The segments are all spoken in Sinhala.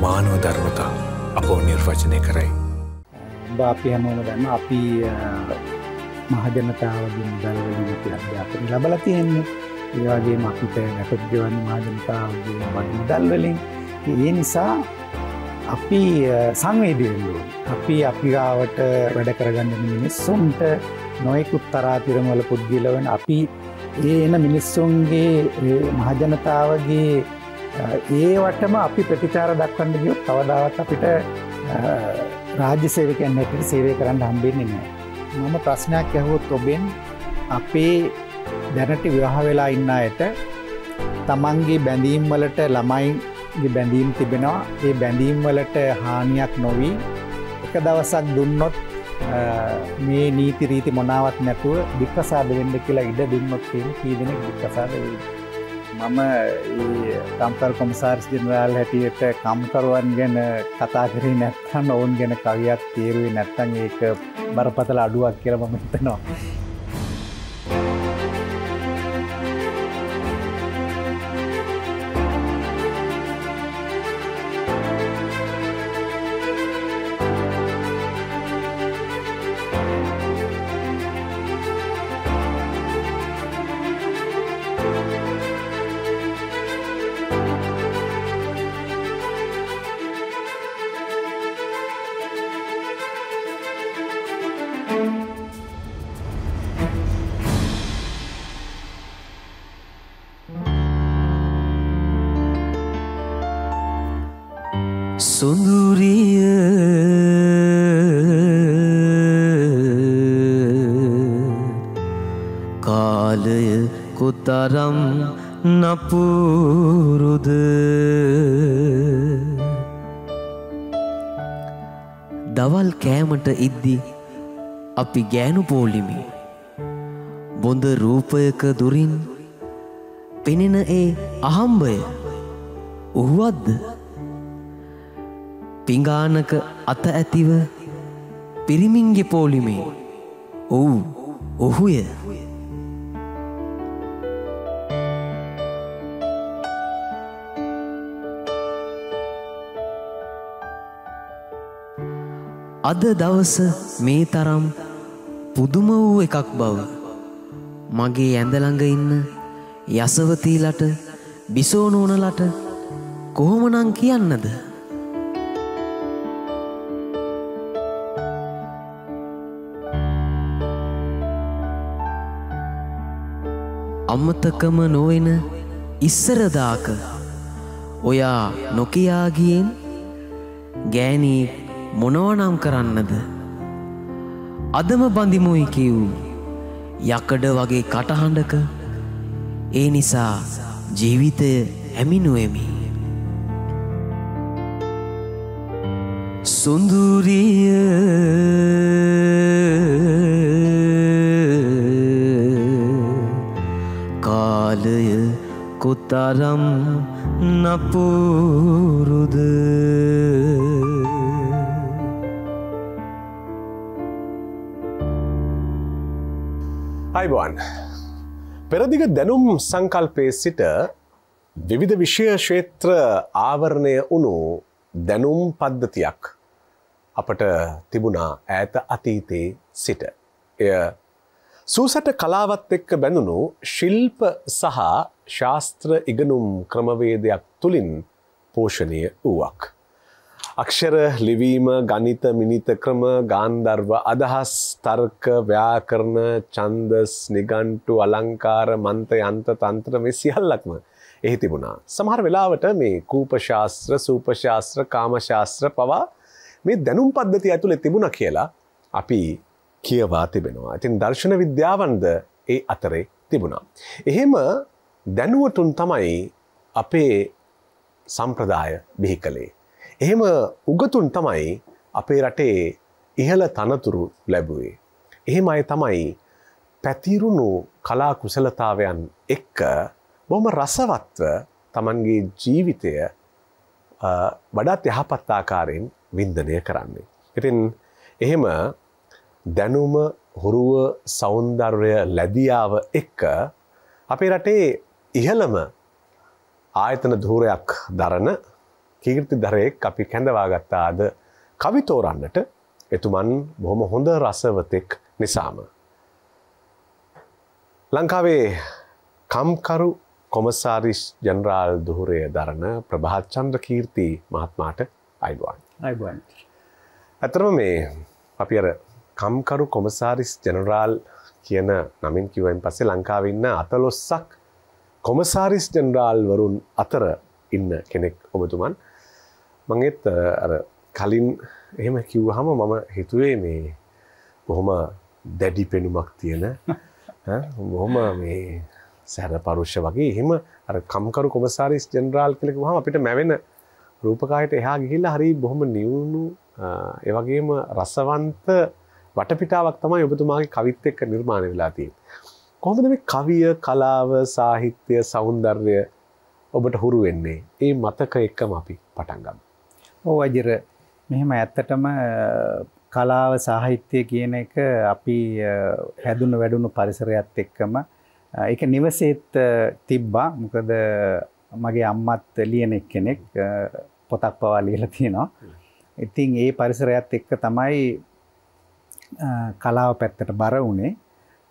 මානව ධර්මතා අපෝ නිර්වචනය කරයි. අපි හැමෝම දන්න අපි මහජනතාවගේ මුදල් වලින් අපි අධ්‍යාපනය ලබලා තියෙන්නේ. ඒ වගේම අපිට නැටුම් ගෙවන්න මහජනතාවගේ මුදල් වලින්. ඒ නිසා අපි සංවේදී වෙන්න ඕනේ. අපි ගාවට වැඩ කරගන්න මිනිස්සුන්ට නොයෙකුත් තරාතිරම වල පුද්ගලයන් අපි එන මිනිස්සුන්ගේ මහජනතාවගේ ඒවටම අපි ප්‍රතිචාර දක්වන්න ගියොත් කවදාවත් අපිට රාජ්‍ය සේවකයන් හැටියට සේවය කරන්න හම්බෙන්නේ නැහැ. මම ප්‍රශ්නයක් අහුවොත් ඔබෙන් අපේ දැනට විවාහ වෙලා ඉන්න අයට තමන්ගේ බැඳීම් වලට ළමයිගේ බැඳීම් තිබෙනවා. ඒ බැඳීම් වලට හානියක් නොවි එක දවසක් දුන්නොත් මේ නීති රීති මොනාවත් නැතුව වික්කසාද වෙන්න කියලා ඉඩ දුන්නොත් කී දෙනෙක් වික්කසාද වෙයි? මම කම්කරු කොමසාරිස් ජෙනරාල් හැටියට කම්කරුවන් ගැන කතා කරේ නැත්නම් ඔවුන් ගැන කවියක් තීරුවේ නැත්නම් ඒක බරපතල අඩුවක් කියලා මම හිතනවා. සුඳුරිය කාලය කොතරම් නපුරුද දවල් කෑමට ඉද්දි අපි ගෑනු පෝලිමි බොඳ රූපයක දුරින් පෙනෙන ඒ අහම්බය ඔහුවත්ද පිඟානක අත ඇතිව පිරිමින්ගේ පෝලිමේ ඔව් ඔහුය. අද දවස මේ තරම් පුදුම වූ එකක් බව මගේ ඇඳ ළඟ ඉන්න යසවතීලට බිසෝනෝනලට කොහොමනම් කියන්නද? අමතකම නොවෙන ඉස්සරදාක ඔයා නොකියා ගියෙන් ගෑණී මොනවනම් කරන්නද? අදම බඳිමුයි කිව් යකඩ වගේ කටහඬක ඒ නිසා ජීවිතය ඇමිනුවෙමි. සුඳුරිය කාලය කොතරම් නපුරුද අයිබෝන් පෙරදිග දැනුම් සංකල්පයේ සිට විවිධ විෂය ක්ෂේත්‍ර ආවරණය වුණු දැනුම් පද්ධතියක් අපට තිබුණා ඈත අතීතයේ සිට. එය සූසට කලාවත් එක්ක බැඳුණු ශිල්ප සහ ශාස්ත්‍ර ඉගෙනුම් ක්‍රමවේදයක් තුලින් පෝෂණය වූවක්. අක්ෂර ලිවීම, ගණිත, මිනිත ක්‍රම, ගාන්ධර්ව අදහස්, තර්ක, ව්‍යාකරණ, ඡන්දස්, නිඝන්ටු, අලංකාර, මන්ත්‍ර, යන්ත්‍ර, තන්ත්‍ර මේ සියල්ලක්ම එහි තිබුණා. සමහර වෙලාවට මේ කූප ශාස්ත්‍ර, සූප ශාස්ත්‍ර, කාම ශාස්ත්‍ර පවා මේ දැනුම් පද්ධතිය ඇතුලේ තිබුණා කියලා අපි කියවා තිබෙනවා. ඉතින් දර්ශන විද්‍යාවන්ද ඒ අතරේ තිබුණා. එහෙම දැනුවතුන් තමයි අපේ සම්ප්‍රදාය බිහි කළේ. එහෙම උගතුන් තමයි අපේ රටේ ඉහළ තනතුරු ලැබුවේ. එහෙම අය තමයි පැතිරුණු කලා කුසලතාවයන් එක්ක බොහොම රසවත්ව තමන්ගේ ජීවිතය වඩාත් යහපත් ආකාරයෙන් වින්දනය කරන්නේ. ඉතින් එහෙම දැනුම, හුරුව, සෞන්දර්ය, ලැබියාව එක්ක අපේ රටේ ඉහළම ආයතන ධූරයක් දරන කීර්තිධරයෙක් අපි කැඳවාගත්ත අද කවි තෝරන්නට එතුමන් බොහොම හොඳ රසවතෙක් නිසාම. ලංකාවේ කම්කරු කොමසාරිස් ජනරාල් දුහුරය දරන ප්‍රභාත් චන්ද්‍රකීර්ති මහත්මයාට අයිබෝන්. අයිබෝන්. ඇත්තටම මේ අපි අර කම්කරු කොමසාරිස් ජනරාල් කියන නමින් කිව්වෙන් පස්සේ ලංකාවේ ඉන්න 14ක් කොමසාරිස් ජනරාල් වරුන් අතර ඉන්න කෙනෙක් ඔබතුමන්. මම ඒත් අර කලින් එහෙම කිව්වහම මම හිතුවේ මේ බොහොම දැඩි පෙනුමක් තියෙන බොහොම මේ සැර පරුෂ වගේ එහෙම අර කම්කරු කොමසාරිස් ජනරාල් කියලා කිව්වහම අපිට මැවෙන රූපකායට එහා ගිහිල්ලා හරි බොහොම නිවුණු ඒ වගේම රසවන්ත වටපිටාවක් තමයි ඔබතුමාගේ කවිත් එක්ක නිර්මාණය වෙලා තියෙන්නේ. කොහොමද මේ කවිය, කලාව, සාහිත්‍ය, සෞන්දර්යය ඔබට හුරු වෙන්නේ? ඒ මතක එක්කම අපි පටන් ගමු. ඔව් අජිර, මෙහෙම ඇත්තටම කලාව සාහිත්‍ය කියන එක අපි හැදුණු වැඩුණු පරිසරයත් එක්කම ඒක නිවසේත් තිබ්බා. මොකද මගේ අම්මත් ලියන කෙනෙක්, පොතක් පවා ලියලා තියෙනවා. ඉතින් ඒ පරිසරයත් එක්ක තමයි කලාව පැත්තට බර වුණේ.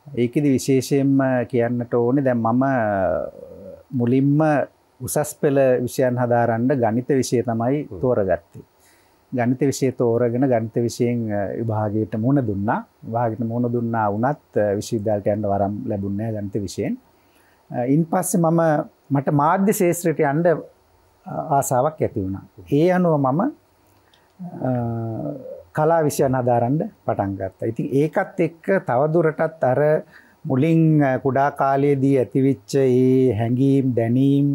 ඒකෙදි විශේෂයෙන්ම කියන්නට ඕනේ දැන් මම මුලින්ම උසස් පෙළ විෂයන් හදාරන්න ගණිත විෂය තමයි තෝරගත්තේ. ගණිත විෂය තෝරගෙන ගණිත විෂයෙන් විභාගයට මුහුණ දුන්නා. විභාගයට මුහුණ දුන්නා වුණත් විශ්වවිද්‍යාලයට යන්න වරම් ලැබුණේ නැහැ ගණිත විෂයෙන්. ඉන්පස්සේ මට මාධ්‍ය ශාස්ත්‍රයට යන්න ආසාවක් ඇති වුණා. ඒ අනුව මම කලා විෂයන් හදාරන්න පටන් ගත්තා. ඉතින් ඒකත් එක්ක තවදුරටත් අර මුලින් කුඩා කාලයේදී ඇතිවෙච්ච ඒ හැඟීම්, දැනීම්,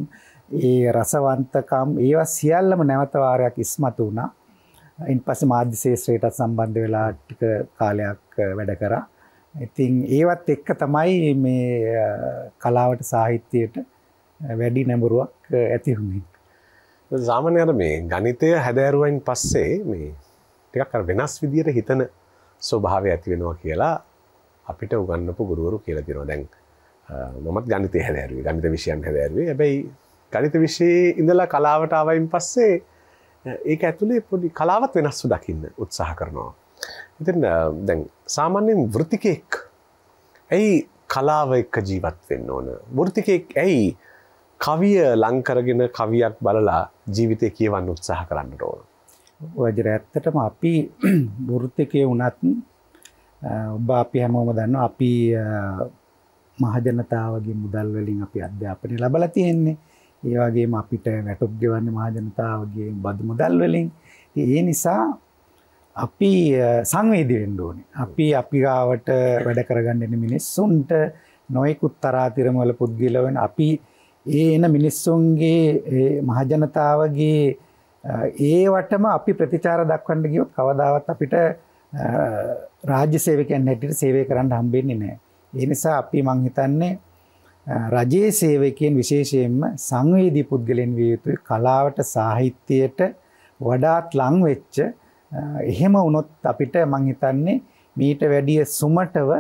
ඒ රසවන්තකම් ඒවා සියල්ලම නැවත වාරයක් ඉස්මතු වුණා. ඉන්පස්සේ මාධ්‍ය ශාස්ත්‍රයට සම්බන්ධ වෙලා ටික කාලයක් වැඩ කරා. ඉතින් ඒවත් එක්ක තමයි මේ කලාවට සාහිත්‍යයට වැඩි නැඹුරුවක් ඇති වුණේ. සාමාන්‍යයෙන් මේ ගණිතය හැදෑරුවයින් පස්සේ මේ ටිකක් අර වෙනස් විදියට හිතන ස්වභාවය ඇති වෙනවා කියලා අපිට උගන්වපු ගුරුවරු කියලා තියෙනවා. දැන් මමත් ගණිතය හැදෑරුවේ, ගණිත විෂයන් හැදෑරුවේ. හැබැයි ගණිත විෂයේ ඉඳලා කලාවට ආවයින් පස්සේ ඒක ඇතුලේ පොඩි කලාවත් වෙනස්ව දකින්න උත්සාහ කරනවා. ඉතින් දැන් සාමාන්‍යයෙන් වෘත්තිකෙක් ඇයි කලාව එක්ක ජීවත් වෙන්න ඕන? වෘත්තිකෙක් ඇයි කවිය ලං කරගෙන කවියක් බලලා ජීවිතේ කියවන්න උත්සාහ කරන්නට ඕන? වජිර, ඇත්තටම අපි වෘත්තිකයේ වුණත් ඔබ අපි හැමෝම දන්නවා අපි මහජනතාවගේ මුදල් වලින් අපි අධ්‍යාපනය ලැබලා තියෙන්නේ. ඒ වගේම අපිට වැටුප් ගෙවන්නේ මහජනතාවගේ බදු මුදල් වලින්. ඒ නිසා අපි සංවේදී වෙන්න ඕනේ. අපි ගාවට වැඩ කරගන්න ඉන්න මිනිස්සුන්ට නොයෙකුත් තරාතිරම වල පුද්ගල වෙන අපි ඒ එන මිනිස්සුන්ගේ මහජනතාවගේ ඒවටම අපි ප්‍රතිචාර දක්වන්න ගියොත් කවදාවත් අපිට රාජ්‍ය සේවකයන් හැටියට සේවය කරන්න හම්බෙන්නේ නැහැ. ඒ නිසා අපි මං හිතන්නේ රජයේ සේවකයන් විශේෂයෙන්ම සංවේදී පුද්ගලයන් විය යුතුයි. කලාවට සාහිත්‍යයට වඩාත් ලං වෙච්ච එහෙම වුණොත් අපිට මං හිතන්නේ මීට වැඩිය සුමටව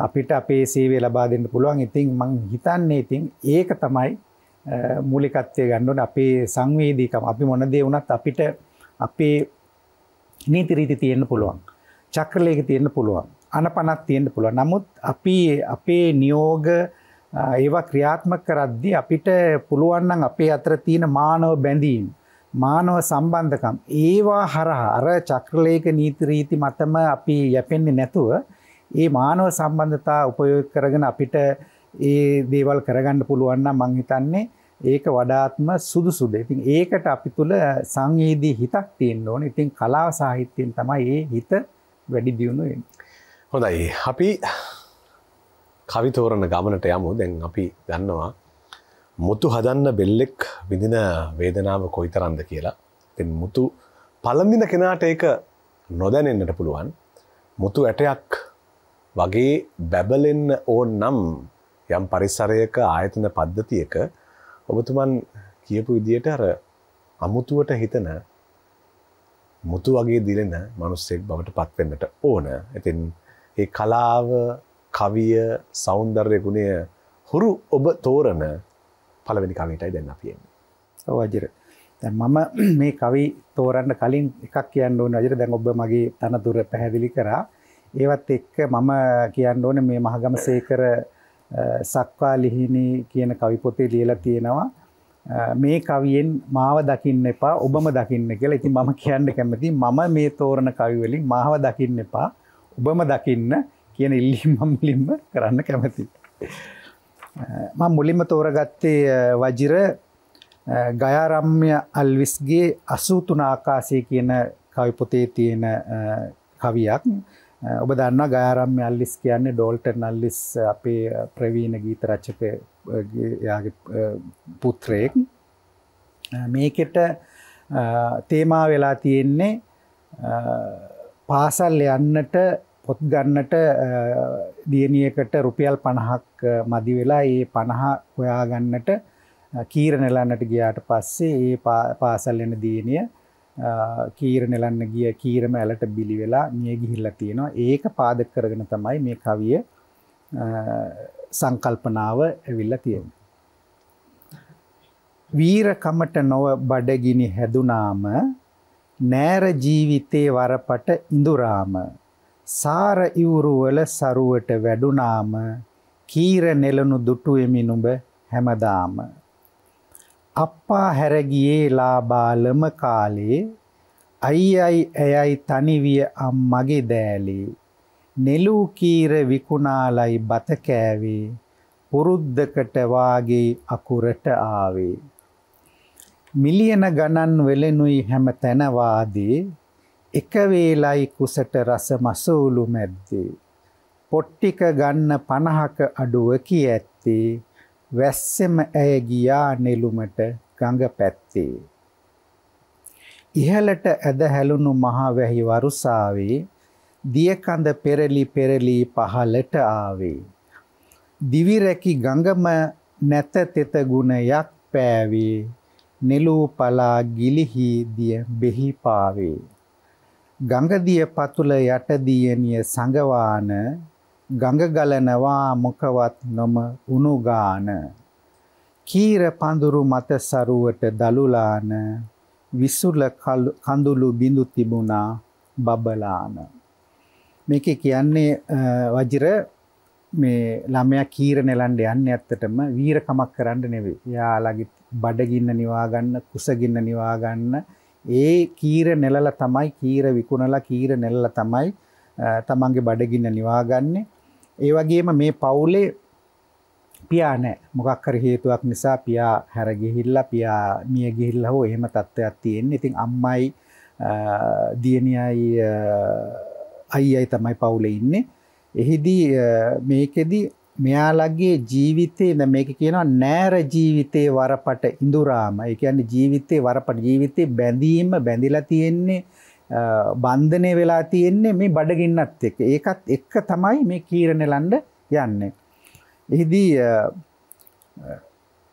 අපිට අපේ සේවය ලබා දෙන්න පුළුවන්. ඉතින් මං හිතන්නේ ඉතින් ඒක තමයි මූලිකත්වය ගන්න ඕනේ. අපේ සංවේදීකම, අපි මොන දේ වුණත් අපිට අපේ නීති රීති තියෙන්න පුළුවන්, චක්‍රලේඛ තියෙන්න පුළුවන්, අනපනක් තියෙන්න පුළුවන්. නමුත් අපි අපේ නියෝග ඒවා ක්‍රියාත්මක කරද්දී අපිට පුළුවන් නම් අපේ අතර තියෙන මානව බැඳීම්, මානව සම්බන්ධකම් ඒවා හරහා අර චක්‍රලේඛ නීති රීති මතම අපි යැපෙන්නේ නැතුව ඒ මානව සම්බන්ධතා උපයෝග කරගෙන අපිට ඒ දේවල් කරගන්න පුළුවන් නම් මං හිතන්නේ ඒක වඩාත්ම සුදුසුද. ඉතින් ඒකට අපි තුල සංවේදී හිතක් තියෙන්න ඕනේ. ඉතින් කලාව සාහිත්‍යයෙන් තමයි ඒ හිත වැඩි දියුණු වෙන්නේ. හොඳයි. අපි කවි තෝරන ගමනට යමු. දැන් අපි දන්නවා මුතු හදන්න බෙල්ලෙක් විඳින වේදනාව කොයිතරම්ද කියලා. ඉතින් මුතු පළඳින කෙනාට ඒක නොදැනෙන්නට පුළුවන්. මුතු ඇටයක් වගේ බැබලෙන්න ඕන නම් යම් පරිසරයක ආයතන පද්ධතියක ඔබතුමන් කියපු විදියට අර අමුතුවට හිතන මුතු වගේ දිලෙන මිනිස්සෙක් බවට පත් වෙන්නට ඕන. ඉතින් ඒ කලාව, කවිය, සෞන්දර්ය ගුණය හුරු ඔබ තෝරන පළවෙනි කවියටයි දැන් අපි එන්නේ. ඔව් අජිර. දැන් මම මේ කවි තෝරන්න කලින් එකක් කියන්න ඕනේ අජිත. දැන් ඔබ මගේ තනතුර පැහැදිලි කරා. ඒවත් එක්ක මම කියන්න ඕනේ මේ මහගමසේකර සක්වා ලිහිණි කියන කවි පොතේ ලියලා තියෙනවා මේ කවියෙන් මාව දකින්න එපා ඔබම දකින්න කියලා. ඉතින් මම කියන්න කැමතියි මම මේ තෝරන කවි වලින් මාව දකින්න එපා ඔබම දකින්න කියන ඉල්ලීම මම මුලින්ම කරන්න කැමතියි. මම මුලින්ම තෝරගත්තේ වජිර ගයාරම්‍ය අල්විස්ගේ 83 ආකාශය කියන කවි පොතේ තියෙන කවියක්. ඔබ දන්නවා ගයාරම්‍ය අල්විස් කියන්නේ ඩෝල්ටන් අල්විස් අපේ ප්‍රවීණ ගීත රචකයාගේ පුත්‍රයෙක්. මේකට තේමා වෙලා තියෙන්නේ පාසල් යන්නට පොත් ගන්නට දියණියකට රුපියල් 50ක් මදි වෙලා ඒ 50 හොයා ගන්නට කීර නෙලන්නට ගියාට පස්සේ ඒ පාසල් යන දියණිය කීර නෙලන්න ගිය කීරම ඇලට බිලි වෙලා මිය ගිහිල්ලා තියෙනවා. ඒක පාදක කරගෙන තමයි මේ කවිය සංකල්පනාව ඇවිල්ලා තියෙන්නේ. වීරකමට නොව බඩගිනි හැදුනාම නෑර ජීවිතේ වරපට ඉඳුරාම සාර ඉවුරු වල සරුවට වැඩුනාම කීර නෙලනු දුටුවෙමි නුඹ හැමදාම අප්පා හැරගියේ ලාබාලම කාලේ අයියයි ඇයයි තනිවිය අම්මගේ දෑලේ නෙලූ කීර විකුණාලයි බත කෑවේ පුරුද්දකට වාගේ අකුරට ආවේ මිලියන ගණන් වෙලෙනුයි හැම තැන වාදේ එක වේලයි කුසට රස මසූලු මැද්දේ පොට්ටික ගන්න 50ක අඩුව කී ඇත්තේ වැස්සෙම ඇය ගියා නෙළුමට ගඟ පැත්තේ ඉහළට ඇද හැලුණු මහ වැහි වරුසාවේ දිය කඳ පෙරලි පෙරලි පහළට ආවේ දිවි රැකි ගඟම නැත තෙත ගුණයක් පෑවේ නෙළූ පලා ගිලිහි දිය බෙහි පාවේ ගඟ දිය පතුල යට දියණිය සංගවාන ගඟ ගලනවා මොකවත් නොම උණු ගාන කීර පඳුරු මත සරුවට දලුලාන විසුල කඳුළු බිඳු තිබුණා බබලාන. මේකේ කියන්නේ වජිර මේ ළමයා කීර නෙලන්න යන්නේ ඇත්තටම වීරකමක් කරන්න නෙවෙයි. යාළගේ බඩගින්න නිවා ගන්න, කුසගින්න නිවා ගන්න ඒ කීර නෙලලා තමයි කීර විකුණලා කීර නෙලලා තමයි තමන්ගේ බඩගින්න නිවා ගන්නේ. ඒ වගේම මේ පවුලේ පියා නැහැ. මොකක් හරි හේතුවක් නිසා පියා හැර ගිහිල්ලා පියා මිය ගිහිල්ලා හෝ එහෙම තත්ත්වයක් තියෙන්නේ. ඉතින් අම්මයි දියණියයි අයියයි තමයි පවුලේ ඉන්නේ. එහිදී මේකෙදි මෙයාලගේ ජීවිතේ දැන් මේක කියනවා නෑර ජීවිතේ වරපට ඉඳුරාම. ඒ කියන්නේ ජීවිතේ වරපට ජීවිතේ බැඳීම බැඳිලා තියෙන්නේ බන්ධනේ වෙලා තියෙන්නේ මේ බඩගින්නත් එක්ක. ඒකත් එක්ක තමයි මේ කීර නෙලන්න යන්නේ. එහිදී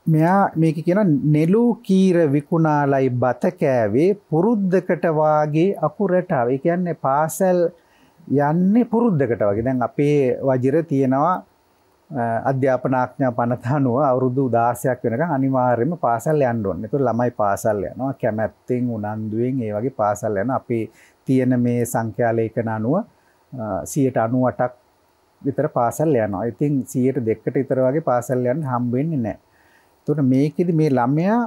මෙයා මේක කියන නෙළූ කීර විකුණාලයි බත කෑවේ පුරුද්දකට වාගේ අකුරට ආවේ. ඒ කියන්නේ පාසල් යන්නේ පුරුද්දකට වගේ. දැන් අපේ වජිර තියෙනවා අධ්‍යාපනාඥා පනත අනුව අවුරුදු 16ක් වෙනකන් අනිවාර්යයෙන්ම පාසල් යන්න ඕනේ. ඒතකොට ළමයි පාසල් යනවා කැමැත්තෙන් උනන්දුවෙන් ඒ වගේ පාසල් යනවා. අපේ තියෙන මේ සංඛ්‍යා ලේඛන අනුව 98ක් විතර පාසල් යනවා. ඉතින් 102කට විතර වගේ පාසල් යන්න හම්බ වෙන්නේ නැහැ. ඒතකොට මේකෙදි මේ ළමයා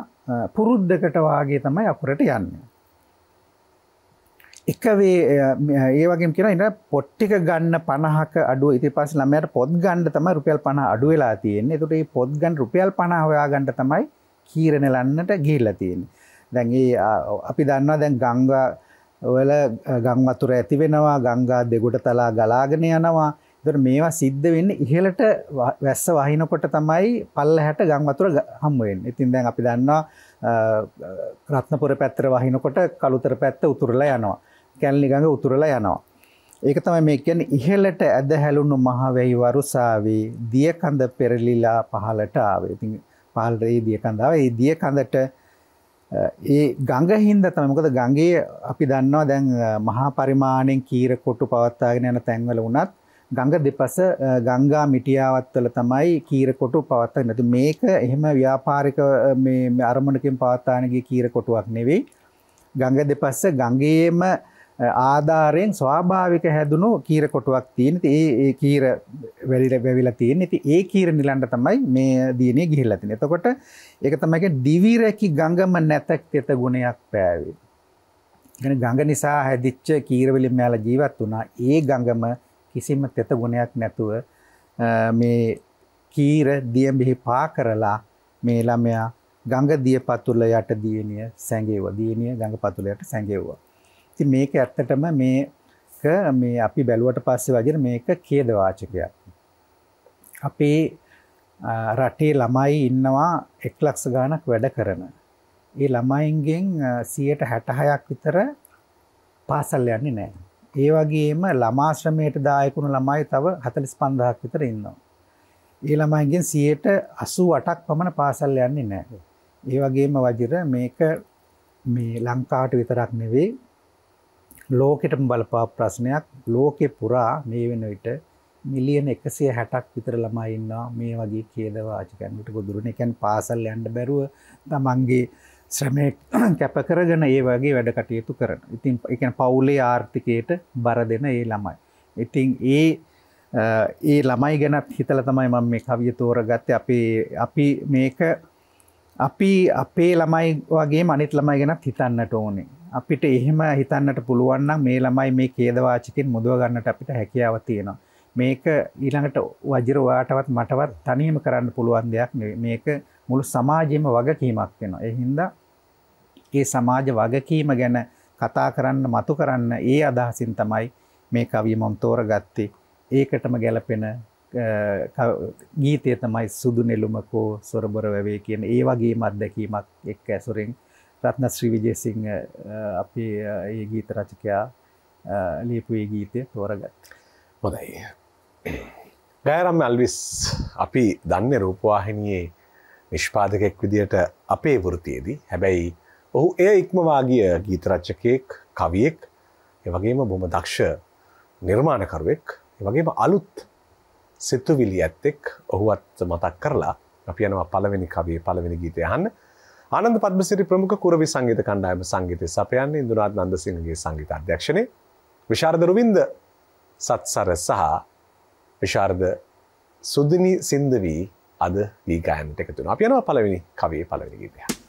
පුරුද්දකට වාගේ තමයි අකුරට යන්නේ. එක ඒ වගේම කියනවා ඉතින් පොත් ටික ගන්න 50ක අඩුව ඊට පස්සේ ළමයාට පොත් ගන්න තමයි රුපියල් 50 අඩු වෙලා තියෙන්නේ. ඒකට මේ පොත් ගන්න රුපියල් 50 හොයා ගන්න තමයි කීර නෙලන්නට ගිහිල්ලා තියෙන්නේ. දැන් අපි දන්නවා දැන් ගංගා වල ගම් වතුර ඇති වෙනවා, ගංගා දෙගොඩ තලා ගලාගෙන යනවා. ඒතර මේවා සිද්ධ වෙන්නේ ඉහළට වැස්ස වහිනකොට තමයි පල්ලහැට ගම් වතුර හම්බ වෙන්නේ. ඉතින් දැන් අපි දන්නවා රත්නපුර පැත්තට වහිනකොට කළුතර පැත්ත උතුරලා යනවා. කැලණි ගඟ උතුරලා යනවා. ඒක තමයි මේ කියන්නේ ඉහළට ඇද හැලුණු මහ වැහි වරුසාවේ දිය කඳ පෙරලිලා පහළට ආවේ. ඉතින් පහළට ඒ දිය කඳ ආවේ. ඒ දිය කඳට ඒ ගඟ හින්දා තමයි. මොකද ගඟේ අපි දන්නවා දැන් මහා පරිමාණයෙන් කීර කොටු පවත්වාගෙන යන තැන්වල වුණත් ගඟ දෙපස ගංගා මිටියාවත්වල තමයි කීරකොටු පවත්වන්නේ. නැතු මේක එහෙම ව්‍යාපාරික මේ අරමුණකින් පවත්වාගෙන ගිය කීරකොටුවක් නෙවෙයි. ගඟ දෙපස ගඟේම ආධාරයෙන් ස්වාභාවික හැදුණු කීරකොටුවක් තියෙන. ඒ කීර වැවිලා තියෙන. ඉතින් ඒ කීර නිලන්න තමයි මේ දිනේ ගිහිල්ලා තියෙන්නේ. එතකොට ඒක තමයි කියන්නේ දිවිරැකි ගඟම නැතක් තෙත ගුණයක් පෑවේ. කියන්නේ ගඟ නිසා හැදිච්ච කීරවලින් මෙයාලා ජීවත් වුණා. ඒ ගඟම කිසිම තෙත ගුණයක් නැතුව මේ කීර දියඹෙහි පා කරලා මේ ළමයා ගඟ දියපතුල යට දියණිය සැඟෙව්වා. දියණිය ගඟ පතුල යට සැඟෙව්වා. ඉතින් මේක ඇත්තටම මේ අපි බැලුවට පස්සේ වගේ මේක ඛේද වාචකයක්. අපේ රටේ ළමයි ඉන්නවා 1 ලක්ෂ ගාණක් වැඩ කරන. ඒ ළමයින්ගෙන් 66ක් විතර පාසල් යන්නේ නැහැ. ඒ වගේම ළමාශ්‍රමයට දායක වුණු ළමයි තව 45000ක් විතර ඉන්නවා. ඒ ළමයින්ගෙන් 88ක් පමණ පාසල් යන්නේ නැහැ. ඒ වගේම වජිර මේක මේ ලංකාවට විතරක් නෙවෙයි ලෝකෙටම බලපාව ප්‍රශ්නයක්. ලෝකේ පුරා මේ වෙන විට මිලියන 160ක් විතර ළමයි ඉන්නවා මේ වගේ ඛේද වාචකයන් විතර ගොදුරුනේ. කියන්නේ පාසල් යන්න බැරුව තමන්ගේ ශ්‍රමයේ කැප කරගෙන ඒ වගේ වැඩ කටයුතු කරන. ඉතින් ඒ කියන්නේ පවුලේ ආර්ථිකයට බර දෙන ඒ ළමයි. ඉතින් ඒ ළමයි ගැන හිතලා තමයි මම මේ කවිය තෝරගත්තේ. අපි අපේ ළමයි වගේම අනිත් ළමයි ගැනත් හිතන්නට ඕනේ. අපිට එහෙම හිතන්නට පුළුවන් නම් මේ ළමයි මේ ඛේද වාචකෙන් මුදව ගන්නට අපිට හැකියාව තියෙනවා. මේක ඊළඟට වජිර ඔයාටවත් මටවත් තනියම කරන්න පුළුවන් දෙයක් නෙවෙයි. මේක මුළු සමාජෙම වගකීමක් වෙනවා. ඒ හින්දා ඒ සමාජ වගකීම ගැන කතා කරන්න, මතු කරන්න ඒ අදහසින් තමයි මේ කවිය මම තෝරගත්තේ. ඒකටම ගැලපෙන ගීතය තමයි සුදු නෙළුමකෝ සොරබර වැවේ කියන ඒ වගේම අත්දැකීමක් එක්ක ඇසුරෙන් රත්නශ්‍රී විජේසිංහ අපේ ඒ ගීත රචකයා ලියපු ඒ ගීතය තෝරගත්තා. හොඳයි. ගයරම් ඇල්විස් අපි දන්නේ රූපවාහිනියේ නිෂ්පාදකයෙක් විදියට අපේ වෘත්තියේදී. හැබැයි ඔහු එය ඉක්මවා ගිය ගීත රචකයෙක්, කවියෙක්, ඒ වගේම බොහොම දක්ෂ නිර්මාණකරුවෙක්, ඒ වගේම අලුත් සිතුවිලි ඇත්තෙක් ඔහුවත් මතක් කරලා අපි යනවා පළවෙනි කවියේ පළවෙනි ගීතය අහන්න. ආනන්ද පද්මසිරි ප්‍රමුඛ කුරවි සංගීත කණ්ඩායම සංගීතය සපයන්නේ ඉන්දුනාත් නන්දසිංහගේ සංගීත අධ්‍යක්ෂණය. විශාරද රුවින්ද සත්සර සහ විශාරද සුදිනි සින්දවි අද වී ගායනට එකතු වෙනවා. අපි යනවා පළවෙනි කවියේ පළවෙනි ගීතය.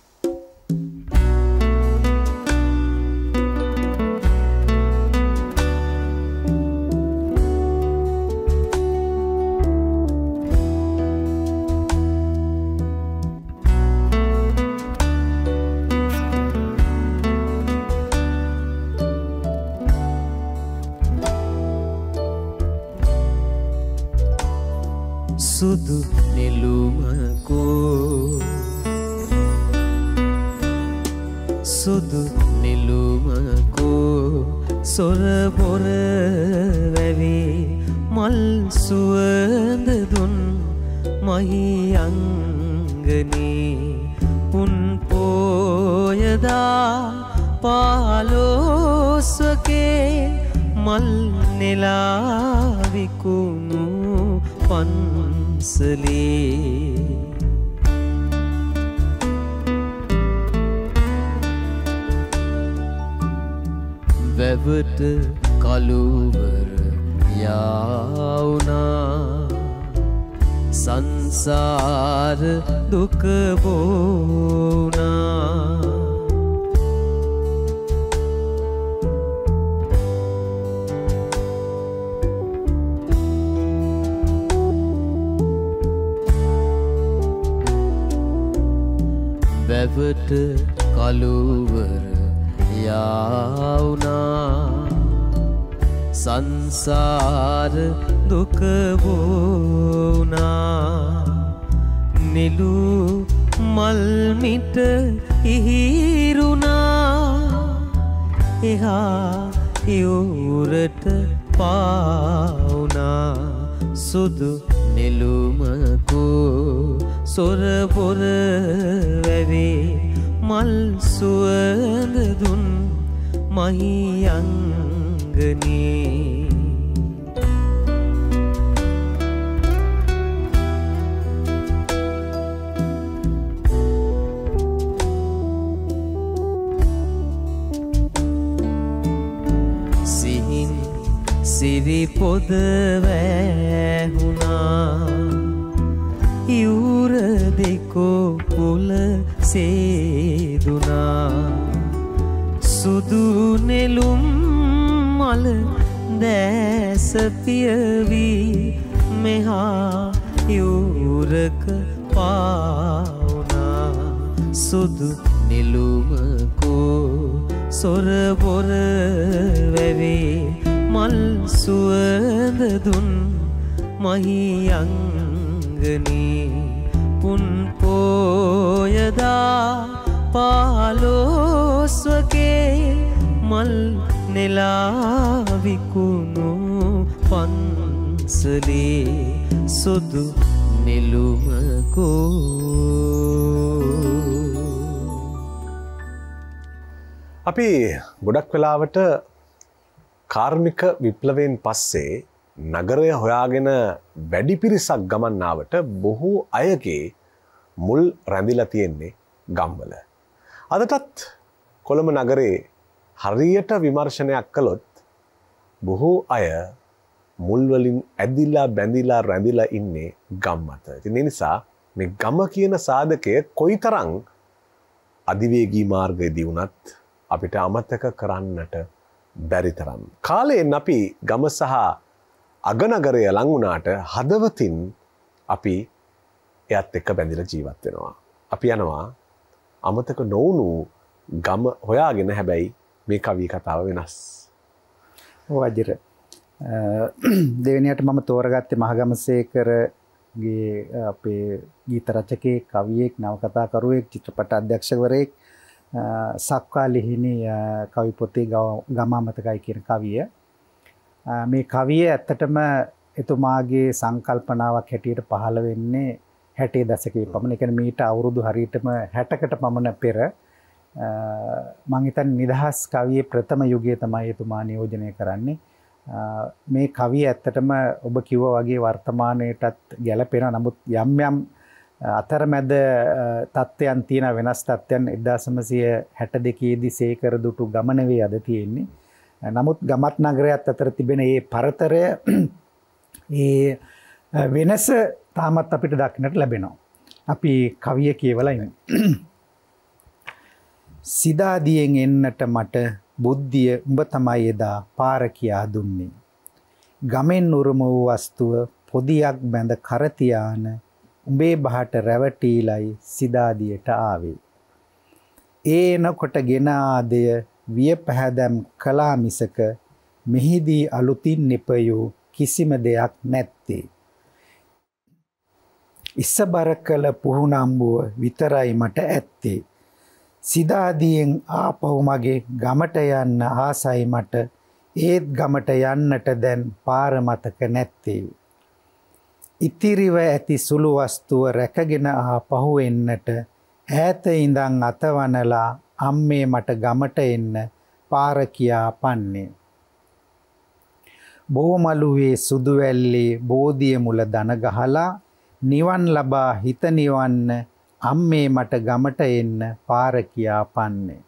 සුදු නෙළුමකෝ සුදු නෙළුමකෝ සොරබොර වැවේ මල් සුවඳ දුන් මහියංගනේ උන් පෝයදා පාලෝස්වකේ මල් නෙලා විකුණු පන්සලේ වැවට කළුවර යාවුනා සංසාර දුක බෝනා වැවට කළුවර යාවුනා සංසාර දුක බෝනා නිලු මල්මිට ඉහිරුණා එහා යුරට පාවුනා සුදු නෙළුමකෝ සොරබොර වැවේ මල් සුවඳ දුන් මහියංගනේ සිරි පොද වැහුණා යූර දෙකෝ පුල සේදුනා සුදු නෙළුම් මල දැස පියවි මෙහා යූරක පාවුනා සුදු නෙළුමකෝ සොර බොර වැවේ මල් සුවඳ දුන් මහියංගනී පුන් පෝයදා පාලෝස්වකේ මල් නෙලා විකුණු පන්සලේ සුදු නෙළුමකෝ අපි ගොඩක් වෙලාවට කාර්මික විප්ලවයෙන් පස්සේ නගරය හොයාගෙන වැඩි පිරිසක් ගමන් ආවට බොහෝ අයගේ මුල් රැඳිලා තියෙන්නේ ගම්වල. අදටත් කොළඹ නගරේ හරියට විමර්ශනයක් කළොත් බොහෝ අය මුල් වලින් ඇදිලා බැඳිලා රැඳිලා ඉන්නේ ගම් මත. ඉතින් ඒ නිසා මේ ගම කියන සාධකය කොයිතරම් අධිවේගී මාර්ගයේදී වුණත් අපිට අමතක කරන්නට බැරි තරම්. කාලයෙන් අපි ගම සහ අගනගරය ලං වුණාට හදවතින් අපි එයත් එක්ක බැඳිලා ජීවත් වෙනවා. අපි යනවා අමතක නොවුණු ගම හොයාගෙන. හැබැයි මේ කවි කතාව වෙනස්. වජිර දෙවෙනියට මම තෝරගත්තේ මහගමසේකරගේ අපේ ගීත රචකයෙක්, කවියෙක්, නවකතාකරුවෙක්, චිත්‍රපට අධ්‍යක්ෂකවරයෙක් සක්වා ලිහිණි කවි පොතේ ගම අමතකයි කියන කවිය. මේ කවිය ඇත්තටම එතුමාගේ සංකල්පනාවක් හැටියට පහළ වෙන්නේ 60 දශකයේ පමණ. ඒ කියන්නේ මීට අවුරුදු හරියටම 60කට පමණ පෙර මම හිතන්නේ නිදහස් කවියේ ප්‍රථම යුගයේ තමයි එතුමා නියෝජනය කරන්නේ. මේ කවිය ඇත්තටම ඔබ කිව්වා වගේ වර්තමානයටත් ගැලපෙනවා. නමුත් යම් යම් අතරමැද තත්ත්වයන් තියෙන වෙනස් තත්ත්වයන් 1962 දී සේකර දුටු ගම නෙවෙයි අද තියෙන්නේ. නමුත් ගමත් නගරයත් අතර තිබෙන මේ පරතරය ඒ වෙනස තාමත් අපිට දක්නට ලැබෙනවා. අපි කවිය කියවලා ඉන්නේ. සිදාදියෙන් එන්නට මට බුද්ධිය උඹ තමයි එදා පාර කියා දුන්නේ. ගමෙන් උරුම වූ වස්තුව පොදියක් බැඳ කර තියාන උඹේ බහට රැවටීලයි සිදාදියට ආවේ. ඒනකොට ගෙන ආදය විය පැහැදම් කළා මිසක මෙහිදී අලුතින් නිපයූ කිසිම දෙයක් නැත්තේ. ඉස්සබර කළ පුහුණම්බුව විතරයි මට ඇත්තේ. සිදාදියෙන් ආපහු මගේ ගමට යන්න ආසයි මට. ඒත් ගමට යන්නට දැන් පාර මතක නැත්තේ. ඉතිරිව ඇති සුළු වස්තුව රැකගෙන ආපහු එන්නට ඈත ඉඳන් අතවනලා අම්මේ මට ගමට එන්න පාර කියා පන්නේ. බෝමලුවේ සුදු වැල්ලේ බෝධිය මුල දන ගහලා නිවන් ලබා හිත නිවන්න අම්මේ මට ගමට එන්න පාර කියා පන්නේ.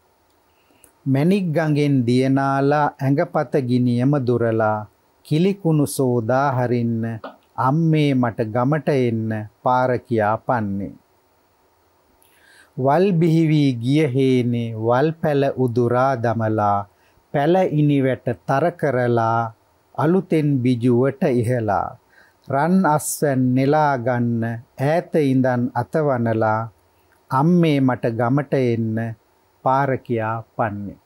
මැණික් ගඟෙන් දියනාලා ඇඟපත ගිනියම දුරලා කිලිකුණු සෝදා හරින්න අම්මේ මට ගමට එන්න පාර කියා පන්නේ. වල් බිහිවී ගිය හේනේ වල් පැල උදුරා දමලා පැල ඉනිවැට තර කරලා අලුතෙන් බිජුවට ඉහලා රන් අස්වැන් නෙලා ගන්න ඈත ඉඳන් අතවනලා අම්මේ මට ගමට එන්න පාර කියා පන්නේ.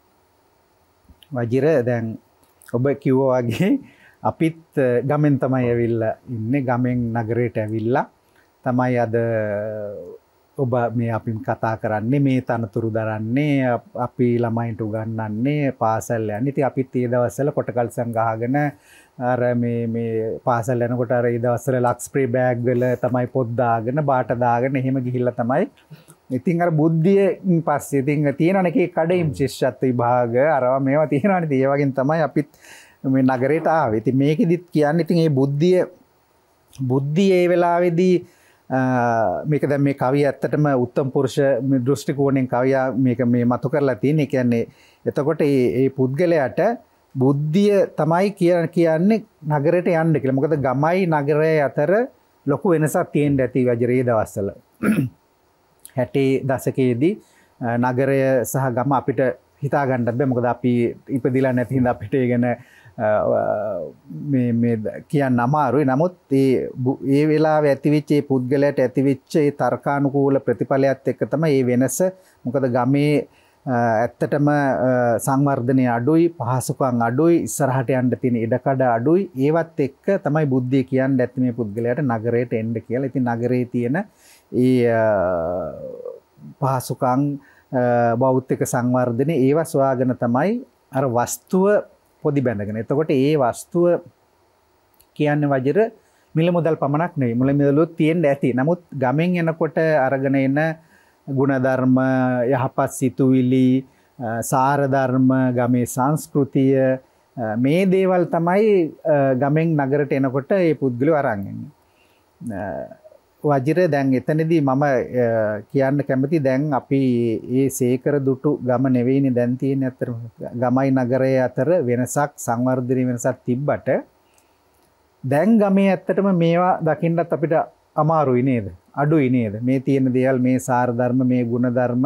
වජිර දැන් ඔබ කිව්වා වගේ අපිත් ගමෙන් තමයි ඇවිල්ලා ඉන්නේ. ගමෙන් නගරයට ඇවිල්ලා තමයි අද ඔබ මේ අපි කතා කරන්නේ, මේ තනතුරු දරන්නේ, අපි ළමයින්ට උගන්වන්නේ, පාසල් යන්නේ. ඉතින් අපිත් මේ දවස්වල කොටකල්සම් ගහගෙන අර මේ පාසල් යනකොට අර මේ දවස්වල ලක්ස්ප්‍රේ බෑග් වල තමයි පොත් දාගෙන බාට දාගෙන එහෙම ගිහිල්ලා තමයි. ඉතින් අර බුද්ධියෙන් පස්සේ ඉතින් තියෙනවනේ කී කඩේම් ශිෂ්‍යත්ව විභාග අරවා මේවා තියෙනවනේ. ඒ වගේ තමයි අපිත් මේ නගරයට ආවේ. ඉතින් මේකෙදිත් කියන්නේ ඉතින් මේ බුද්ධිය ඒ වෙලාවේදී මේක දැන් මේ කවිය ඇත්තටම උත්තම පුරුෂ දෘෂ්ටි කෝණයෙන් කවිය මේක මේ මතු කරලා තියෙන. ඒ කියන්නේ එතකොට මේ පුද්ගලයාට බුද්ධිය තමයි කියන්නේ නගරයට යන්න කියලා. මොකද ගමයි නගරය අතර ලොකු වෙනසක් තියෙන්න ඇති වජරේ දවස්වල. 60 දශකයේදී නගරය සහ ගම අපිට හිතා ගන්නත් බෑ. මොකද අපි ඉපදිලා නැති හින්දා අපිට ඒ ගැන මේ කියන්න අමාරුයි. නමුත් ඒ වෙලාවේ ඇතිවෙච්ච ඒ පුද්ගලයාට ඇතිවෙච්ච ඒ තර්කානුකූල ප්‍රතිඵලයත් එක්ක තමයි මේ වෙනස. මොකද ගමේ ඇත්තටම සංවර්ධනය අඩුයි, පහසුකම් අඩුයි, ඉස්සරහට යන්න තියෙන ඉඩකඩ අඩුයි. ඒවත් එක්ක තමයි බුද්ධිය කියන්නේ ඇත්ත මේ පුද්ගලයාට නගරයට එන්න කියලා. ඉතින් නගරයේ තියෙන ඒ පහසුකම් භෞතික සංවර්ධනය ඒවා සොයාගෙන තමයි අර වස්තුව පොදි බැඳගෙන. එතකොට ඒ වස්තුව කියන්නේ වජිර මිල මුදල් පමණක් නෙවෙයි. මුල මුදලුත් තියෙන්න ඇති. නමුත් ගමෙන් එනකොට අරගෙන එන ගුණධර්ම, යහපත් සිතුවිලි, සාර ධර්ම, ගමේ සංස්කෘතිය මේ දේවල් තමයි ගමෙන් නගරට එනකොට ඒ පුද්ගලයෝ අරන් එන්නේ. වජිර දැන් එතනදී මම කියන්න කැමති දැන් අපි මේ සේකර දුටු ගම නෙවෙයිනේ දැන් තියෙන්නේ. අතර ගමයි නගරයේ අතර වෙනසක්, සංවර්ධනීය වෙනසක් තිබ්බට දැන් ගමේ ඇත්තටම මේවා දකින්නත් අපිට අමාරුයි නේද? අඩුයි නේද? මේ තියෙන දේවල්, මේ සාර ධර්ම, මේ ගුණ ධර්ම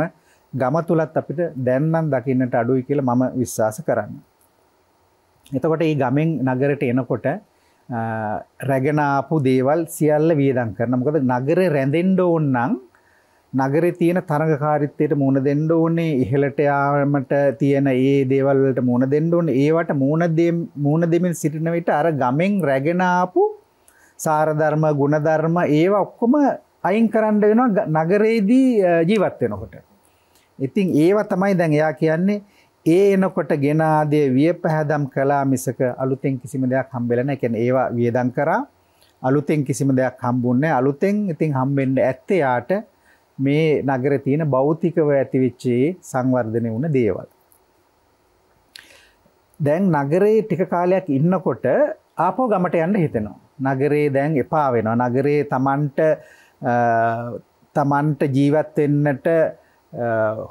ගම තුලත් අපිට දැන් නම් දකින්නට අඩුයි කියලා මම විශ්වාස කරන්නේ. එතකොට මේ ගමෙන් නගරයට එනකොට රැගෙන ආපු දේවල් සියල්ල වියදම් කරනවා. මොකද නගරේ රැඳෙන්න ඕන නම් නගරේ තියෙන තරඟකාරීත්වයට මුහුණ දෙන්න ඕනේ. ඉහළට යාමට තියෙන ඒ දේවල් වලට මුහුණ දෙන්න ඕනේ. ඒවට මුහුණ දෙමින් සිටින විට අර ගමෙන් රැගෙන ආපු සාර ධර්ම, ගුණ ධර්ම ඒවා ඔක්කොම අයින් කරන්න වෙනවා නගරේදී ජීවත් වෙනකොට. ඉතින් ඒවා තමයි දැන් එයා කියන්නේ ඒ එනකොට ගෙන ආදී වියපහදම් කළා මිසක අලුතෙන් කිසිම දෙයක් හම්බෙලා නැහැ. කියන්නේ ඒවා වියදම් කරා අලුතෙන් කිසිම දෙයක් හම්බුන්නේ නැහැ. අලුතෙන් ඉතින් හම්බෙන්න ඇත්තේ යාට මේ නගරේ තියෙන භෞතිකව ඇතිවෙච්ච සංවර්ධනය වුණ දේවල්. දැන් නගරේ ටික කාලයක් ඉන්නකොට ආපහු ගමට යන්න හිතෙනවා. නගරේ දැන් එපා වෙනවා. නගරේ තමන්ට ජීවත් වෙන්නට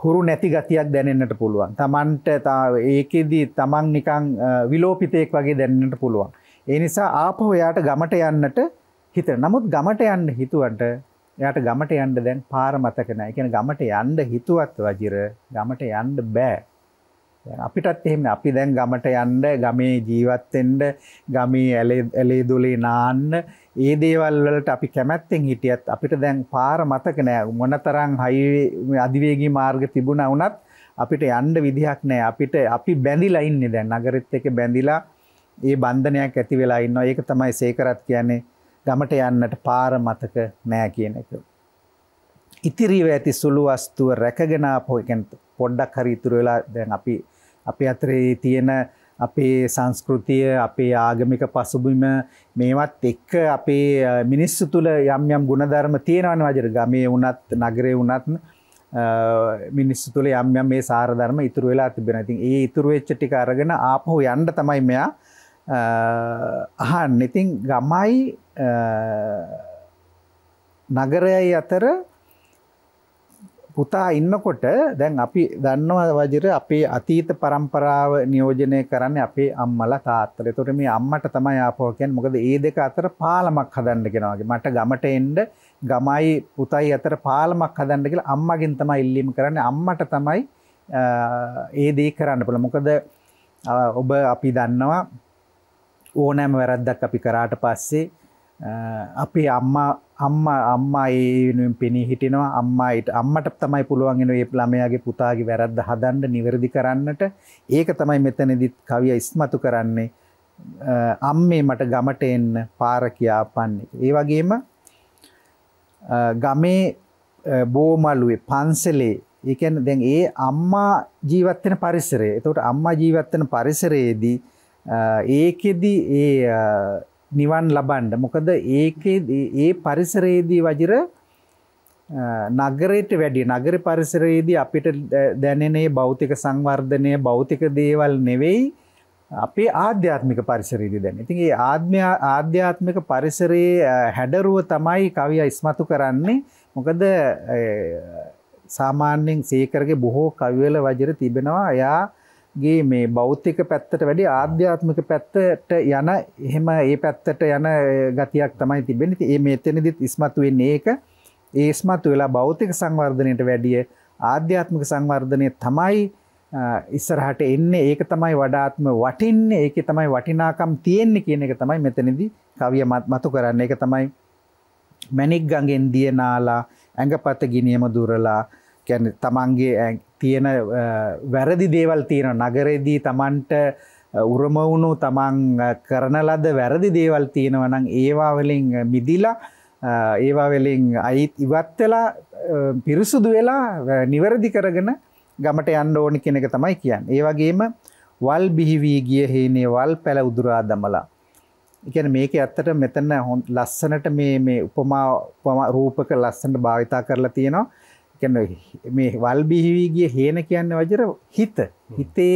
හුරු නැති ගතියක් දැනෙන්නට පුළුවන්. තමන්ට ඒකෙදි තමන් නිකන් විලෝපිතයෙක් වගේ දැනෙන්නට පුළුවන්. ඒ නිසා ආපහු එයාට ගමට යන්නට හිතෙනවා. නමුත් ගමට යන්න හිතුවට එයාට ගමට යන්න දැන් පාර මතක නැහැ. ඒ කියන්නේ ගමට යන්න හිතුවත් වජිර ගමට යන්න බෑ. අපිටත් එහෙම අපි දැන් ගමට යන්න, ගමේ ජීවත් වෙන්න, ගමේ ඇලේ දොලේ නාන්න, ඒ දේවල් වලට අපි කැමැත්තෙන් හිටියත් අපිට දැන් පාර මතක නෑ. මොනතරම් හයිවේ අධිවේගී මාර්ග තිබුණා වුණත් අපිට යන්න විදිහක් නෑ. අපි බැඳිලා ඉන්නේ දැන් නගරෙත් එක්ක බැඳිලා ඒ බන්ධනයක් ඇති වෙලා ඉන්නවා. ඒක තමයි සේකරත් කියන්නේ ගමට යන්නට පාර මතක නෑ කියන එක. ඉතිරිව ඇති සුළු වස්තුව රැකගෙන ආපහු කියන්නේ පොඩ්ඩක් හරි ඉතුරු වෙලා දැන් අපි අතරේ තියෙන අපේ සංස්කෘතිය, අපේ ආගමික පසුබිම මේවත් එක්ක අපේ මිනිස්සු තුල යම් යම් ගුණධර්ම තියෙනවනේ වජිර. ගමේ වුණත් නගරේ වුණත් මිනිස්සු තුල යම් යම් මේ සාර ධර්ම ඉතුරු වෙලා තිබෙනවා. ඉතින් ඒ ඉතුරු වෙච්ච ටික අරගෙන ආපහු යන්න තමයි මෙයා අහන්නේ. ඉතින් ගමයි නගරයයි අතර පුතා ඉන්නකොට දැන් අපි දන්නවා වජිර අපේ අතීත પરම්පරාව නියෝජනය කරන්නේ අපේ අම්මලා තාත්තලා. ඒතකොට මේ අම්මට තමයි ආපහු කියන්නේ. මොකද මේ දෙක අතර පාලමක් හදන්න කියනවා වගේ. මට ගමට එන්න ගමයි පුතයි අතර පාලමක් හදන්න කියලා අම්මගෙන් තමයි ඉල්ලීම කරන්නේ. අම්මට තමයි ඒ දේ කරන්න පුළුවන්. මොකද අපි දන්නවා ඕනෑම වැරද්දක් අපි කරාට පස්සේ අපේ අම්මා ඒ වෙනුවෙන් පෙනී හිටිනවා. අම්මට තමයි පුළුවන් මේ ළමයාගේ පුතාගේ වැරද්ද හදන්න, නිවැරදි කරන්නට. ඒක තමයි මෙතනදිත් කවිය ඉස්මතු කරන්නේ. අම්මේ මට ගමට එන්න පාර කියාපන්නේ. ඒ වගේම ගමේ බෝමළුවේ පන්සලේ ඒ කියන්නේ දැන් ඒ අම්මා ජීවත් වෙන පරිසරය. ඒතකොට අම්මා ජීවත් වෙන පරිසරයේදී ඒකෙදි නිවන් ලබන්න. මොකද ඒ පරිසරයේදී වජිර නගරයට වැඩි නගර පරිසරයේදී අපිට දැනෙන භෞතික සංවර්ධනය, භෞතික දේවල් නෙවෙයි අපේ ආධ්‍යාත්මික පරිසරයේදී දැනෙන. ඉතින් ඒ ආධ්‍යාත්මික පරිසරයේ හැඩරුව තමයි කවිය ඉස්මතු කරන්නේ. මොකද සාමාන්‍යයෙන් සීකරගේ බොහෝ කවිවල වජිර තිබෙනවා එයා ගේ මේ භෞතික පැත්තට වැඩි ආධ්‍යාත්මික පැත්තට යන එහෙම ඒ පැත්තට යන ගතියක් තමයි තිබෙන්නේ. ඉතින් මේ මෙතනදිත් ඉස්මතු වෙන්නේ ඒක. ඒ ඉස්මතු වෙලා භෞතික සංවර්ධනයට වැඩිය ආධ්‍යාත්මික සංවර්ධනය තමයි ඉස්සරහට එන්නේ. ඒක තමයි වඩාත්ම වටින්නේ. ඒකේ තමයි වටිනාකම් තියෙන්නේ කියන එක තමයි මෙතනදී කවිය මතු කරන්නේ. ඒක තමයි මණික් ගඟෙන් දිය නාලා ඇඟපත ගිනියම දුරලා කියන්නේ තමන්ගේ තියෙන වැරදි දේවල් තියෙන නගරේදී තමන්ට උරුම වුණු තමන් කරන ලද වැරදි දේවල් තියෙනවා නම් ඒවා වලින් මිදිලා ඒවා වලින් ඉවත් වෙලා පිරිසුදු වෙලා නිවැරදි කරගෙන ගමට යන්න ඕනි කියන එක තමයි කියන්නේ. ඒ වගේම වල් බිහි ගිය හේනේ වල් පැල උදුරා දමලා. ඒ කියන්නේ මේකේ ඇත්තට මෙතන ලස්සනට මේ උපමා රූපක ලස්සනට භාවිතා කරලා තියෙනවා. මේ වල් බිහි ගිය හේන කියන්නේ වජර හිතේ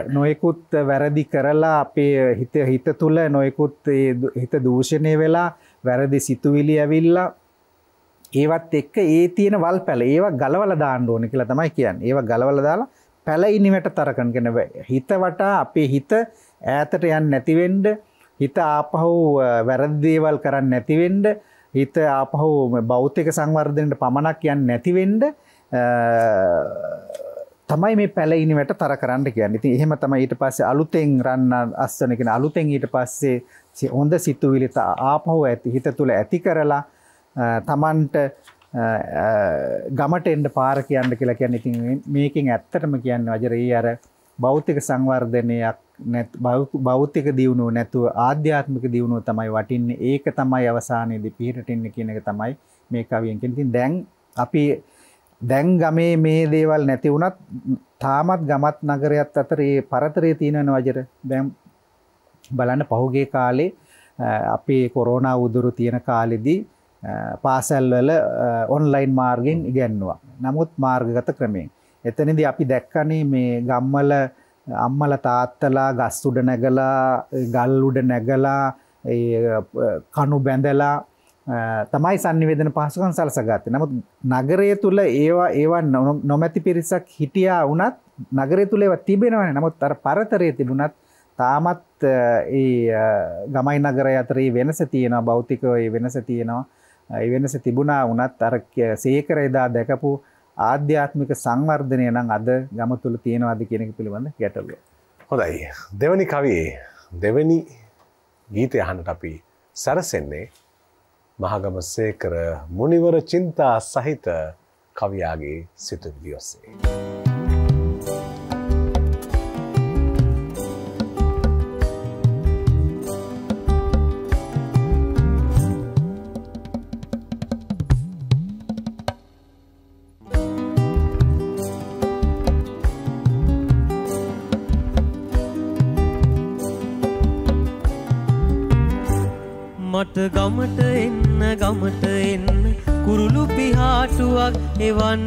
නොයෙකුත් වැරදි කරලා අපේ හිත තුල නොයෙකුත් හිත දූෂණය වෙලා වැරදි සිතුවිලි ඇවිල්ලා ඒවත් එක්ක ඒ තියෙන වල් පැල ඒවා ගලවලා දාන්න ඕනේ කියලා තමයි කියන්නේ. ඒවා ගලවලා දාලා පැල ඉනිවට තරකන කියන හිත වටා අපේ හිත ඈතට යන්නේ නැති වෙන්න හිත ආපහු වැරදි දේවල් කරන්නේ නැති වෙන්න හිත ආපහු භෞතික සංවර්ධනයට පමණක් යන්නේ නැති වෙන්න තමයි මේ පැලිනිවට තර කරන්න කියන්නේ. ඉතින් එහෙම තමයි ඊට පස්සේ අලුතෙන් රන්න අස්සන කියන අලුතෙන් ඊට පස්සේ හොඳ සිතුවිලි ආපහු ඇති හිත තුල ඇති කරලා තමන්ට ගමට එන්න පාර කියන්න කියලා කියන්නේ. ඉතින් මේකෙන් ඇත්තටම කියන්නේ වජරේ අර භෞතික සංවර්ධනයක් භෞතික දියුණුව නැතුව ආධ්‍යාත්මික දියුණුව තමයි වටින්නේ. ඒක තමයි අවසානයේදී පිටට ඉන්නේ කියන එක තමයි මේ කවියෙන් කියන්නේ. ඉතින් දැන් ගමේ මේ දේවල් නැති වුණත් තාමත් ගමත් නගරයත් අතර මේ පරතරය තියෙනවනේ වජර. දැන් බලන්න පහුගිය කාලේ අපේ කොරෝනා උදුරු තියෙන කාලෙදී පාසල් වල ඔන්ලයින් මාර්ගෙන් ඉගෙනුවා. නමුත් මාර්ගගත ක්‍රමයෙන්. එතනදී අපි දැක්කනේ මේ ගම්වල අම්මලා තාත්තලා ගස් උඩ නැගලා ගල් උඩ නැගලා කණු බැඳලා තමයි sannivedana පහසුකම් සලසගත්තේ. නමුත් නගරය තුල ඒවා නොමැති පිරිසක් හිටියා වුණත් නගරය තුල ඒවා තිබෙනවනේ. නමුත් අර පරතරයේ තිබුණත් තාමත් ගමයි නගරය අතර වෙනස තියෙනවා. භෞතිකව වෙනස තියෙනවා. ඒ වෙනස තිබුණා වුණත් අර සීකර එදා දැකපු ආධ්‍යාත්මික සංවර්ධනය නම් අද ගම තුල තියෙනවද කියන එක පිළිබඳ ගැටලුව. හොඳයි. දෙවනි කවියේ දෙවනි ගීතය අහන්නට අපි සරසෙන්නේ මහගම සේකර මුනිවර චින්තා සහිත කවියාගේ සිතුවිලි ඔස්සේ. මට ගමට එන්න කුරුළු පිහාටුවක් එවන්න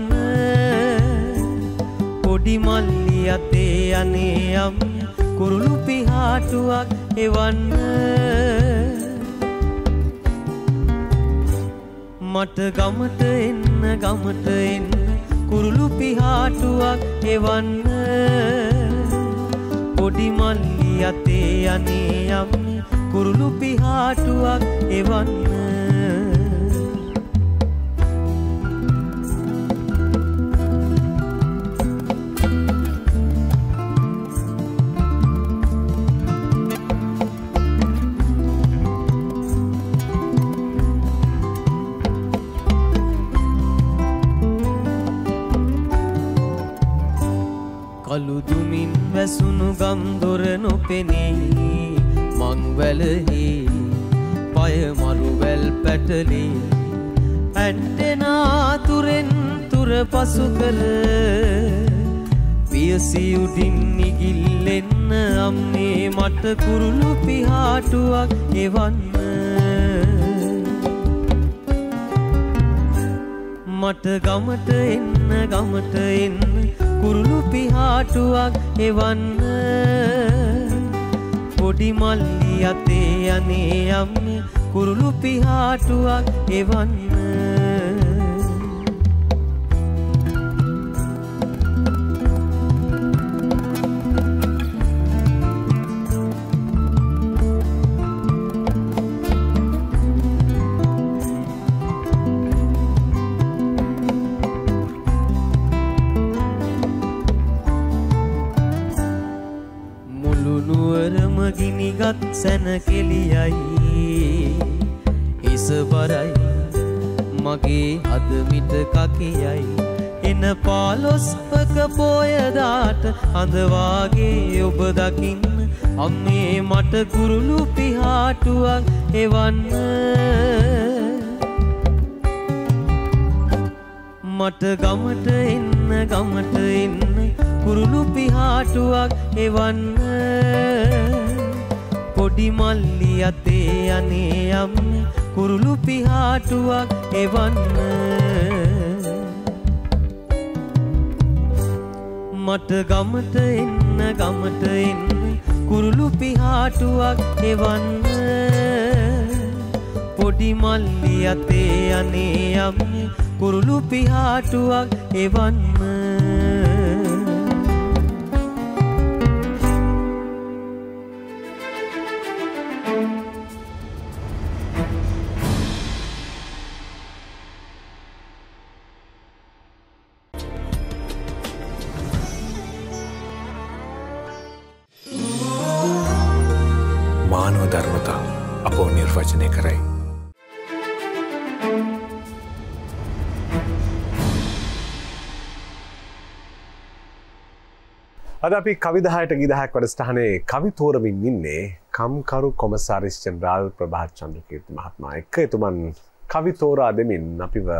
පොඩි මල්ලි අතේ අනේ යම් කුරුළු පිහාටුවක් එවන්න මට ගමට එන්න කුරුළු පිහාටුවක් එවන්න පොඩි මල්ලි අතේ අනේ යම් කුරුළු පිහාටුවක් එවන්න කළු දුමින් වැසුණු ගම් දොර නොපෙනී මංවැලෙහි පය මරුවැල් පැටලි ඇන්ටෙනා තුරෙන් තුර පසු කර පියසි උඩින් නිගිල්ලෙන්න අම්නේ මට කුරුළු පිහාටුවක් එවන්න මට ගමට එන්න කුරුළු පිහාටුවක් එවන්න පොඩි මල්ලි අතේ අනේ අම්මේ කුරුළු පිහාටුවක් එවන්න හිතත් සැනකෙලියයි හිස බරයි මගේ හද මිට කකියයි එන 15ක පොයදාට හඳ වාගේ ඔබ දකින්න අම්මේ මට කුරුළු පිහාටුවක් එවන්න මට ගමට එන්න කුරුළු පිහාටුවක් එවන්න පොඩි මල්ලි අතේ අනේ අම්මේ කුරුළු පිහාටුවක් එවන්න මට ගමට එන්න කුරුළු පිහාටුවක් එවන්න පොඩි මල්ලි අතේ අනේ අම්මේ කුරුළු පිහාටුවක් එවන්න මානව ධර්මතා අපෝ නිර්වචනය කරයි. අද අපි කවි 10ට ගී 10ක් වැඩසටහනේ කවි තෝරමින් ඉන්නේ කම්කරු කොමසාරිස් ජෙනරාල් ප්‍රභාත් චන්ද්‍රකීර්ති මහත්මයා එක්ක. එතුමන් කවි තෝරා දෙමින් අපිව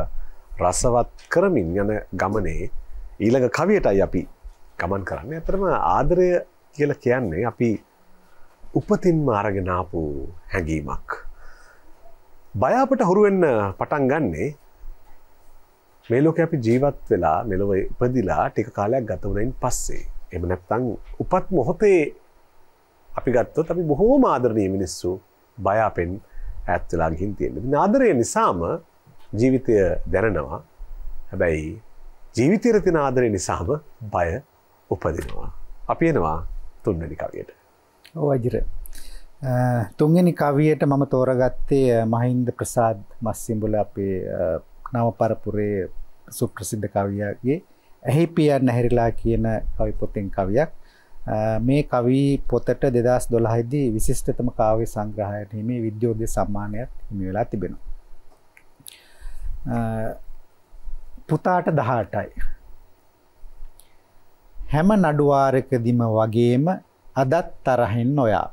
රසවත් කරමින් යන ගමනේ ඊළඟ කවියටයි අපි ගමන් කරන්නේ. අතරම ආදරය කියලා කියන්නේ අපි උපතින්ම අරගෙන ආපු හැඟීමක්. බය අපට හුරු වෙන්න පටන් ගන්නේ මේ ලෝකේ අපි ජීවත් වෙලා මෙලොව ඉපදිලා ටික කාලයක් ගත වුණයින් පස්සේ. එහෙම නැත්නම් උපත් මොහොතේ අපි ගත්තොත් අපි බොහෝම ආදරණීය මිනිස්සු බය අපෙන් ඈත් වෙලා ගිහින් තියෙනවා. ඉතින් ආදරය නිසාම ජීවිතය දැනනවා. හැබැයි ජීවිතයේ තියෙන ආදරය නිසාම බය උපදිනවා. අපි එනවා තුන්වෙනි කවියට. ඔව් අජිර. තුන්වෙනි කවියට මම තෝරගත්තේ මහින්ද ප්‍රසාද් මස්සිඹුල අපේ නව පරපුරේ සුප්‍රසිද්ධ කවියාගේ ඇහි පියන් නැහැරිලා කියන කවි පොතෙන් කවියක්. මේ කවි පොතට 2012 දී විශිෂ්ටතම කාව්‍ය සංග්‍රහයට හිමි විද්‍යෝදය සම්මානයක් හිමි වෙලා තිබෙනවා. පුතාට 18යි. හැම නඩුවාරකදීම වගේම අදත් තරහින් ඔයා.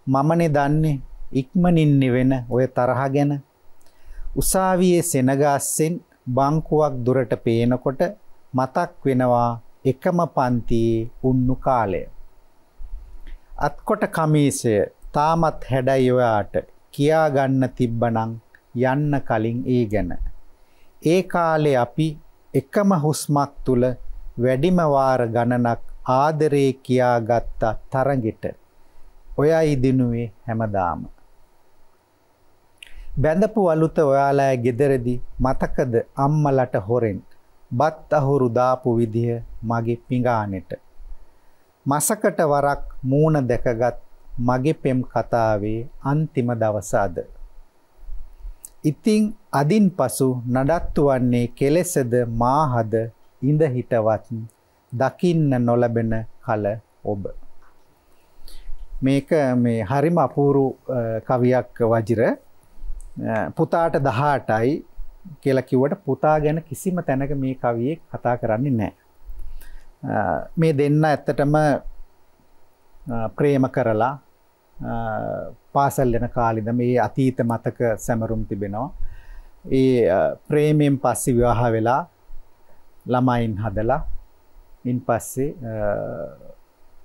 මමනේ දන්නේ ඉක්මනින් නිවෙන ඔය තරහ ගැන. උසාවියේ සෙනගාස්සෙන් බංකුවක් දුරට පේනකොට මතක් වෙනවා එකම පන්තියේ උන්නු කාලය. අත්කොට කමීසය තාමත් හැඩයි ඔයාට කියා ගන්න තිබ්බනම් යන්න කලින් ඒ ගැන. ඒ කාලේ අපි එකම හුස්මක් තුල වැඩිම වාර ගණනක් ආදරේ කියාගත්ත තරගෙට ඔයයි දිනුවේ හැමදාම. බැඳපු අලුත ඔයාලා ගෙදරදී මතකද අම්මලට හොරෙන් බත් අහුරු දාපු විදිය මගේ පිඟානෙට. මසකට වරක් මූණ දැකගත් මගේ පෙම් කතාවේ අන්තිම දවස අද. ඉතින් අදින් පසු නඩත්තු වන්නේ කෙලෙසද මාහද ඉඳ හිටවත් දකින්න නොලැබෙන කල ඔබ. මේක මේ හරිම අපූරු කවියක් වජිර. පුතාට 18යි කියලා කිව්වට පුතා ගැන කිසිම තැනක මේ කවියේ කතා කරන්නේ නැහැ. මේ දෙන්න ඇත්තටම ප්‍රේම කරලා පාසල් යන කාලෙද මේ අතීත මතක සැමරුම් තිබෙනවා. ඒ ප්‍රේමයෙන් පස්සේ විවාහ වෙලා ළමයින් හදලා ඉන් පස්සේ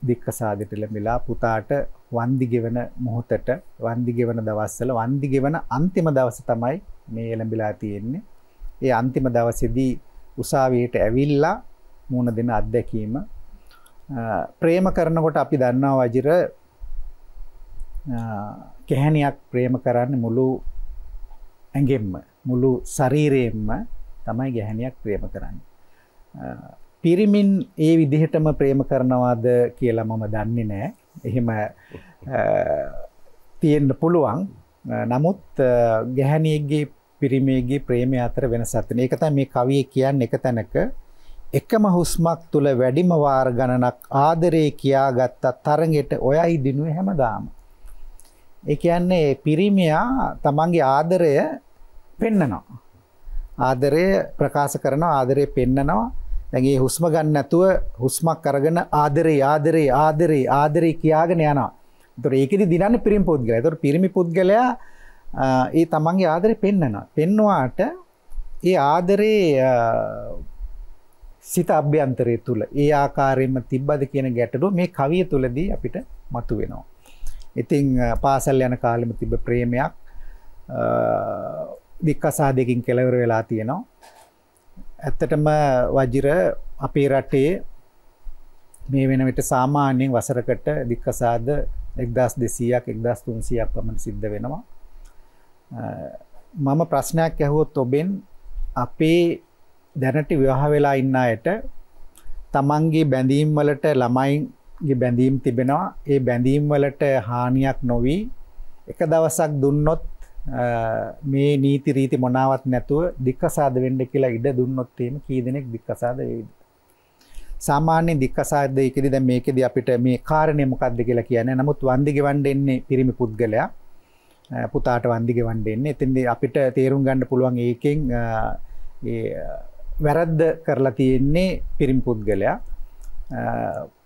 දික්කසාදෙට ලැබිලා පුතාට වන්දි ගෙවන මොහොතට වන්දි ගෙවන දවස්වල වන්දි ගෙවන අන්තිම දවස තමයි මේ ලැබිලා තියෙන්නේ. ඒ අන්තිම දවසේදී උසාවියට ඇවිල්ලා මුණ දෙන අත්දැකීම ප්‍රේම කරනකොට අපි දන්නවා වජිර ගැහණියක් ප්‍රේම කරන්නේ මුළු ඇඟෙන්ම මුළු ශරීරයෙන්ම තමයි ගැහණියක් ප්‍රේම කරන්නේ. පිරිමින් ඒ විදිහටම ප්‍රේම කරනවාද කියලා මම දන්නේ නැහැ. එහෙම තියෙන්න පුළුවන්. නමුත් ගැහණියෙක්ගේ පිරිමියෙක්ගේ ප්‍රේමය අතර වෙනසක් තියෙනවා. ඒක තමයි මේ කවියේ කියන්නේ එක තැනක එකම හුස්මක් තුල වැඩිම වාර ගණනක් ආදරේ කියාගත්ත තරගෙට ඔයයි දිනුවේ හැමදාම. ඒ කියන්නේ පිරිමියා තමන්ගේ ආදරය පෙන්නනවා. ආදරය ප්‍රකාශ කරනවා, ආදරය පෙන්නනවා. දැන් මේ හුස්ම ගන්න නැතුව හුස්මක් අරගෙන ආදරේ කියාගෙන යනවා. ඒතර ඒකෙදි දිනන්නේ පිරිමි පුද්ගලයා. ඒතර පිරිමි පුද්ගලයා ඒ තමන්ගේ ආදරේ පෙන්නනවා. පෙන්නුවාට ඒ ආදරේ සිත අභ්‍යන්තරය තුල ඒ ආකාරයෙන්ම තිබ්බද කියන ගැටලුව මේ කවිය තුලදී අපිට මතුවෙනවා. ඉතින් පාසල් යන කාලෙම තිබ්බ ප්‍රේමයක් දික්කසාදයකින් කෙලවර වෙලා තියෙනවා. ඇත්තටම වජිර අපේ රටේ මේ වෙන විට සාමාන්‍යයෙන් වසරකට දික්කසාද 1200ක් 1300ක් පමණ සිද්ධ වෙනවා. මම ප්‍රශ්නයක් ඇහුවොත් ඔබෙන් අපේ දැනට විවාහ වෙලා ඉන්න අයට තමන්ගේ බැඳීම් වලට ළමයින්ගේ බැඳීම් තිබෙනවා. ඒ බැඳීම් වලට හානියක් නොවි එක දවසක් දුන්නොත් මේ නීති රීති මොනාවත් නැතුව දික්කසාද වෙන්න කියලා ඉඩ දුන්නොත් එහෙම කී දෙනෙක් දික්කසාද වේවිද? සාමාන්‍ය දික්කසාද එකේදී දැන් මේකේදී අපිට මේ කාරණේ මොකක්ද කියලා කියන්නේ. නමුත් වන්දි ගෙවන්න එන්නේ පිරිමි පුද්ගලයා. පුතාට වන්දි ගෙවන්න එන්නේ. එතෙන්දී අපිට තේරුම් ගන්න පුළුවන් ඒකෙන් ඒ වැරද්ද කරලා තියෙන්නේ පිරිමි පුද්ගලයා.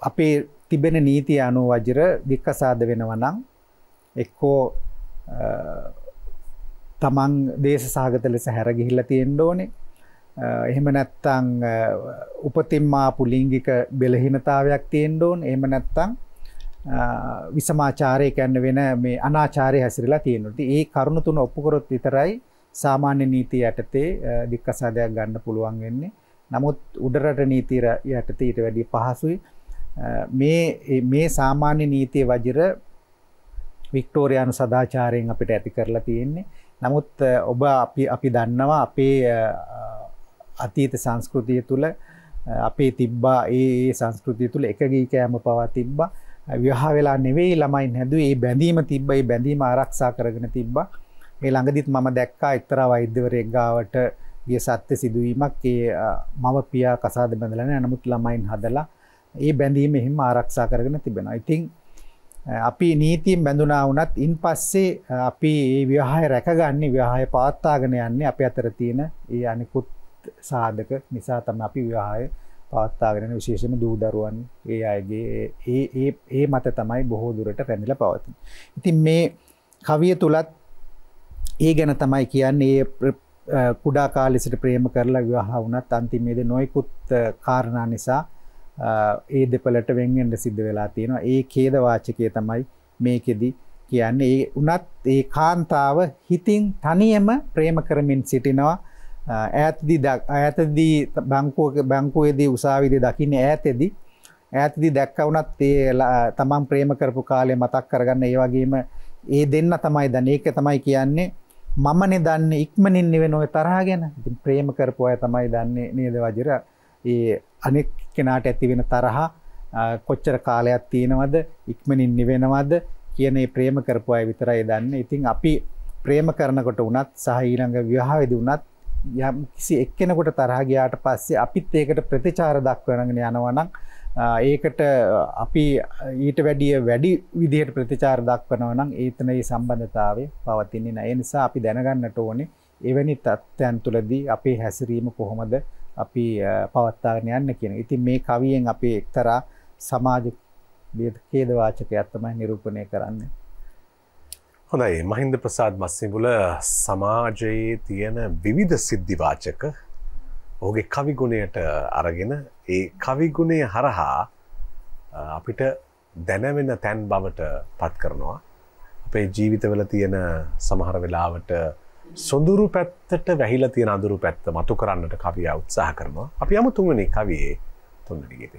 අපේ තිබෙන නීතිය අනුව වජිර දික්කසාද වෙනවා නම් එක්කෝ තමන් දේශසහගත ලෙස හැර ගිහිල්ලා තියෙන්න ඕනේ. එහෙම නැත්නම් උපතින්ම ආපු ලිංගික බෙලහීනතාවයක් තියෙන්න ඕනේ. එහෙම නැත්නම් විසමාචාරය කියන්නේ වෙන මේ අනාචාරය හැසිරලා තියෙනවා. ඉතින් ඒ කරුණු තුන ඔප්පු කරොත් විතරයි සාමාන්‍ය නීතිය යටතේ දික්කසාදයක් ගන්න පුළුවන් වෙන්නේ. නමුත් උඩරට නීතිය යටතේ ඊට වැඩිය පහසුයි. මේ සාමාන්‍ය නීතිය වජිර වික්ටෝරියානු සදාචාරයෙන් අපිට ඇති කරලා තියෙන්නේ. නමුත් ඔබ අපි දන්නවා අපේ අතීත සංස්කෘතිය තුළ අපේ තිබ්බා ඒ සංස්කෘතිය තුළ එකගී කෑම පවා තිබ්බා. විවාහ වෙලා නෙවෙයි ළමයින් හැදුවේ. ඒ බැඳීම තිබ්බා. ඒ බැඳීම ආරක්ෂා කරගෙන තිබ්බා. මේ ළඟදිත් මම දැක්කා එක්තරා වෛද්‍යවරයෙක් ගාවට ගිය සත්‍ය සිදුවීමක්. ඒ මව පියා කසාද බැඳලා නැහැ. නමුත් ළමයින් හදලා ඒ බැඳීම එහෙම ආරක්ෂා කරගෙන තිබෙනවා. ඉතින් අපි නීතියෙන් බැඳුනා වුණත් ඉන්පස්සේ අපි මේ විවාහය රැකගන්නේ විවාහය පවත්වාගෙන යන්නේ අපි අතර තියෙන ඒ අනිකුත් සාධක නිසා තමයි අපි විවාහය පවත්වාගෙන යන විශේෂයෙන්ම දූ දරුවන් ඒ අයගේ ඒ මත තමයි බොහෝ දුරට රැඳිලා පවතින්නේ. ඉතින් මේ කවිය තුලත් ඒ ගැන තමයි කියන්නේ කුඩා කාලේ සිට ප්‍රේම කරලා විවාහ වුණත් අන්තිමේදී නොයෙකුත් කාරණා නිසා ඒ දෙපළට වෙන් වෙන්න සිද්ධ වෙලා තියෙනවා. ඒ ඛේද වාචකය තමයි මේකෙදි කියන්නේ. ඒ උනත් ඒ කාන්තාව හිතින් තනියම ප්‍රේම කරමින් සිටිනවා. ඈතදී බැංකුවේදී උසාවියේදී දකින්නේ ඈතදී දැක්කා වුණත් ඒ තමන් ප්‍රේම කරපු කාලේ මතක් කරගන්න. ඒ වගේම ඒ දෙන්න තමයි දන්නේ. ඒක තමයි කියන්නේ මමනේ දන්නේ ඉක්මනින් නෙවෙයි ඔය තරහ ගැන. ඉතින් ප්‍රේම කරපු අය තමයි දන්නේ නේද වජිර? ඒ අනෙක් කෙනාට ඇති වෙන තරහ කොච්චර කාලයක් තියෙනවද ඉක්මනින් නිවෙනවද කියන මේ ප්‍රේම කරපු අය විතරයි දන්නේ. ඉතින් අපි ප්‍රේම කරනකොට උනත් සහ ඊළඟ විවාහයේදී උනත් යම් කිසි එක්කෙනෙකුට තරහ ගියාට පස්සේ අපිත් ඒකට ප්‍රතිචාර දක්වනගෙන යනවා නම් ඒකට අපි ඊට වැඩි විදිහට ප්‍රතිචාර දක්වනවා නම් ඒතනයේ සම්බන්ධතාවය පවතින්නේ නැහැ. ඒ නිසා අපි දැනගන්නට ඕනේ එවැනි තත්ත්වයන් තුළදී අපේ හැසිරීම කොහොමද අපි පවත්වාගෙන යන්න කියන. ඉතින් මේ කවියෙන් අපි එක්තරා සමාජ ඛේද වාචකයක් තමයි නිරූපණය කරන්නේ. හොඳයි මහින්ද ප්‍රසාද් මස්සිඹුල සමාජයේ තියෙන විවිධ සිද්ධි වාචක ඔහුගේ කවි ගුණයට අරගෙන ඒ කවි ගුණය හරහා අපිට දැනෙන තැන් බවට පත් කරනවා. අපේ ජීවිතවල තියෙන සමහර වෙලාවට සොඳුරු පැත්තට වැහිලා තියෙන අඳුරු පැත්ත මතු කරන්නට කවියා උත්සාහ කරනවා. අපි යමු තුන්වෙනි කවියේ තුන්වෙනි ගීතය.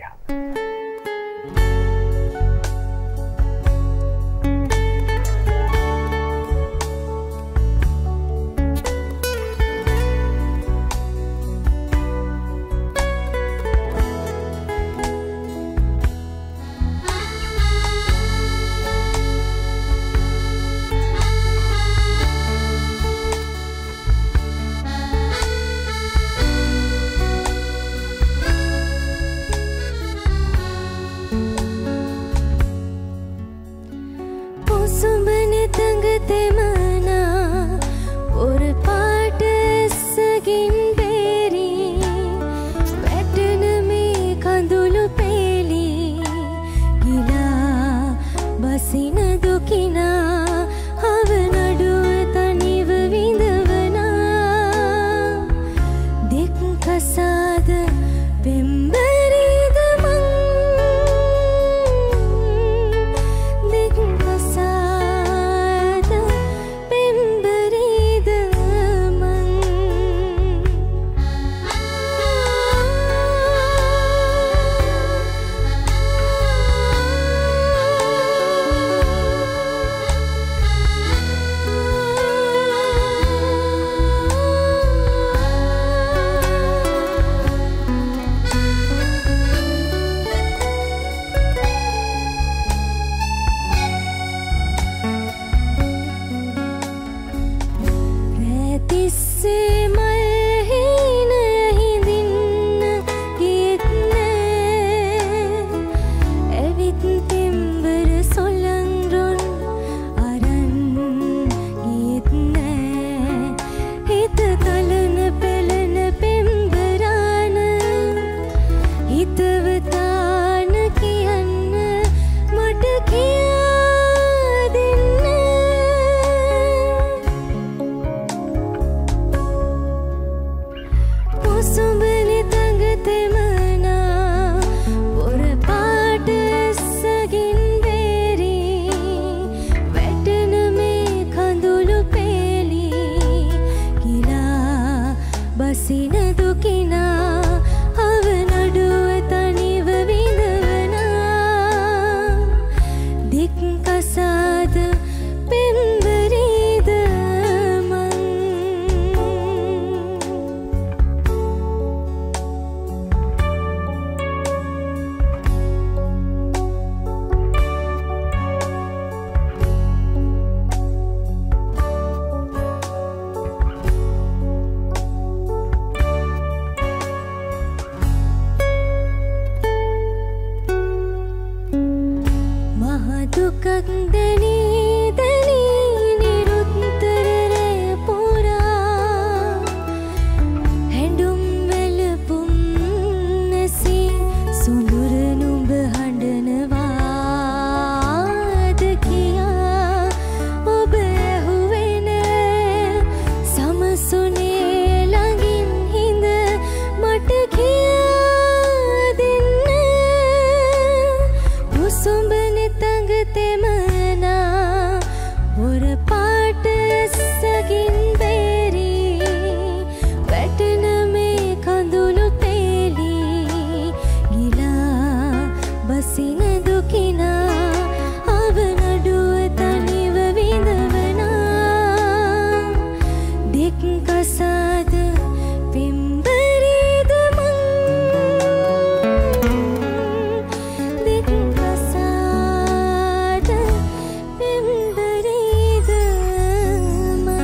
දුකක් දැනී දැනී නිරුත්තර රැය පුරා හැඬුම් වැළපුම් නැසී සොඳුර නුඹ හඬනවාද කියා ඔබ ඇහුවේ නෑ සමසුනේ ළඟින් හිඳ මට කියා දෙන්න උසුඹන තඟ තෙමනා වොර පාට ඇස්සකින් බේරී වැටෙන මේ කඳුළු පෙළී ගිලා බසින දුකිනා අවනඩුව තනිව විඳවනා දෙක් කසාද පෙම්බරීද මං දෙක් කසාද පෙම්බරීද මං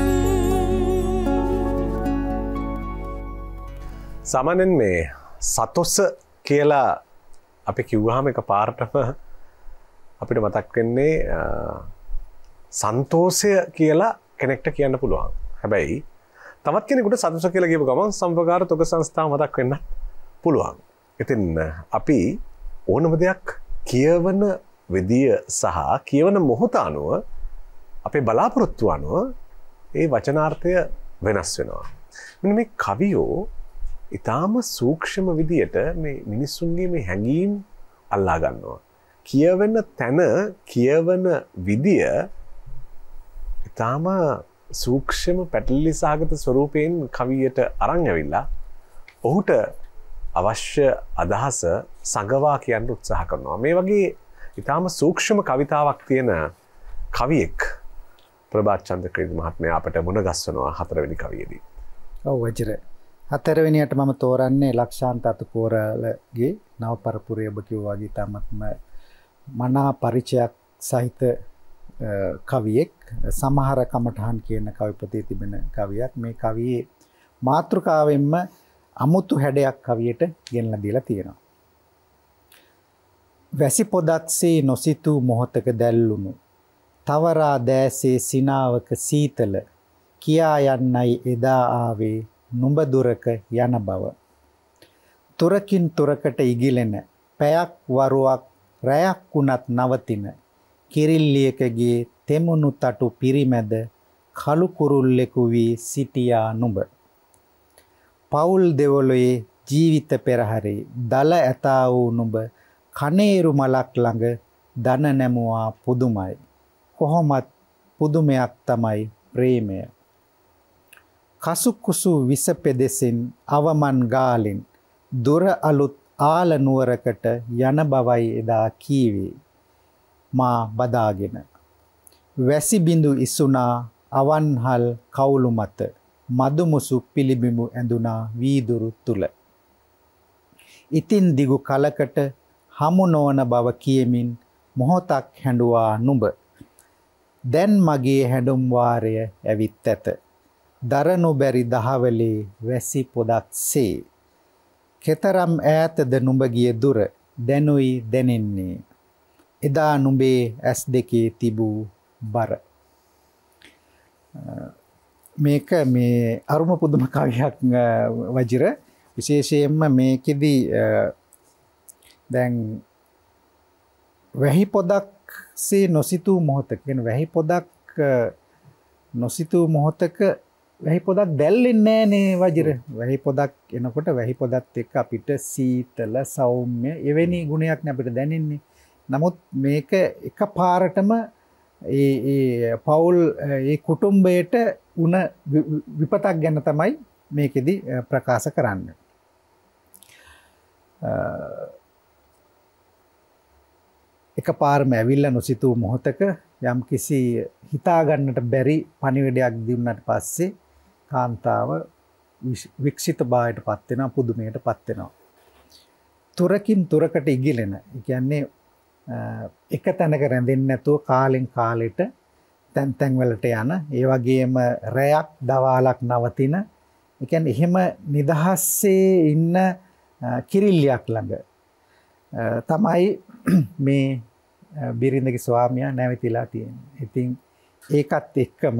සාමාන්‍යයෙන් මේ සතොස කියලා අපි කිව්වහම එක පාරටම අපිට මතක් වෙන්නේ සන්තෝෂය කියලා කෙනෙක්ට කියන්න පුළුවන්. හැබැයි තවත් කෙනෙකුට සතොස කියලා කියපු ගමන් සම්පකාර තොග සංස්ථාව මතක් වෙන්න පුළුවන්. ඉතින් අපි ඕනම දෙයක් කියවන විදිය සහ කියවන මොහොත අනුව අපේ බලාපොරොත්තු අනුව ඒ වචනාර්ථය වෙනස් වෙනවා. මෙන්න මේ කවියෝ ඊටාම සූක්ෂම විදියට මේ මිනිස්සුන්ගේ මේ හැඟීම් අල්ලා ගන්නවා. කියවන තැන කියවන විදිය ඊටාම සූක්ෂම පැටලි සහගත ස්වරූපයෙන් කවියට අරන් ඇවිල්ලා ඔහුට අවශ්‍ය අදහස සංගවා කියන්න උත්සාහ කරනවා. මේ වගේ ඊටාම සූක්ෂම කවිතාවක් තියෙන කවියෙක් ප්‍රභාත් චන්ද්‍රක්‍රීති මහත්මයා අපට මුණ ගස්වනවා 4 වෙනි කවියේදී. ඔව් වජිර 4 වෙනියට මම තෝරන්නේ ලක්ෂාන්ත අතුපෝරලගේ නව පරපුරේ ඔබ කිව්වා වගේ තාමත්ම මනා පරිචයක් සහිත කවියෙක්. සමහර කමඨහන් කියන කවිපතේ තිබෙන කවියක්. මේ කවියේ මාතෘකාවෙන්ම අමුතු හැඩයක් කවියට ගෙනලා දීලා තියෙනවා. වැසි පොදත්සේ නොසිතූ මොහොතක දැල්ලුණු තවරා දෑසේ සිනාවක සීතල කියා යන්නයි එදා ආවේ නුඹ දුරක යන බව. තුරකින් තුරකට ඉගිලෙන පැයක් වරුවක් රැයක් වුණත් නවතින කිරිල්ලියකගේ තෙමුණු තටු පිරිමැද කළු කුරුල්ලෙකු වී සිටියා නුඹ. පවුල් දෙවොලේ ජීවිත පෙරහරේ දල ඇතා වූ නුඹ කනේරු මලක් ළඟ දන නැමුවා පුදුමයි. කොහොමත් පුදුමයක් තමයි ප්‍රේමය. කසුකුසු විස පෙදෙසින් අවමන් ගාලින් දුර අලුත් ආල නුවරකට යන බවයි එදා කීවේ මා බදාගෙන. වැසි බිඳු ඉසුනා අවන්හල් කවුළු මත මදුමුසු පිළිබිඹු ඇඳුනා වීදුරු තුල. ඉතින් දිගු කලකට හමු නොවන බව කියමින් මොහොතක් හැඬුවා නුඹ. දැන් මගේ හැඬුම් වාරය ඇවිත් ඇත. දරනු බැරි දහවලේ වැසි පොදක්සේ. කෙතරම් ඈතද නුඹ ගිය දුර දැනුයි දැනෙන්නේ. එදා නුඹේ ඇස් දෙකේ තිබූ බර. මේක මේ අරුම පුදුම කවියක් වජිර. විශේෂයෙන්ම මේකෙදි දැන් වැහි පොදක්සේ නොසිතූ මොහොතක කියන වැහි පොදක් නොසිතූ මොහොතක වැහි පොදක් දැල්ලෙන්නේ නෑනේ වජිර. වැහි පොදක් එනකොට වැහි පොදත් එක්ක අපිට සීතල සෞම්‍ය එවැනි ගුණයක් නේ අපිට දැනෙන්නේ. නමුත් මේක එක පාරටම ඒ පවුල් ඒ කුටුම්බයට උන විපතක් ගැන තමයි මේකෙදි ප්‍රකාශ කරන්නේ. එකපාරම ඇවිල්ලා නොසිතූ මොහොතක යම් කිසි හිතා ගන්නට බැරි පණිවිඩයක් දුන්නට පස්සේ කාන්තාව වික්ෂිත භාවයට පත් වෙනවා, පුදුමයට පත් වෙනවා. තුරකින් තුරකට ඉගිලෙන. ඒ කියන්නේ එක තැනක රැඳෙන්නේ නැතුව කාලෙන් කාලෙට තැන් තැන් වලට යන, ඒ වගේම රැයක් දවාලක් නවතින. ඒ කියන්නේ එහෙම නිදහස්සේ ඉන්න කිරිල්ලියක් ළඟ තමයි මේ බිරිඳගේ ස්වාමියා නැවතිලා තියෙනවා. ඉතින් ඒකත් එක්කම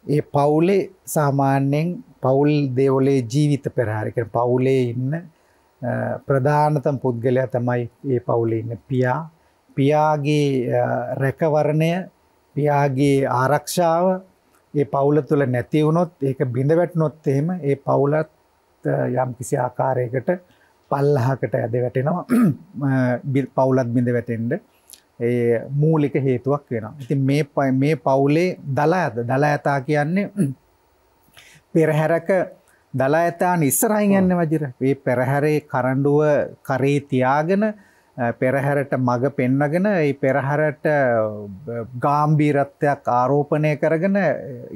ඒ පවුලේ සාමාන්‍යයෙන් පවුල් දේවලේ ජීවිත පෙරහැර කියන්නේ පවුලේ ඉන්න ප්‍රධානතම පුද්ගලයා තමයි ඒ පවුලේ ඉන්න පියා. පියාගේ රැකවරණය, පියාගේ ආරක්ෂාව ඒ පවුල තුල නැති වුණොත්, ඒක බිඳ වැටුනොත් එහෙම ඒ පවුලත් යම් කිසි ආකාරයකට පල්ලහකට ඇද වැටෙනවා. පවුලත් බිඳ වැටෙන්න ඒ මූලික හේතුවක් වෙනවා. ඉතින් මේ පවුලේ දලඇතා කියන්නේ පෙරහැරක දලඇතාන් ඉස්සරහින් යන්නේ වජිර. මේ පෙරහැරේ කරඬුව කරේ තියාගෙන පෙරහැරට මඟ පෙන්වගෙන ඒ පෙරහැරට ගාම්භීරත්වයක් ආරෝපණය කරගෙන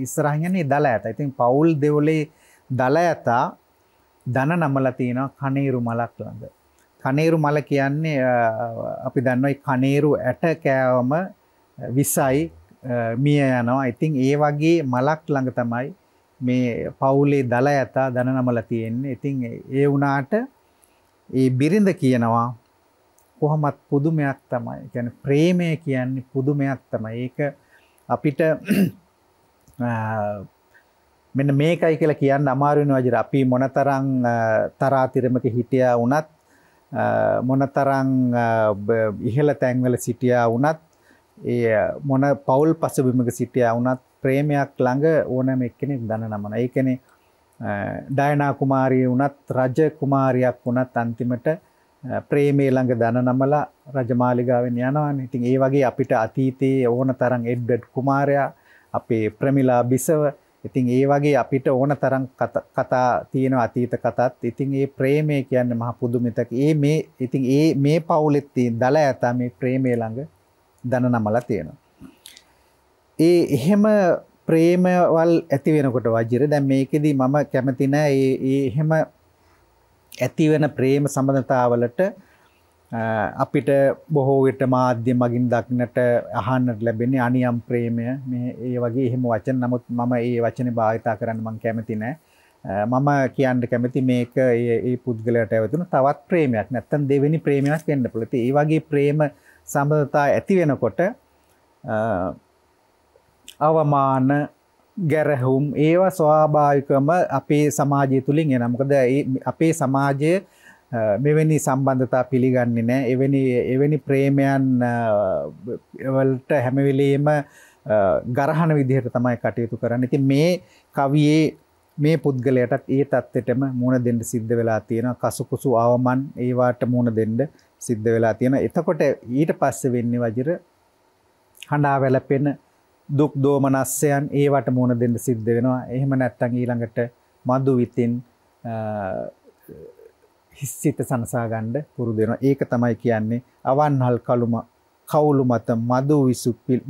ඉස්සරහින් යන්නේ දලඇතා. ඉතින් පවුල් දෙවලේ දලඇතා දන නමලා තියෙනවා කනේරු මලක් ළඟ. කනේරු මල කියන්නේ අපි දන්නවා කනේරු ඇට කෑවම විසයි මිය යනවා. ඉතින් ඒ වගේ මලක් ළඟ තමයි මේ පවුලේ දලඇතා දන නමලා තියෙන්නේ. ඉතින් ඒ වුණාට ඒ බිරිඳ කියනවා කොහොමත් පුදුමයක් තමයි. කියන්නේ ප්‍රේමය කියන්නේ පුදුමයක් තමයි. ඒක අපිට මෙන්න මේකයි කියලා කියන්න අමාරු වෙනවා වජිර. අපි මොනතරම් තරාතිරමක හිටියා වුණත්, මොනතරම් ඉහළ තැන්වල සිටියා වුණත්, ඒ මොන පෞල් පසුබිමක සිටියා වුණත් ප්‍රේමයක් ළඟ ඕනෑම එක්කෙනෙක් දන නමන. ඒ කියන්නේ ඩයනා කුමාරිය වුණත්, රජ කුමාරියක් වුණත් අන්තිමට ප්‍රේමයේ ළඟ දන නමලා රජමාලිගාවෙන් යනවානේ. ඉතින් ඒ වගේ අපිට අතීතයේ ඕන තරම් එඩ්වඩ් කුමාරයා, අපේ ප්‍රමිලා බිසව, ඉතින් ඒ වගේ අපිට ඕන තරම් කතා තියෙන අතීත කතාත්. ඉතින් ඒ ප්‍රේමය කියන්නේ මහ පුදුමිතක. ඉතින් මේ පවුලෙත් තියෙන දලඇතා මේ ප්‍රේමයේ ළඟ දන නමලා තියෙනවා. එහෙම ප්‍රේමවල් ඇති වෙනකොට වජිර දැන් මේකෙදි මම කැමති නෑ ඒ එහෙම ඇති වෙන ප්‍රේම සම්බන්ධතාවලට අපිට බොහෝ විට මාධ්‍ය මගින් දක්නට අහන්නට ලැබෙන්නේ අනියම් ප්‍රේමය මේ ඒ වගේ එහෙම වචන. නමුත් මම ඒ වචනේ භාවිතා කරන්න මම කැමති නෑ. මම කියන්න කැමති මේක ඒ පුද්ගලයාට ඇවතුණු තවත් ප්‍රේමයක්, නැත්තම් දෙවෙනි ප්‍රේමයක් වෙන්න පුළුවන්. ඒ වගේ ප්‍රේම සම්බන්ධතා ඇති වෙනකොට අවමාන, ගැරහුම් ඒවා ස්වාභාවිකවම අපේ සමාජය තුලින් එනවා. මොකද අපේ සමාජය මෙවැනි සම්බන්ධතා පිළිගන්නේ නැහැ. එවැනි ප්‍රේමයන් වලට හැම වෙලෙම ගරහන විදිහට තමයි කටයුතු කරන්නේ. ඉතින් මේ කවියේ මේ පුද්ගලයාටත් ඒ தත්ත්වෙටම මුණ දෙන්න සිද්ධ වෙලා තියෙනවා. කසුකුසු අවමන් ඒවට මුණ දෙන්න සිද්ධ වෙලා තියෙනවා. එතකොට ඊට පස්සේ වෙන්නේ වජිර හඬා වැළපෙන දුක් දෝමනස්යන් ඒවට මුණ දෙන්න සිද්ධ වෙනවා. එහෙම නැත්නම් ඊළඟට මදු විතින් හිස්සිත සනසා ගන්න පුරුදු වෙනවා. ඒක තමයි කියන්නේ අවන්හල් කවුළු මත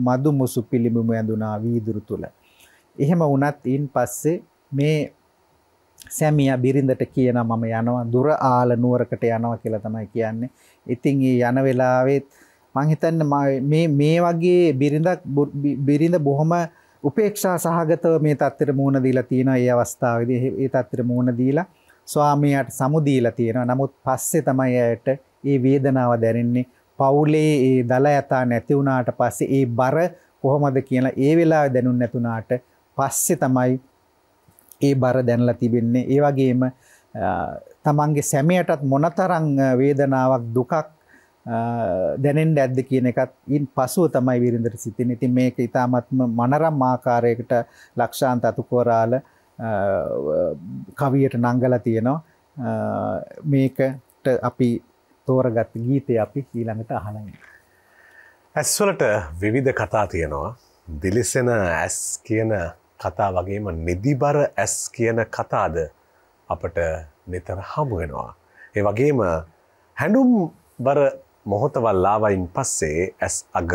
මදු මුසු පිළිඹු ඇඳුනා වීදුරු තුල. එහෙම වුණත් ඊන් පස්සේ මේ සැමියා බිරිඳට කියනවා මම යනවා දුර ආල නුවරකට යනවා කියලා තමයි කියන්නේ. ඉතින් ඒ යන වෙලාවෙත් මං හිතන්නේ මේ වගේ බිරිඳ බොහොම උපේක්ෂා සහගතව මේ තත්ත්වෙට මුහුණ දීලා තියෙනවා. ඒ අවස්ථාවේදී ඒ තත්ත්වෙට මුහුණ දීලා ස්වාමියාට සමුදීලා තියෙනවා. නමුත් පස්සේ තමයි ඇයට ඒ වේදනාව දැනෙන්නේ. පවුලේ ඒ දලඇතා නැති වුණාට පස්සේ ඒ බර කොහොමද කියලා ඒ වෙලාවේ දැනුන්නේ නැතුණාට පස්සේ තමයි ඒ බර දැනලා තිබෙන්නේ. ඒ වගේම තමන්ගේ සැමියටත් මොනතරම් වේදනාවක් දුකක් දැනෙන්න ඇද්ද කියන එකත් ඉන් පසුව තමයි විරින්දට සිටින්නේ. ඉතින් මේක ඊටාත්ම මනරම් ආකාරයකට ලක්ෂාන්ත අතුකෝරාල කවියට නංගලා තියෙනවා. මේකට අපි තෝරගත් ගීතය අපි ඊළඟට අහලා ඉන්නවා. ඇස්වලට විවිධ කතා තියෙනවා. දිලිසෙන ඇස් කියන කතා වගේම නිදිබර ඇස් කියන කතාද අපට නිතර හමු වෙනවා. ඒ වගේම හැඬුම් බර මොහොතවල් ආවයින් පස්සේ ඇස් අග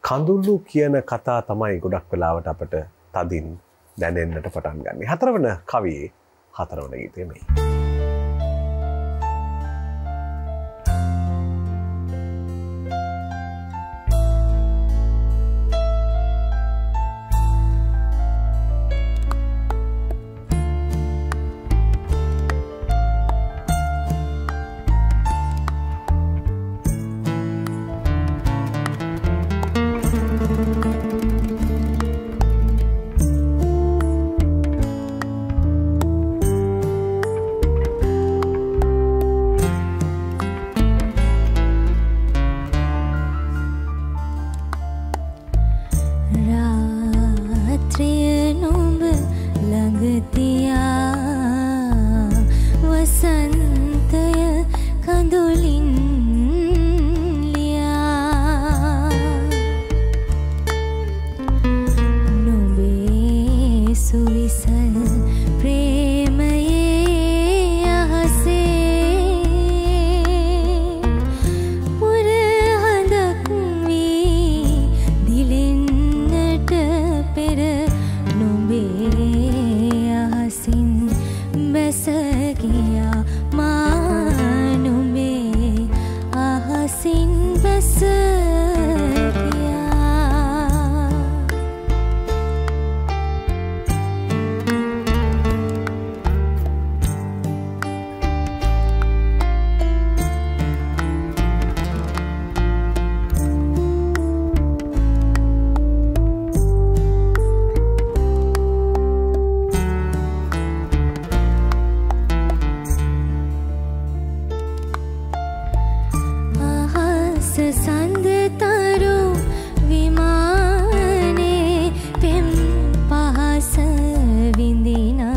කඳුළු කියන කතා තමයි ගොඩක් වෙලාවට අපට තදින් දැනෙන්නට පටන් ගන්න. හතරවන කවියේ හතරවන ගීතය මේ. बस गया। संद तारो विमाने पेम पहास विंदिना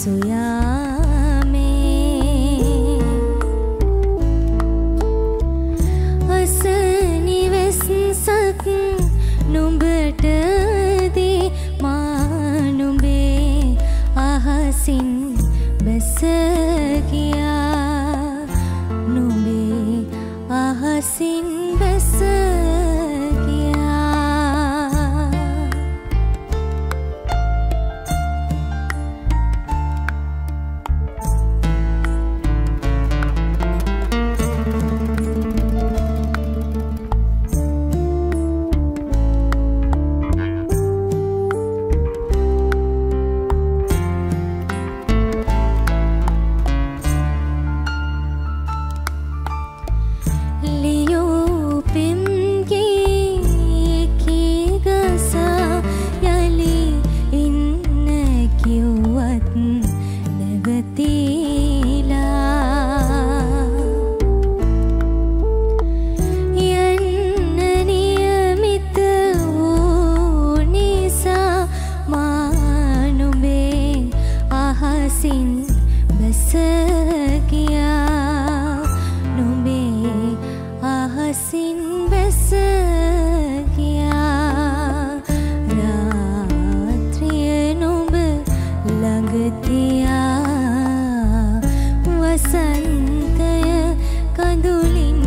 सुया में असनी वेसक नुඹට दी मानुඹे आहसिन बस गया। नुඹे आहसिन बस गया। लियो पिम के गसा यली इन क्योवत नगतीला यन्न नियमित निसा मानुबे आहसिन बस गया। नुඹे आहसिन बस गया। रात्रिय नुඹ ළඟ තියා වසන්තය කඳුලින්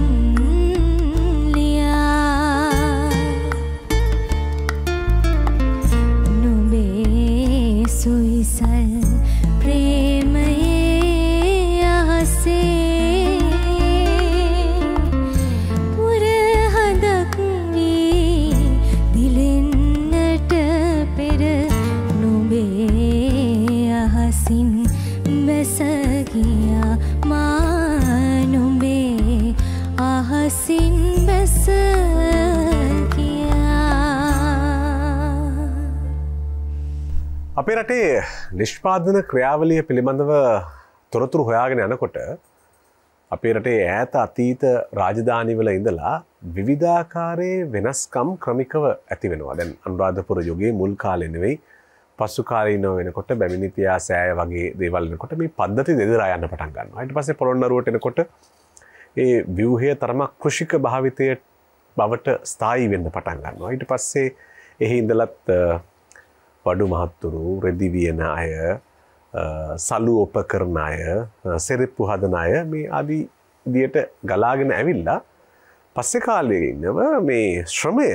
ලියා। නුඹේ සුයිසල් ප්‍රේමයේ අහසේ बस गया। मानुबे आहसिन बस गया। අපේ රටේ නිෂ්පාදන ක්‍රියාවලිය පිළිබඳව තොරතුරු හොයාගෙන යනකොට අපේ රටේ ඈත අතීත රාජධානිවල ඉඳලා විවිධාකාරයේ වෙනස්කම් ක්‍රමිකව ඇති වෙනවා. දැන් අනුරාධපුර යුගයේ මුල් කාලේ නෙවෙයි පසු කාලීනව වෙනකොට බැමිණිතියා සෑය වගේ දේවල් වෙනකොට මේ පද්ධති දෙදරා යන්න පටන් ගන්නවා. ඊට පස්සේ පොළොන්නරුවට එනකොට ඒ ව්‍යුහය තරමක් කෘෂික භාවිතයේ බවට ස්ථායී වෙන්න පටන් ගන්නවා. ඊට පස්සේ එහි ඉඳලත් වඩු මහත්තුරු, රෙදි වියන අය, සලු උපකරණ අය, සෙරෙප්පු හදන අය මේ ආදී විදියට ගලාගෙන ඇවිල්ලා පස්සේ කාලේ ඉන්නව මේ ශ්‍රමය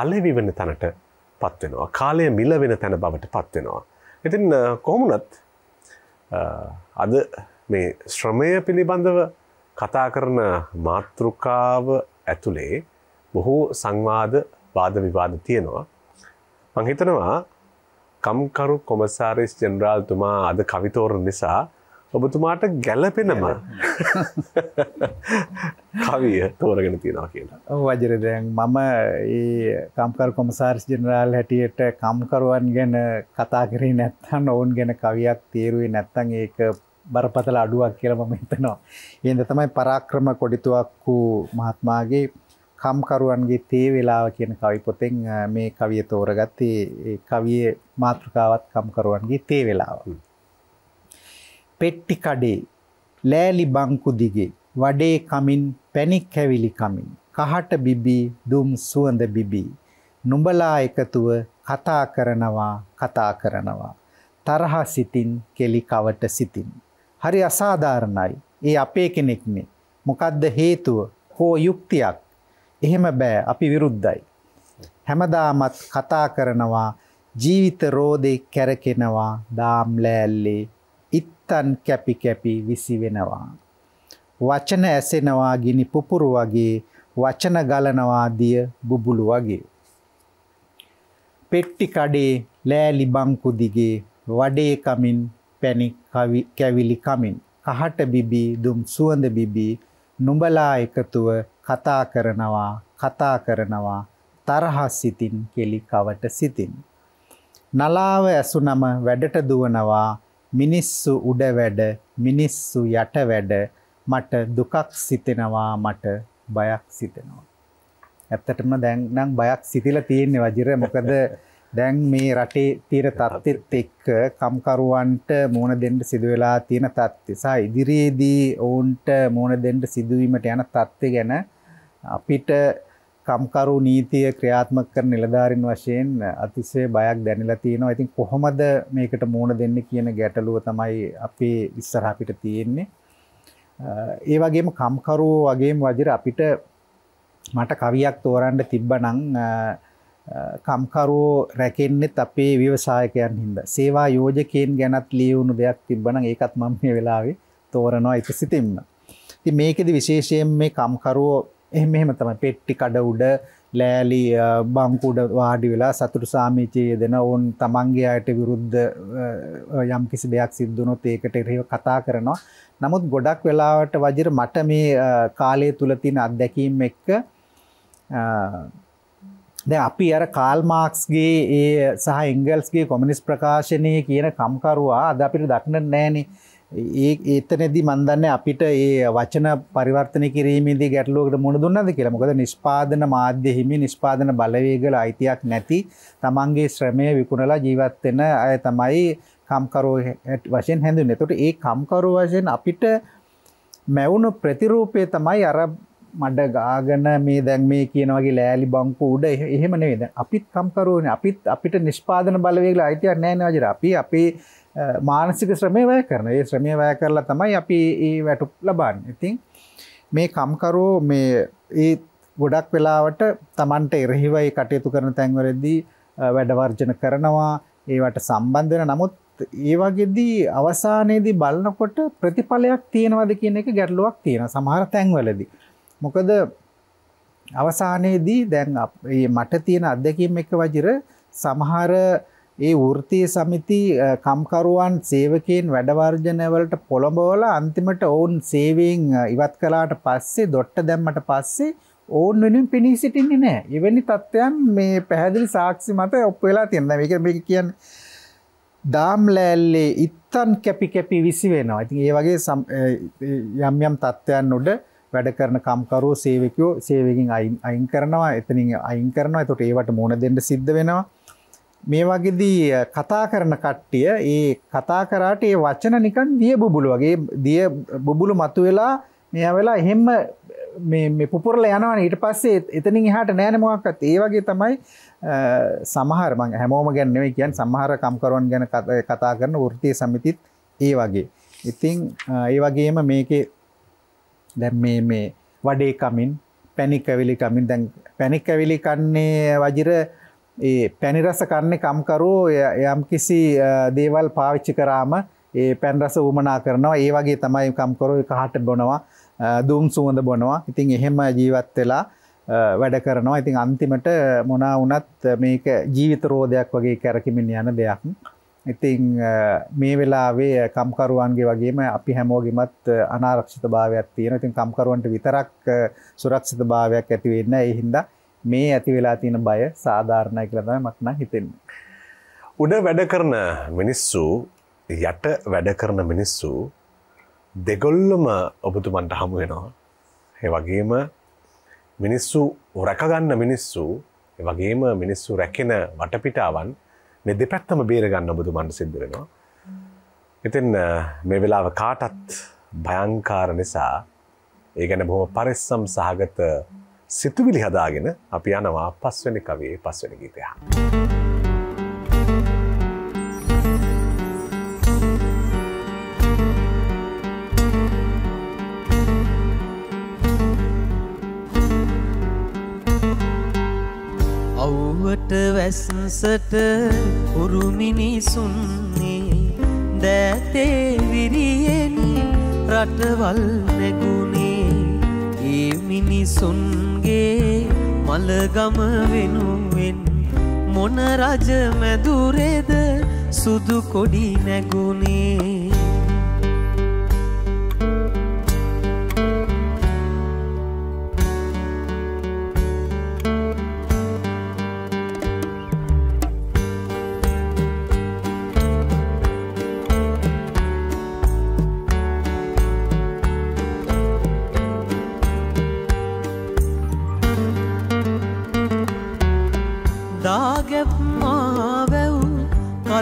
අලෙවි වෙන තැනට පත් වෙනවා. කාලය මිල වෙන තැන බවට පත් වෙනවා. ඉතින් කොහොමුණත් අද මේ ශ්‍රමය පිළිබඳව කතා කරන මාතෘකාව ඇතුලේ බොහෝ සංවාද වාද විවාද තියෙනවා. මම හිතනවා කම්කරු කොමසාරිස් ජෙනරාල්තුමා අද කවිතෝරන නිසා ඔබතුමාට ගැළපෙනම කවිය තෝරගෙන තියෙනවා කියලා. ඔව් වජිර දැන් මම ඒ කම්කරු කොමසාරිස් ජෙනරාල් හැටියට කම්කරුවන් ගැන කතා කරේ නැත්නම් ඔවුන් ගැන කවියක් තේරුවේ නැත්නම් ඒක බරපතල අඩුවක් කියලා මම හිතනවා. එහෙනම් තමයි පරාක්‍රම කොඩිතුවක්කු මහත්මයාගේ කම්කරුවන්ගේ තේ වේලාව කියන කවි පොතෙන් මේ කවිය තෝරගත්තේ. ඒ කවියේ මාතෘකාවත් කම්කරුවන්ගේ තේ වේලාව. පෙට්ටි කඩේ ලෑලි බංකු දිගේ වඩේ කමින් පැණි කැවිලි කමින් කහට බිබී දුම් සුවඳ බිබී නුඹලා එකතුව කතා කරනවා තරහ සිතින් කෙලි කවට සිතින් හරි අසාධාරණයි. ඒ අපේ කෙනෙක්නේ. මොකද්ද හේතුව? හෝ යුක්තියක්? එහෙම බෑ, අපි විරුද්ධයි. හැමදාමත් කතා කරනවා, ජීවිත රෝදේ කැරකෙනවා, දාම් ලෑල්ලේ ඉත්තන් කැපි කැපි විසි වෙනවා. වචන ඇසෙනවා ගිනි පුපුරු වගේ වචන ගලනවා දිය බුබුලු වගේ පෙට්ටි කඩේ ලෑලි බංකු දිගේ වඩේ කමින් පැණි කැවිලි කමින් කහට බිබී දුම් සුවඳ බිබී නුඹලා එකතුව කතා කරනවා තරහ සිතින් කෙලි කවට සිතින් නලාව ඇසුනම වැඩට දුවනවා මිනිස්සු උඩ වැඩ මිනිස්සු යට වැඩ මට දුකක් සිතෙනවා මට බයක් සිතෙනවා. ඇත්තටම දැන් නම් බයක් සිතිලා තියෙන්නේ වජිර. මොකද දැන් මේ රටේ තියෙන තත්ත්වෙත් එක්ක කම්කරුවන්ට මුහුණ දෙන්න සිදු වෙලා තියෙන තත්ත්වය සහ ඉදිරියේදී ඔවුන්ට මුහුණ දෙන්න සිදුවීමට යන තත්ත්වය ගැන අපිට කම්කරු නීතිය ක්‍රියාත්මක කරන නිලධාරීන් වශයෙන් අතිශය බයක් දැනෙලා තියෙනවා. ඉතින් කොහොමද මේකට මුහුණ දෙන්නේ කියන ගැටලුව තමයි අපේ ඉස්සරහ අපිට තියෙන්නේ. ඒ වගේම කම්කරුවෝ වගේම වජිර අපිට මට කවියක් තෝරන්න තිබ්බනම් කම්කරුවෝ රැකෙන්නෙත් අපේ ව්‍යවසායකයන් හින්දා. සේවා යෝජකයන් ගැනත් ලියවුණු දෙයක් තිබ්බනම් ඒකත් මම මේ වෙලාවේ තෝරනවා එකසිතින්ම. ඉතින් මේකෙදි විශේෂයෙන් මේ කම්කරුවෝ එහෙම තමයි පෙට්ටි කඩ උඩ ලෑලි බංකු උඩ වාඩි වෙලා සතුටු සාමිචිය දෙන ඕන් තමන්ගේ අයට විරුද්ධ යම් කිසි දෙයක් සිද්ධ වුණොත් ඒකට එරෙහිව කතා කරනවා. නමුත් ගොඩක් වෙලාවට වජිර මට මේ කාලය තුල තියෙන අත්දැකීම් එක්ක දැන් අපි අර කාල් මාක්ස්ගේ ඒ සහ එංගල්ස්ගේ කොමියුනිස්ට් ප්‍රකාශනයේ කියන කම්කරුවා අද අපිට දක්නන්නේ නැහනේ. ඒතනදී මම දන්නේ අපිට ඒ වචන පරිවර්තන කිරීමේදී ගැටලුවකට මුහුණ දුන්නාද කියලා. මොකද නිෂ්පාදන මාධ්‍ය හිමි නිෂ්පාදන බලවේගවල අයිතියක් නැති තමන්ගේ ශ්‍රමය විකුණලා ජීවත් වෙන අය තමයි කම්කරුවෝ වශයෙන් හැඳින්වෙන්නේ. එතකොට ඒ කම්කරුවෝ වශයෙන් අපිට මැවුණු ප්‍රතිරූපය තමයි අර මඩ ගාගෙන මේ දැන් මේ කියන වගේ ලෑලි බංකු උඩ එහෙම නෙවෙයි. දැන් අපිත් කම්කරුවෝනේ. අපිට නිෂ්පාදන බලවේගවල අයිතියක් නැහැ නේ වජිර. අපි අපේ මානසික ශ්‍රමය වැය කරන. ඒ ශ්‍රමය වැය කරලා තමයි අපි මේ වැටුප් ලබන්නේ. ඉතින් මේ කම්කරුවෝ මේ ඒ ගොඩක් වෙලාවට Tamanට එරෙහිව ඒ කටයුතු කරන තැන්වලදී වැඩ වර්ජන කරනවා. ඒවට සම්බන්ධ වෙන නමුත් ඒ වගේදී අවසානයේදී බලනකොට ප්‍රතිඵලයක් තියෙනවද කියන එක ගැටලුවක් තියෙනවා සමහර තැන්වලදී. මොකද අවසානයේදී දැන් මට තියෙන අත්දැකීම් එක්ක වජිර සමහර ඒ වෘත්තීය සමිති කම්කරුවන් සේවකයන් වැඩ වර්ජන වලට පොළඹවලා අන්තිමට ඔවුන් සේවයෙන් ඉවත් කළාට පස්සේ දොට්ට දැම්මට පස්සේ ඔවුන් වෙනුවෙන් පෙනී සිටින්නේ නැහැ. එවැනි තත්ත්වයන් මේ පැහැදිලි සාක්ෂි මත ඔප්පු වෙලා තියෙනවා. මේක කියන්නේ දාම් ලෑල්ලේ ඉත්තන් කැපි කැපි විසි වෙනවා. ඉතින් ඒ වගේ යම් තත්ත්වයන් උඩ වැඩ කරන කම්කරුවෝ සේවකයෝ සේවයෙන් අයින් කරනවා. එතනින් අයින් කරනවා. ඒකට ඒවට මුහුණ දෙන්න සිද්ධ වෙනවා. මේ වගේදී කතා කරන කට්ටිය ඒ කතා කරාට ඒ වචන නිකන් දිය බුබුලු වගේ දිය බුබුලු මතුවෙලා මෙයා වෙලා එහෙම මේ පුපුරලා යනවනේ. ඊට පස්සේ එතනින් එහාට නෑනේ මොකක්වත්. ඒ වගේ තමයි සමහර මම හැමෝම ගැන නෙවෙයි කියන්නේ සමහර කම්කරුවන් ගැන කතා කරන වෘත්තීය සමිතිත් ඒ වගේ. ඉතින් ඒ වගේම මේකේ දැන් මේ වඩේ කමින් පැණි කැවිලි කමින් දැන් පැණි කැවිලි කන්නේ වජිර ඒ පැණි රස කන්නේ කම්කරුවෝ යම් කිසි දේවල් පාවිච්චි කරාම ඒ පැන් රස උමනා කරනවා. ඒ වගේ තමයි කම්කරුවෝ කහට බොනවා දුම් සුවඳ බොනවා. ඉතින් එහෙම ජීවත් වෙලා වැඩ කරනවා. ඉතින් අන්තිමට මොනවා වුණත් මේක ජීවිත රෝධයක් වගේ කරකිමින් යන දෙයක්. ඉතින් මේ වෙලාවේ කම්කරුවන්ගේ වගේම අපි හැමෝගෙමත් අනාරක්ෂිතභාවයක් තියෙනවා. ඉතින් කම්කරුවන්ට විතරක් සුරක්ෂිතභාවයක් ඇති වෙන්නේ නැහැ. ඒ හින්දා මේ ඇති වෙලා තියෙන බය සාධාරණයි කියලා තමයි මට නම් හිතෙන්නේ. උඩ වැඩ කරන මිනිස්සු යට වැඩ කරන මිනිස්සු දෙගොල්ලම ඔබතුමන්ට හමු වෙනවා. ඒ වගේම මිනිස්සු රැකගන්න මිනිස්සු ඒ වගේම මිනිස්සු රැකෙන වටපිටාවන් මේ දෙපැත්තම බේර ගන්න ඔබතුමන්ට සිද්ධ වෙනවා. ඉතින් මේ වෙලාව කාටත් භයංකාර නිසා ඒ ගැන බොහොම පරිස්සම් සහගත සිතුවිලි හදාගෙන අපි යනවා පස්වෙනි කවියේ පස්වෙනි ගීතය. අව්වට වැස්සට උරුමිනිසුන්නේ දෑතේ විරියෙනි රටවල් නැගුණේ මිනිසුන්ගේ මලගම වෙනුවෙන් මොන රජ මැදුරේද සුදු කොඩි නැගුණේ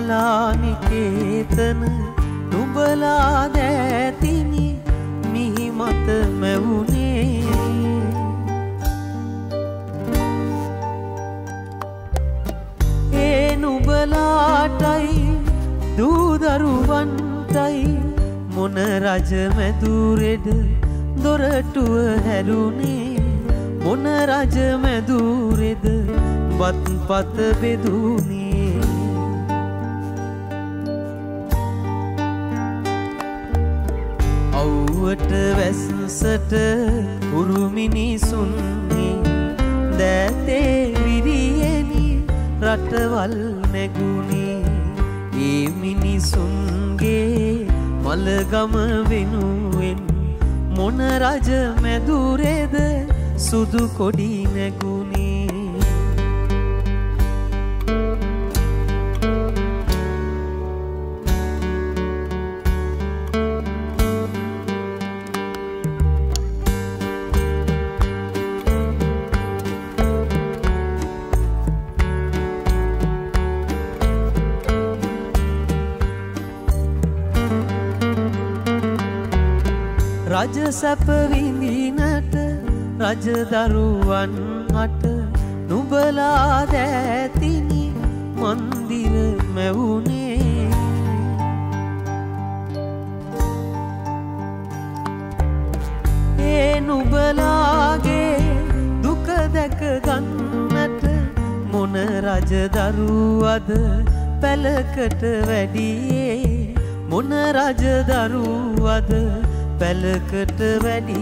කලානිකේතන නුඹලා දැතිනි මිහි මත මැවුනේ ඒ නුඹලාටයි දූදරුවන්ටයි මොන රජ මැදුරෙද දොරටුව හැරුණේ මොන රජ මැදුරෙද බත්පත බෙදුනේ අව්වට වැස්සට උරු මිනිසුන්නේ දැතේ විරියෙනි රටවල් නැගුණේ ඒ මිනිසුන්ගේ මලගම වෙනුවෙන් මොන රජ මැදුරේද සුදු කොඩි නැගුණේ රජ සැප විඳිනට රජදරුවන් අට නුඹලා දැතිනි මන්දිර මැවුනේ ඒ නුඹලාගේ දුක දැක ගන්නට මොන රජදරුවද පැලකට වැඩියේ මොන රජදරුවද පැලකට වැඩි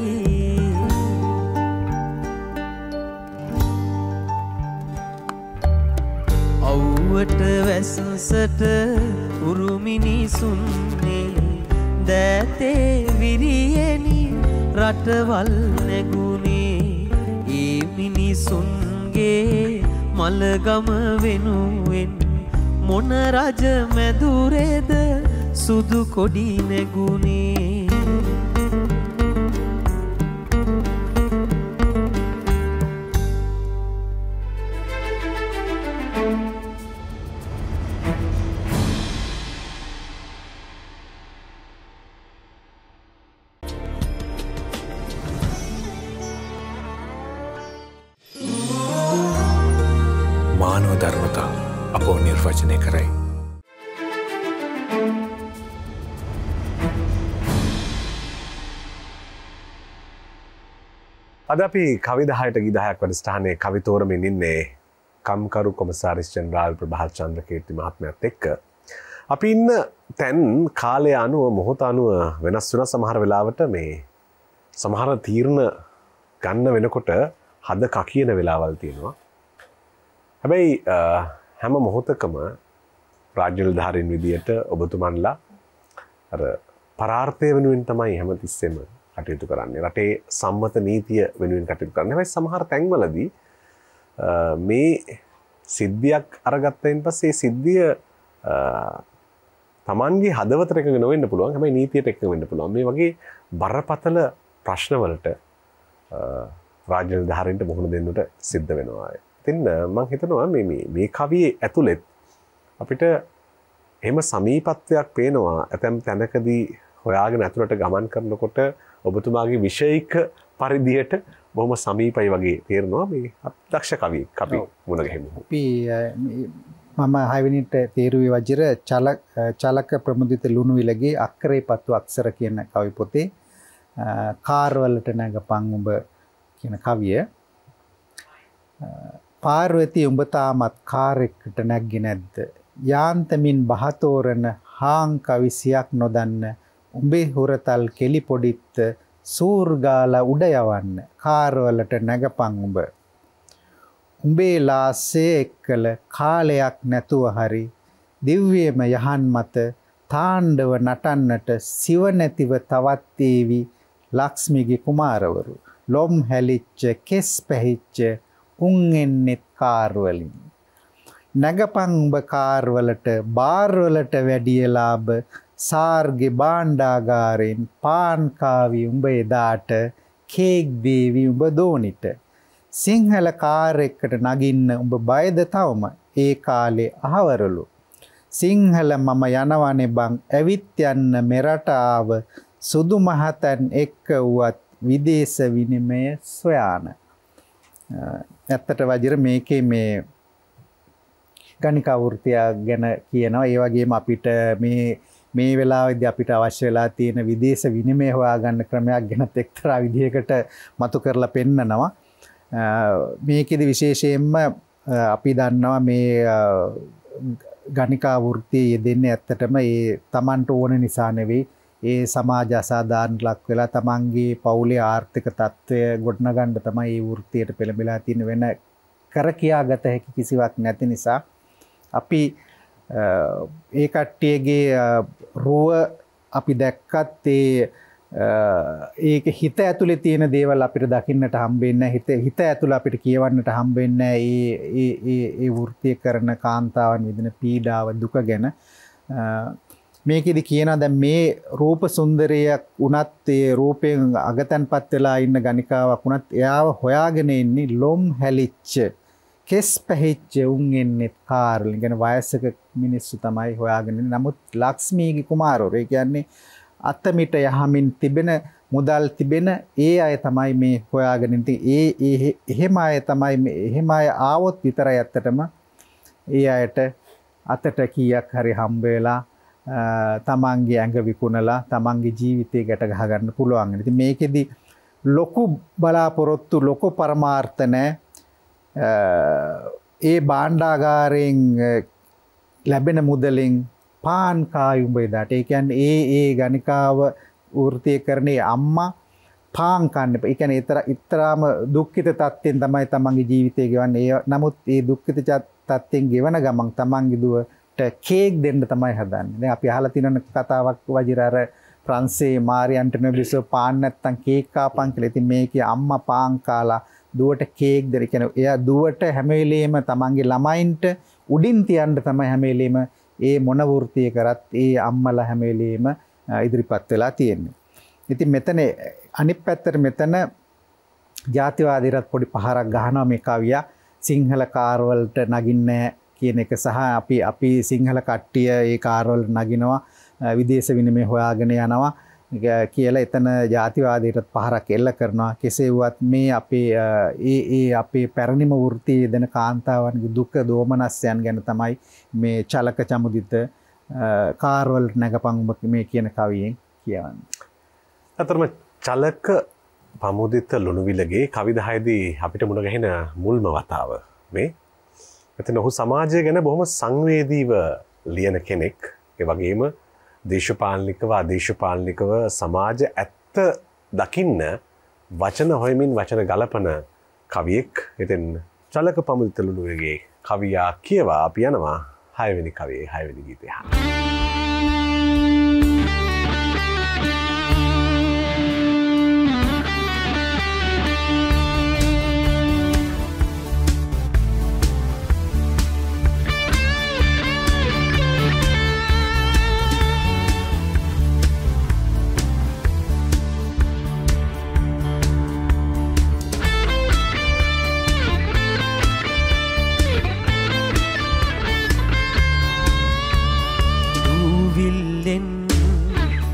අව්වට වැස්සට උරු මිනිසුන්නේ දැතේ විරියෙනි රටවල් නැගුණේ ඒ මිනිසුන්ගේ මලගම වෙනුවෙන් මොන රජ මැදුරේද සුදු කොඩි නැගුණේ මානව ධර්මතා අපෝ නිර්වචනය කරයි. අද අපි කවි 10ට ගී 10ක් වැඩසටහනේ කවි තෝරමින් ඉන්නේ කම්කරු කොමසාරිස් ජෙනරාල් ප්‍රභාත් චන්ද්‍රකීර්ති මහත්මයාත් එක්ක. අපි ඉන්න තැන් කාලය අනුව මොහොත අනුව වෙනස් වෙන සමහර වෙලාවට මේ සමහර තීරණ ගන්න වෙනකොට හද කකියන වෙලාවල් තියෙනවා. හැබැයි හැම මොහොතකම රාජ්‍ය නිලධාරීන් විදියට ඔබතුමන්ලා අර පරාර්ථය වෙනුවෙන් තමයි හැමතිස්සෙම කටයුතු කරන්නේ. රටේ සම්මත නීතිය වෙනුවෙන් කටයුතු කරන්නේ. හැබැයි සමහර තැන්වලදී මේ සිද්ධියක් අරගත්තයින් පස්සේ සිද්ධිය තමන්ගේ හදවතට එකඟ නොවෙන්න පුළුවන්. හැබැයි නීතියට එකඟ වෙන්න පුළුවන්. මේ වගේ බරපතල ප්‍රශ්නවලට රාජ්‍ය නිලධාරීන්ට මුහුණ දෙන්නට සිද්ධ වෙනවා. ඉතින් මම හිතනවා මේ කවියේ ඇතුළෙත් අපිට එහෙම සමීපත්වයක් පේනවා. ඇතැම් තැනකදී හොයාගෙන ඇතුළට ගමන් කරනකොට ඔබතුමාගේ විෂයික පරිදියට බොහොම සමීපයි වගේ තේරෙනවා. මේ දක්ෂ කවියෙක් අපි මුණ ගැහෙමු. අපි මම 6 වෙනිට තේරුවේ වජිර චලක ප්‍රමුදිත ලුණුවිලගේ අක්කරේ පත්තු අක්ෂර කියන කවි පොතේ කාර්වලට නැගපන් උඹ කියන කවිය. පාර්වතී උඹ තාමත් කාර්යයකට නැග්ගේ නැද්ද? යාන්තමින් බහතෝරන හාං කවිසියක් නොදන්න උඹේ හොරතල් කෙලි පොඩිත් සූර්ගාලා උඩ යවන්න කාර්වලට නැගපන් උඹ. උඹේ ලාසේ එක්කල කාලයක් නැතුව හරි දිව්‍යම යහන් මත තාණ්ඩව නටන්නට සිව නැතිව තවත් ඒවි ලක්ෂ්මීගේ කුමාරවරු. ලොම් හැලිච්ච කෙස් පැහිච්ච උන් එන්නෙත් කාර්වලින්. නැගපන් උඹ කාර්වලට බාර්වලට වැඩිය ලාභ සාර්ගේ භාණ්ඩාගාරයෙන් පාන් කාවි උඹ එදාට කේක් දේවි උඹ දෝනිට. සිංහල කාර් එකට නගින්න උඹ බයද තවම ඒ කාලේ අහවරලු. සිංහල මම යනවනේ බං ඇවිත් යන්න මෙරට ආව සුදු මහතන් එක්ක වුවත් විදේශ විනිමය සොයාන. ඇත්තට වජිර මේකේ මේ ගණිකා වෘත්තිය ගැන කියනවා. ඒ වගේම අපිට මේ වෙලාවේදී අපිට අවශ්‍ය වෙලා තියෙන විදේශ විනිමය හොයාගන්න ක්‍රමයක් ගැනත් එක්තරා විදිහකට මතු කරලා පෙන්නනවා. මේකෙදි විශේෂයෙන්ම අපි දන්නවා මේ ගණිකා වෘත්තියේ යෙදෙන්නේ ඇත්තටම ඒ Tamanට ඕන නිසා නෙවෙයි. ඒ සමාජ අසාධාරණ ලක් වෙලා තමන්ගේ පවුලේ ආර්ථික තත්ත්වය ගොඩනගන්න තමයි මේ වෘත්තියට පෙළඹලා තියෙන. වෙන කර කියාගත හැකි කිසිවක් නැති නිසා අපි ඒ කට්ටියගේ රුව අපි දැක්කත් ඒක හිත ඇතුලේ තියෙන දේවල් අපිට දකින්නට හම්බෙන්නේ නැහැ. හිත ඇතුළ අපිට කියවන්නට හම්බෙන්නේ නැහැ ඒ වෘත්තිය කරන කාන්තාවන් විඳින පීඩාව දුක ගැන. මේකෙදි කියනවා දැන් මේ රූප සුන්දරියක් උනත් ඒ රූපයෙන් අගතන්පත් වෙලා ඉන්න ගණිකාවක් උනත් එයාව හොයාගෙන ඉන්නේ ලොම් හැලිච්ච කෙස් පැහිච්ච උන් එන්නේ කාර්ලි කියන වයසක මිනිස්සු තමයි හොයාගෙන ඉන්නේ. නමුත් ලක්ෂ්මීගේ කුමාරවරු ඒ කියන්නේ අතමිට යහමින් තිබෙන මුදල් තිබෙන ඒ අය තමයි මේ හොයාගෙන ඉන්නේ. එහෙම අය තමයි එහෙම අය ආවොත් විතරයි ඇත්තටම ඒ අයට අතට කීයක් හරි හම්බ වෙලා තමන්ගේ ඇඟ විකුණලා තමන්ගේ ජීවිතය ගැට ගහ ගන්න පුළුවන්. ඉතින් මේකෙදි ලොකු බලාපොරොත්තු ලොකු පරමාර්ථ නැහැ. ඒ භාණ්ඩාගාරයෙන් ලැබෙන මුදලින් පාන් කායි උඹ එදාට. ඒ කියන්නේ ඒ ගණිකාව වෘත්තිය කරන්නේ අම්මා පාන් කන්න. ඒ කියන්නේ ඊතරාම දුක්ඛිත තත්ත්වෙන් තමයි තමන්ගේ ජීවිතය ගෙවන්නේ. නමුත් ඒ දුක්ඛිත තත්ත්වෙන් ගෙවන ගමන් තමන්ගේ දුවට කේක් දෙන්න තමයි හදන්නේ. දැන් අපි අහලා තියෙන කතාවක් වජිර අර ප්‍රංශේ මාරි ඇන්ටනෝබිසෝ පාන් නැත්තම් කේක් කාපන් කියලා. ඉතින් මේකේ අම්මා පාන් කාලා දුවට කේක් දෙන. කියන්නේ එයා දුවට හැම වෙලේම තමන්ගේ ළමයින්ට උඩින් තියන්න තමයි හැම වෙලේම ඒ මොන වෘත්තිය කරත් ඒ අම්මලා හැම වෙලේම ඉදිරිපත් වෙලා තියෙන්නේ. ඉතින් මෙතන අනිත් පැත්තට මෙතන ජාතිවාදීරත් පොඩි පහරක් ගහනවා මේ කවියා. සිංහල කාර් වලට නගින්නේ කියන එක සහ අපි සිංහල කට්ටිය ඒ කාර්වල නගිනවා විදේශ විනිමය හොයාගෙන යනවා කියලා එතන ජාතිවාදීට පහරක් එල්ල කරනවා. කෙසේ වුවත් මේ අපේ පැරණිම වෘත්තියේ දෙන කාන්තාවන්ගේ දුක දෝමනස්යන් ගැන තමයි මේ චලක චමුදිත කාර්වල නැගපන් මේ කියන කවියෙන් කියවන්නේ. අතරම චලක පමුදිත ලුණුවිලගේ කවි 10දී අපිට මුණ ගැහෙන මුල්ම වතාව මේ. එතන ඔහු සමාජය ගැන බොහොම සංවේදීව ලියන කෙනෙක්. ඒ වගේම දේශපාලනිකව අදේශපාලනිකව සමාජ ඇත්ත දකින්න වචන හොයමින් වචන ගලපන කවියෙක්. ඉතින් චලක පමුදිත ලුණුවිලගේ කවියා කියවා අපි යනවා 6 වෙනි කවියේ 6 වෙනි ගීතය.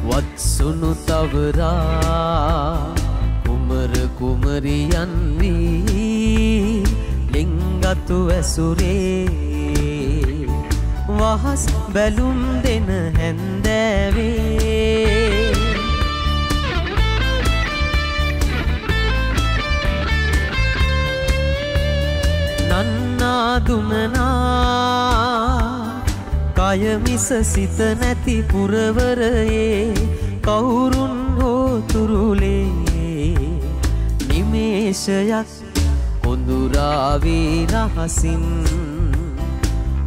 වත්සුනු තවරා කුමර කුමරියන් වී ලිංගතු ඇසුරේ වහස් බැලුම් දෙන හැන්දෑවේ නන්නා දුමනා කය මිස සිත නැති පුරවරයේ කවුරුන් හෝ තුරුලේ නිමේෂයක් කොඳුරාවේ රහසින්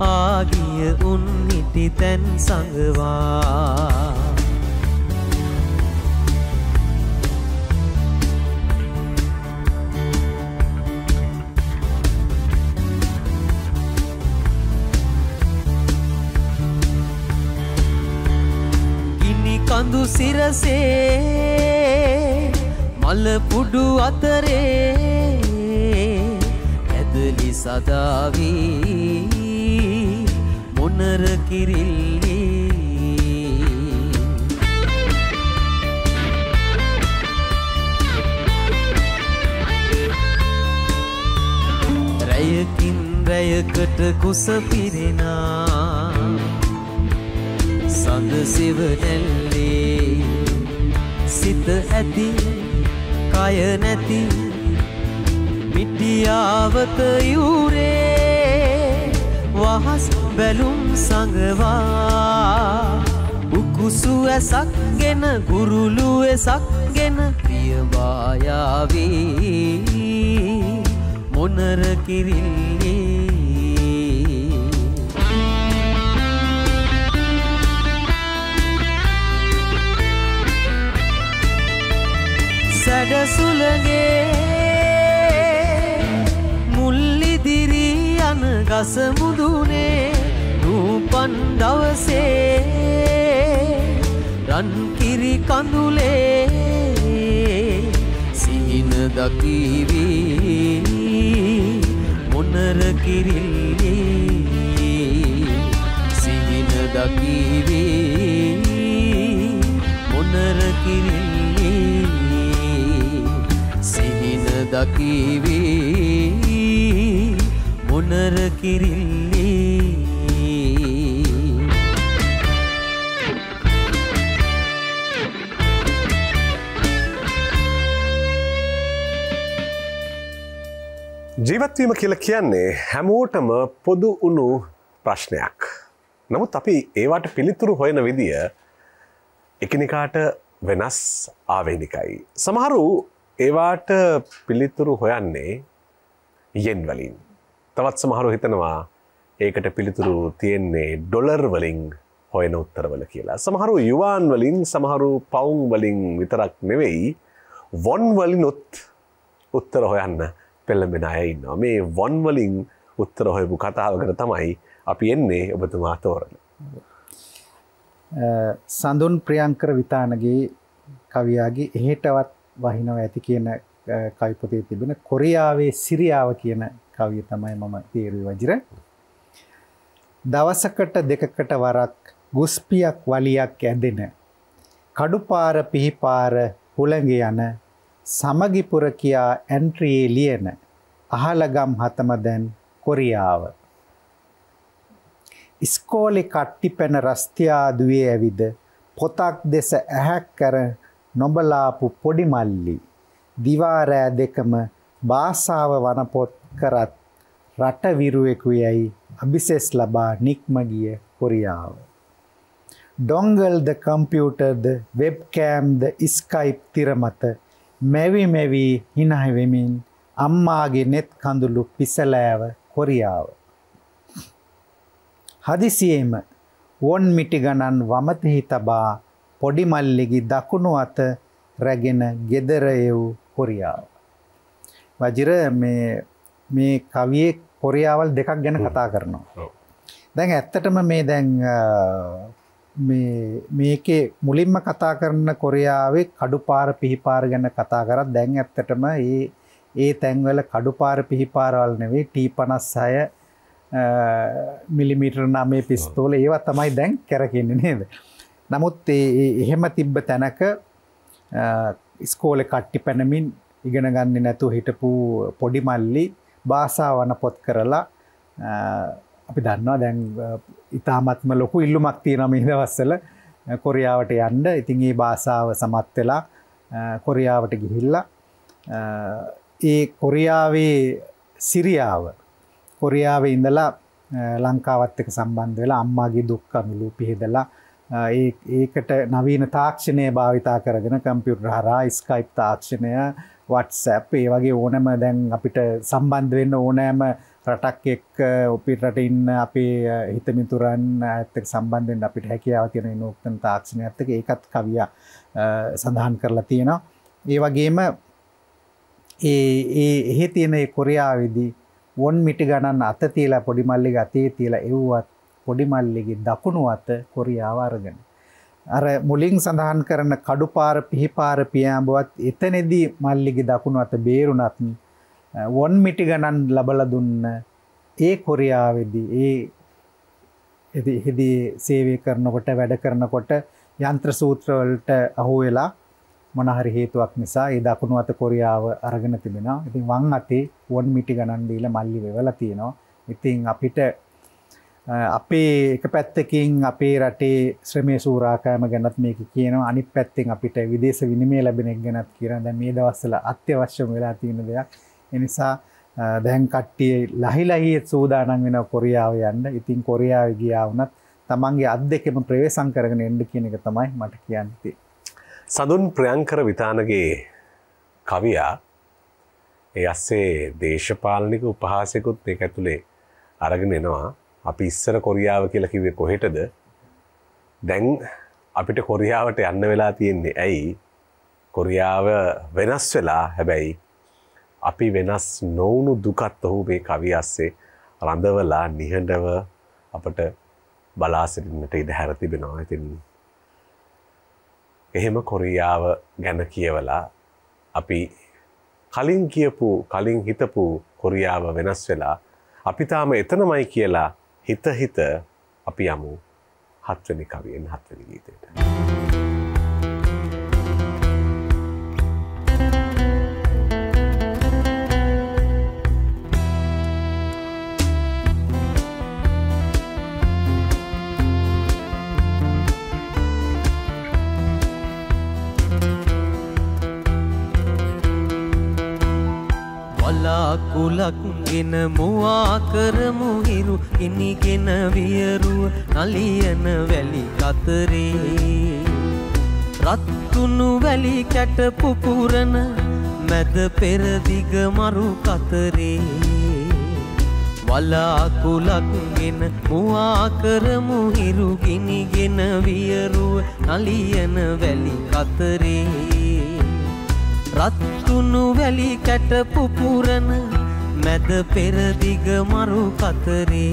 ආගිය උන් හිටි තැන් සඟවා කඳු සිරසේ මල පුඩු අතරේ ඇදලි සදාවී මොනර කිරිල්ලි රැයකින් රැයකට කුස පිරෙනා සඳ සිවනැල්ලේ සිත ඇති කය නැති මිටියාවත යුරේ වහස් බැලුම් සඟවා උකුසු ඇසක් ගෙන ගුරුලු ඇසක් ගෙන ප්‍රියවායාවී මොනර කිරිල්ලේ සැඩසුලගේ මුල්ලිදිරි යන ගස මුදුනේ නූපන් දවසේ රන් කිරි කඳුලේ සිහින දකිවි මොනර කිරිල්ලේ සිහින දකිවි මොනර කිරිල්ලේ දකිවී මොනර කිරිල්ලේ ජීවත්වීම කියලා කියන්නේ හැමෝටම පොදු වුණු ප්‍රශ්නයක්. නමුත් අපි ඒවට පිළිතුරු හොයන විදිය එකිනෙකාට වෙනස් ආවේනිකයි. සමහරු ඒවාට පිළිතුරු හොයන්නේ යෙන් වලින්. තවත් සමහරු හිතනවා ඒකට පිළිතුරු තියෙන්නේ ඩොලර් වලින් හොයන උත්තරවල කියලා. සමහරු යුවාන් වලින් සමහරු පවුම් වලින් විතරක් නෙවෙයි වොන් වලිනුත් උත්තර හොයන්න පෙළඹෙන අය ඉන්නවා. මේ වොන් වලින් උත්තර හොයපු කතාවකට තමයි අපි එන්නේ ඔබතුමා තෝරන. සඳුන් ප්‍රියංකර විතානගේ කවියාගේ එහෙටවත් වහිනව ඇති කියන කවි පොතේ තිබෙන කොරියාවේ සිරියාව කියන කවිය තමයි මම තීරුවේ වජිර. දවසකට දෙකකට වරක් ගුස්පියක් වලියක් ඇදෙන කඩුපාර පිහිපාර හුළඟ යන සමගිපුර කියා ඇන්ට්‍රියේ ලියන අහලගම් හතම දැන් කොරියාව. ඉස්කෝලේ කට්ටි පැන රස්තියා දුවේ ඇවිද පොතක් දෙස ඇහැක් කර නොබලාපු පොඩි මල්ලි දිවා රෑ දෙකම භාෂාව වනපොත් කරත් රට විරුවෙකු යයි අභිසෙස් ලබා නික්ම ගිය කොරියාව. ඩොංගල්ද කම්පියුටර්ද වෙබ්කෑම්ද ස්කයිප් තිර මත මැවි මැවි හිනහ වෙමින් අම්මාගේ නෙත් කඳුළු පිසලෑව කොරියාව. හදිසියේම වොන් මිටි ගණන් වමතෙහි තබා පොඩි මල්ලිගේ දකුණු අත රැගෙන ගෙදර එව් කොරියාව. වජිර මේ කවියේ කොරියාවල් දෙකක් ගැන කතා කරනවා. දැන් ඇත්තටම මේ දැන් මේකේ මුලින්ම කතා කරන කොරියාවේ කඩුපාර පිහිපාර ගැන කතා කරත් දැන් ඇත්තටම ඒ තැන්වල කඩුපාර පිහිපාරවල් නෙවෙයි T56 මිලිමීටර 9 පිස්තෝල ඒවා තමයි දැන් කරකින්නේ නේද? නමුත් එහෙම තිබ්බ තැනක ඉස්කෝලේ කට්ටි පැනමින් ඉගෙන ගන්නේ නැතුව හිටපු පොඩි මල්ලි භාෂාවන පොත් කරලා අපි දන්නවා දැන් ඉතාමත්ම ලොකු ඉල්ලුමක් තියෙනවා මේ දවස්වල කොරියාවට යන්න. ඉතින් මේ භාෂාව සමත් වෙලා කොරියාවට ගිහිල්ලා ඒ කොරියාවේ සිරියාව කොරියාවේ ඉඳලා ලංකාවත් එක්ක සම්බන්ධ වෙලා අම්මාගේ දුක් කඳුළු පිහදලා ඒකට නවීන තාක්ෂණය භාවිතා කරගෙන කම්පියුටර් හරහා ස්කයිප් තාක්ෂණය WhatsApp ඒ වගේ ඕනෑම දැන් අපිට සම්බන්ධ වෙන්න ඕනෑම රටක් එක්ක අපිට රටේ ඉන්න අපේ හිතමිතුරන් ඇත්තට සම්බන්ධ වෙන්න අපිට හැකියාව තියෙන නූතන තාක්ෂණයත් එක්ක ඒකත් කවිය සඳහන් කරලා තියෙනවා. ඒ වගේම එහෙ තියෙන ඒ කොරියාවේදී වොන් මිටි ගණන් අත තියලා පොඩි මල්ලිගේ අතේ තියලා එව්වත් පොඩි මල්ලිගේ දකුණු අත කොරියාව අරගෙන අර මුලින් සඳහන් කරන කඩුපාර පිහිපාර පියාඹවත් එතනදී මල්ලිගේ දකුණු අත බේරුණත් වොන් මිටි ගණන් ලබලා දුන්න ඒ කොරියාවේදී එහිදී සේවය කරනකොට වැඩ කරනකොට යන්ත්‍ර සූත්‍ර වලට අහු වෙලා මොන හරි හේතුවක් නිසා ඒ දකුණු අත කොරියාව අරගෙන තිබෙනවා. ඉතින් වම් අතේ වොන් මිටි ගණන් දීලා මල්ලි වෙවලා තියෙනවා. ඉතින් අපිට අපේ එක පැත්තකින් අපේ රටේ ශ්‍රමයේ සූරාකෑම ගැනත් මේක කියනවා. අනිත් පැත්තෙන් අපිට විදේශ විනිමය ලැබෙන එක ගැනත් කියනවා. දැන් මේ දවස්වල අත්‍යවශ්‍යම වෙලා තියෙන දෙයක්. ඒ නිසා දැන් කට්ටිය ලහිලහිය සූදානම් වෙනවා කොරියාව යන්න. ඉතින් කොරියාව ගියා වුණත් තමන්ගේ අත් දෙකම ප්‍රවේශම් කරගෙන එන්න කියන එක තමයි මට කියන්න තියෙන්නේ. සඳුන් ප්‍රියංකර විතානගේ කවියා ඒ අස්සේ දේශපාලනික උපහාසයකුත් මේක ඇතුලේ අරගෙන එනවා. අපි ඉස්සර කොරියාව කියලා කිව්වේ කොහෙටද? දැන් අපිට කොරියාවට යන්න වෙලා තියෙන්නේ ඇයි? කොරියාව වෙනස් වෙලා හැබැයි අපි වෙනස් නොවුණු දුකත් ඔහු මේ කවිය අස්සේ රඳවලා නිහඬව අපට බලා සිටින්නට ඉඩ හැර තිබෙනවා. ඉතින් එහෙම කොරියාව ගැන කියවලා අපි කලින් කියපු කලින් හිතපු කොරියාව වෙනස් වෙලා අපි තාම එතනමයි කියලා හිත අපි යමු 7 වෙනි කවියෙන් 7 වෙනි ගීතයට. කුලක්ගෙන මුවා කරමු හිරු ඉනිගෙන වියරුව නලියන වැලි කතරේ රත්තුණු වැලි කැට පුපුරන මැද පෙරදිග මරු කතරේ වලාකුලක්ගෙන මුවා කරමු හිරු ඉනිගෙන වියරුව නලියන වැලි කතරේ රත්තුණු වැලි කැට පුපුරන මැද පෙරදිග මරු කතරේ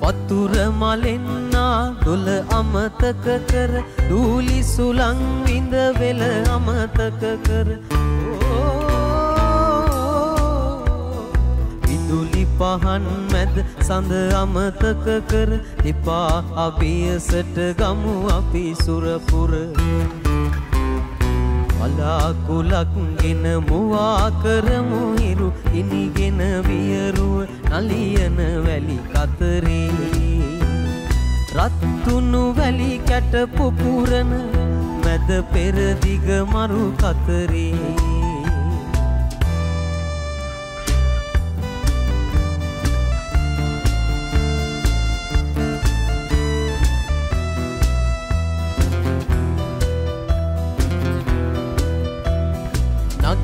වතුර මලෙන්නා දොල අමතක කර දූලි සුලං විඳ වෙල අමතක කර විදුලි පහන් මැද සඳ අමතක කර එපා අභියසට ගමු අපි සුරපුර වලාකුලක්ගෙන මුවා කරමු හිරු ඉනිගෙන වියරුව නලියන වැලි කතරේ රත්තුණු වැලි කැට පුපුරන මැද පෙරදිග මරු කතරේ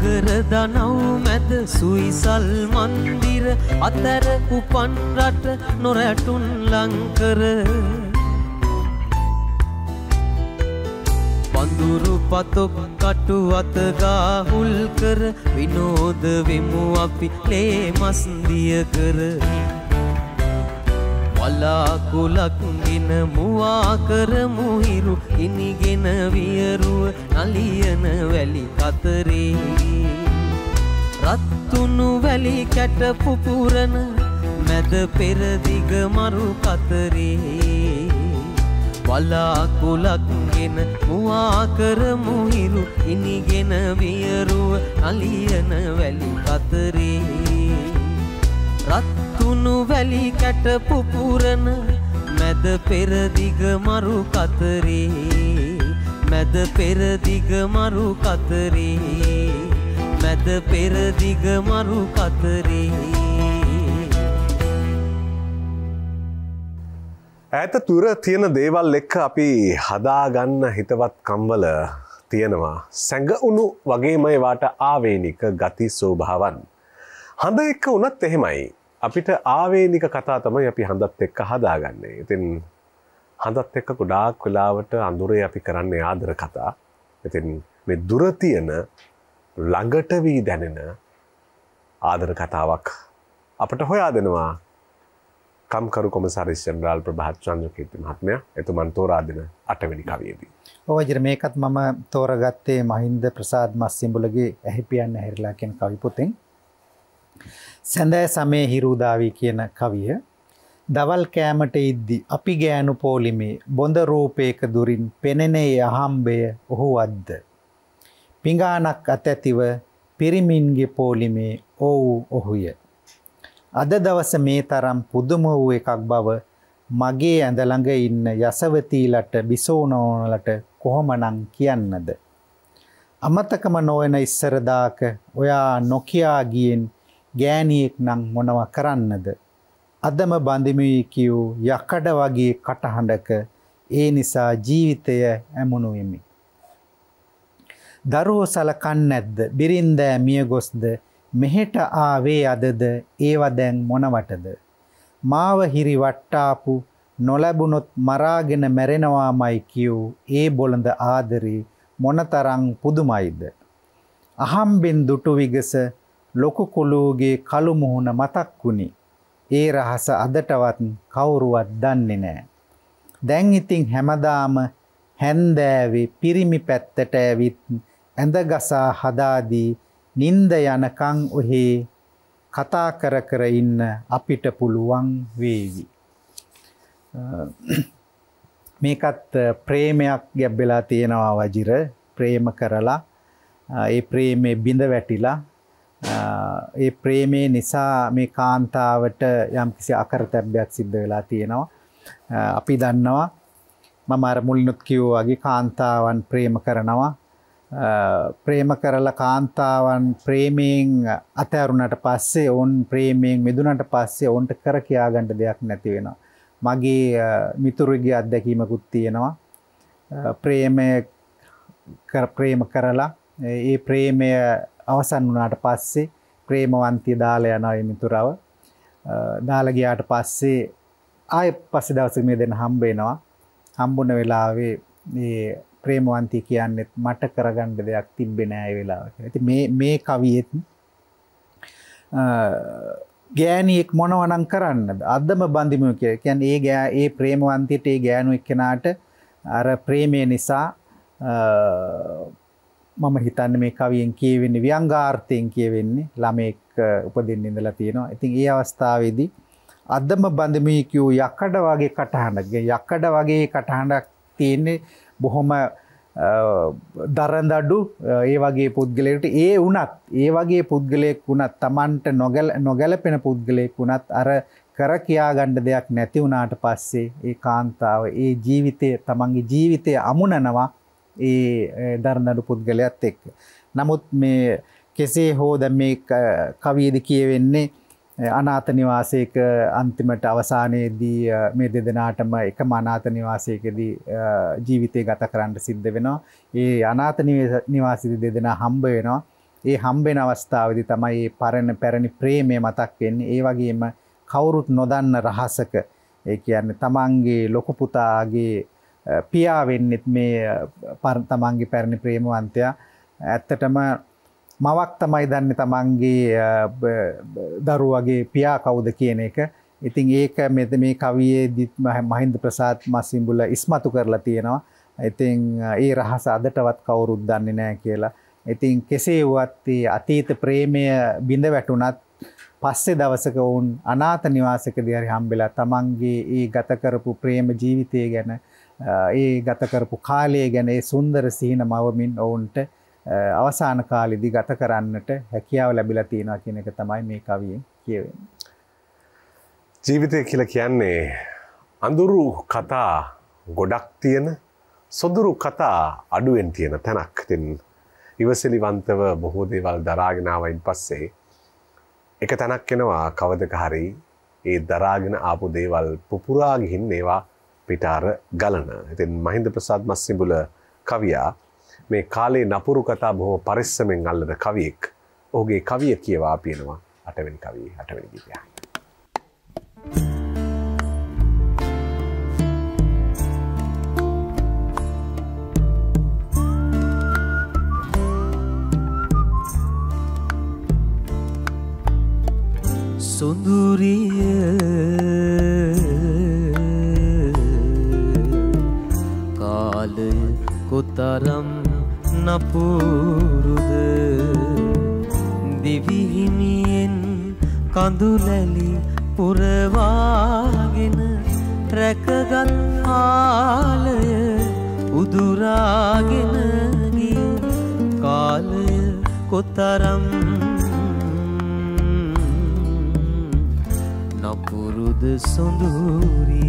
නගර දනව් මැද සුයිසල් මන්දිර අතර උපන් රට නොරැටුන් ලංකර පඳුරු පතොක් කටු අත ගාහුල් කර විනෝද වෙමු අපි ලේ මස්දිය කර වලාකුලක්ගෙන මුවා කරමු හිරු ඉනිගෙන වියරුව නලියන වැලි කතරේ රත්තුණු වැලි කැට පුපුරන මැද පෙරදිග මරු කතරේ වලාකුලක්ගෙන මුවා කරමු හිරු ඉනිගෙන වියරුව නලියන වැලි කතරේ රත්තුණු වැලි කැට පුපුරන මැද පෙරදිග මරු කතරේ මැද පෙරදිග මරු කතරේ මැද පෙරදිග මරු කතරේ ඈත තුර තියෙන දේවල් එක්ක අපි හදාගන්න හිතවත් කම්වල තියෙනවා සැඟවුණු වගේම ඒවාට ආවේනික ගති ස්වභාවන්. හඳ එක්ක වුණත් එහෙමයි. අපිට ආවේනික කතා තමයි අපි හඳත් එක්ක හදාගන්නේ. ඉතින් හඳත් එක්ක ගොඩාක් වෙලාවට අඳුරේ අපි කරන්නේ ආදර කතා. ඉතින් මේ දුර තියෙන ළඟට වී දැනෙන ආදර කතාවක් අපට හොයා දෙනවා කම්කරු කොමසාරිස් ජෙනරාල් ප්‍රභාත් චන්ද්‍රකීර්ති මහත්මයා. එතුමන් තෝරා දෙන 8 වෙනි කවියේදී. ඔව් ජිර මේකත් මම තෝරගත්තේ මහින්ද ප්‍රසාද් මස්සිඹුලගේ ඇහිපියන්න හැරිලා කියන කවි පොතෙන්. සඳෑ සමේ හිරුදාවි කියන කවිය. දවල් කෑමට ඉද්දි අපි ගෑනු පොලිමේ බොඳ රූපයක දුරින් පෙනෙනේ අහම්බය ඔහුවද්ද. පිඟානක් අතැතිව පිරිමින්ගේ පොලිමේ ඔව් ඔහුය. අද දවස මේ තරම් පුදුම වූ එකක් බව මගේ ඇඳ ළඟ ඉන්න යසවතීලට බිසෝනෝනලට කොහොමනම් කියන්නද? අමතකම නොවන ඉස්සරදාක ඔයා නොකියා ගියෙන් ගෑණියෙක් නම් මොනව කරන්නද? අදම බඳිමුයි කියූ යකඩ වගේ කටහඬක ඒ නිසා ජීවිතය ඇමුණු වෙමි. දරුවෝ සලකන්නේ නැද්ද? බිරින්දෑ මිය ගොස්ද මෙහෙට ආවේ අදද ඒව දැන් මොනවටද? මාව හිරි වට්ටාපු නොලැබුණොත් මරාගෙන මැරෙනවාමයි කියූ ඒ බොළඳ ආදරේ මොනතරම් පුදුමයිද? අහම්බෙන් දුටු විගස ලොකු කුලූගේ කළු මුහුණ මතක් වුණි. ඒ රහස අදටවත් කවුරුවත් දන්නේ නැහැ. දැන් ඉතින් හැමදාම හැන්දෑවේ පිරිමි පැත්තට ඇවිත් ඇඳගසා හදාදී නින්ද යනකන් ඔහේ කතා කර කර ඉන්න අපිට පුළුවන් වේවි. මේකත් ප්‍රේමයක් ගැබ්බෙලා තියෙනවා වජිර. ප්‍රේම කරලා ඒ ප්‍රේමේ බිඳ වැටිලා ඒ ප්‍රේමේ නිසා මේ කාන්තාවට යම්කිසි අකරතැබ්බයක් සිද්ධ වෙලා තියෙනවා. අපි දන්නවා මම අර මුලිනුත් කිව්වා වගේ කාන්තාවන් ප්‍රේම කරනවා. ප්‍රේම කරලා කාන්තාවන් ප්‍රේමයෙන් අතහැරුණාට පස්සේ ඔවුන් ප්‍රේමයෙන් මිදුණාට පස්සේ ඔවුන්ට කර කියා ගන්න දෙයක් නැති වෙනවා. මගේ මිතුරුගේ අත්දැකීමකුත් තියෙනවා. ප්‍රේම කරලා ඒ ප්‍රේමය අවසන් වුණාට පස්සේ ප්‍රේමවන්තිය දාලා යනවා මේ මිතුරව. දාලා ගියාට පස්සේ ආයෙ පස්සේ දවසක මේ දෙන්න හම්බ වෙනවා. හම්බුන වෙලාවේ මේ ප්‍රේමවන්තිය කියන්නේ මට කරගන්න දෙයක් තිබ්බේ නෑ ඒ වෙලාවට. ඉතින් මේ කවියෙත් ගෑණියෙක් මොනවනම් කරන්නද? අදම බඳිමු කියලා. කියන්නේ ඒ ප්‍රේමවන්තියට ඒ ගෑනු එක්කෙනාට අර ප්‍රේමය නිසා මම හිතන්නේ මේ කවියෙන් කියවෙන්නේ ව්‍යංගාර්ථයෙන් කියවෙන්නේ ළමෙක් උපදින්න ඉඳලා තියෙනවා. ඉතින් ඒ අවස්ථාවේදී අදම බඳිමු කියූ යකඩ වගේ කටහඬක්. යකඩ වගේ කටහඬක් තියෙන්නේ බොහොම දරඳඩු ඒ වගේ පුද්ගලයෙකුට ඒ වගේ පුද්ගලයෙක් වුණත් Tamanට නොගැලපෙන පුද්ගලයෙක් වුණත් අර කර කියා ගන්න දෙයක් නැති වුණාට පස්සේ ඒ කාන්තාව ඒ ජීවිතය Tamanගේ ජීවිතය අමුණනවා ඒ දරඳඩු පුද්ගලයාත් එක්ක. නමුත් මේ කෙසේ හෝ දැන් මේ කවියේදී කියවෙන්නේ අනාථ නිවාසයක අන්තිමට අවසානයේදී මේ දෙදෙනාටම එකම අනාථ නිවාසයකදී ජීවිතය ගත කරන්න සිද්ධ වෙනවා. ඒ අනාථ නිවාසයේදී දෙදෙනා හම්බ වෙනවා. ඒ හම්බ වෙන අවස්ථාවේදී තමයි මේ පැරණි ප්‍රේමය මතක් වෙන්නේ. ඒ වගේම කවුරුත් නොදන්න රහසක ඒ කියන්නේ තමන්ගේ ලොකු පුතාගේ පියා වෙන්නෙත් මේ තමන්ගේ පැරණි ප්‍රේමවන්තයා. ඇත්තටම මවක් තමයි දන්නේ තමන්ගේ දරුවගේ පියා කවුද කියන එක. ඉතින් ඒක මේ කවියේදී මහින්ද ප්‍රසාද් මස්සිඹුල ඉස්මතු කරලා තියෙනවා. ඉතින් ඒ රහස අදටවත් කවුරුත් දන්නේ නැහැ කියලා. ඉතින් කෙසේ වුවත් අතීත ප්‍රේමය බිඳ වැටුණත් පස්සේ දවසක වුන් අනාථ නිවාසකදී හරි හම්බෙලා තමන්ගේ ඒ ගත කරපු ප්‍රේම ජීවිතය ගැන ඒ ගත කරපු කාලය ගැන ඒ සුන්දර සිහින මවමින් ඔවුන්ට අවසාන කාලෙදී ගත කරන්නට හැකියාව ලැබිලා තියෙනවා කියන එක තමයි මේ කවියෙන් කියවෙන්නේ. ජීවිතය කියලා කියන්නේ අඳුරු කතා ගොඩක් තියෙන සොදුරු කතා අඩුවෙන් තියෙන තැනක්. ඉතින් ඉවසිලිවන්තව බොහෝ දේවල් දරාගෙන ආවයින් පස්සේ එක තැනක් එනවා කවදක හරි ඒ දරාගෙන ආපු දේවල් පුපුරා ගිහින් ඒවා පිටාර ගලන. ඉතින් මහින්ද ප්‍රසාද් මස්සිඹුල කවියා මේ කාලේ නපුරු කතා බොහෝ පරිස්සමෙන් අල්ලන කවියෙක්. ඔහුගේ කවිය කියවා පියනවා 8 වෙනි කවියේ 8 වෙනි ගීතය. සොඳුරිය කාලය කොතරම් නපුරුද දිවිහිමියෙන් කඳුලැලි පුරවාගෙන රැකගත් ආලය උදුරාගෙන ගිය කාලය කොතරම් නපුරුද සොඳුරිය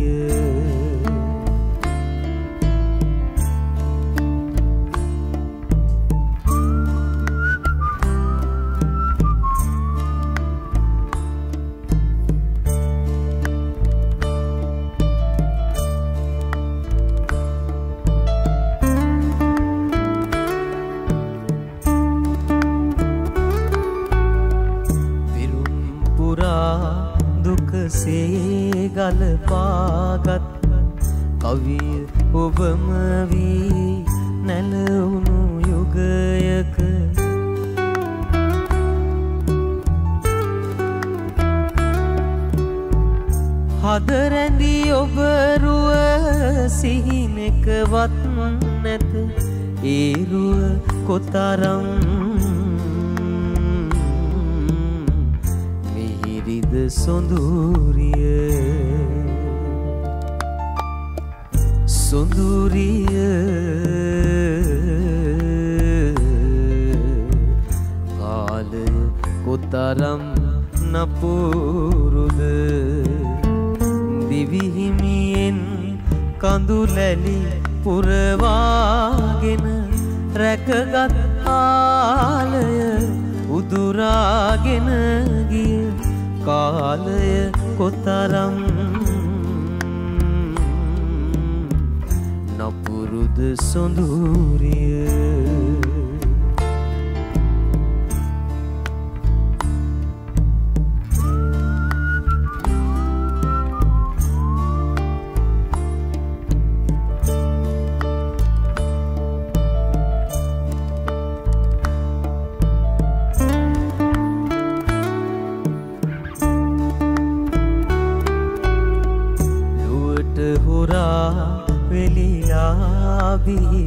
සේ ගලපාගත් කවිය ඔබම වී නැලවුණු යුගයක හදරැඳි ඔබ රුව සිහිනෙකවත් නැත ඒ රුව කොතරම් සොඳුරිය සොඳුරිය කාලය කොතරම් නපුරුද දිවිහිමියෙන් කඳුලැලි පුරවාගෙන රැකගත් ආලය උදුරාගෙන ගිය කාලය කොතරම් නපුරුද සොඳුරිය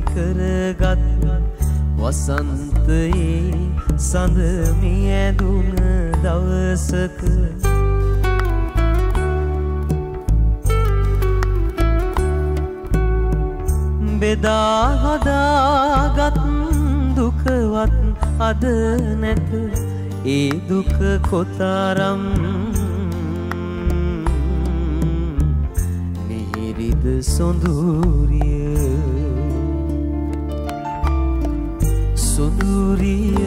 කරගත් වසන්තයේ සඳ මියැදුන දවසක බෙදා හදාගත් දුකවත් අද නැත ඒ දුක කොතරම් මිහිරිද සොඳුරිය සොඳුරිය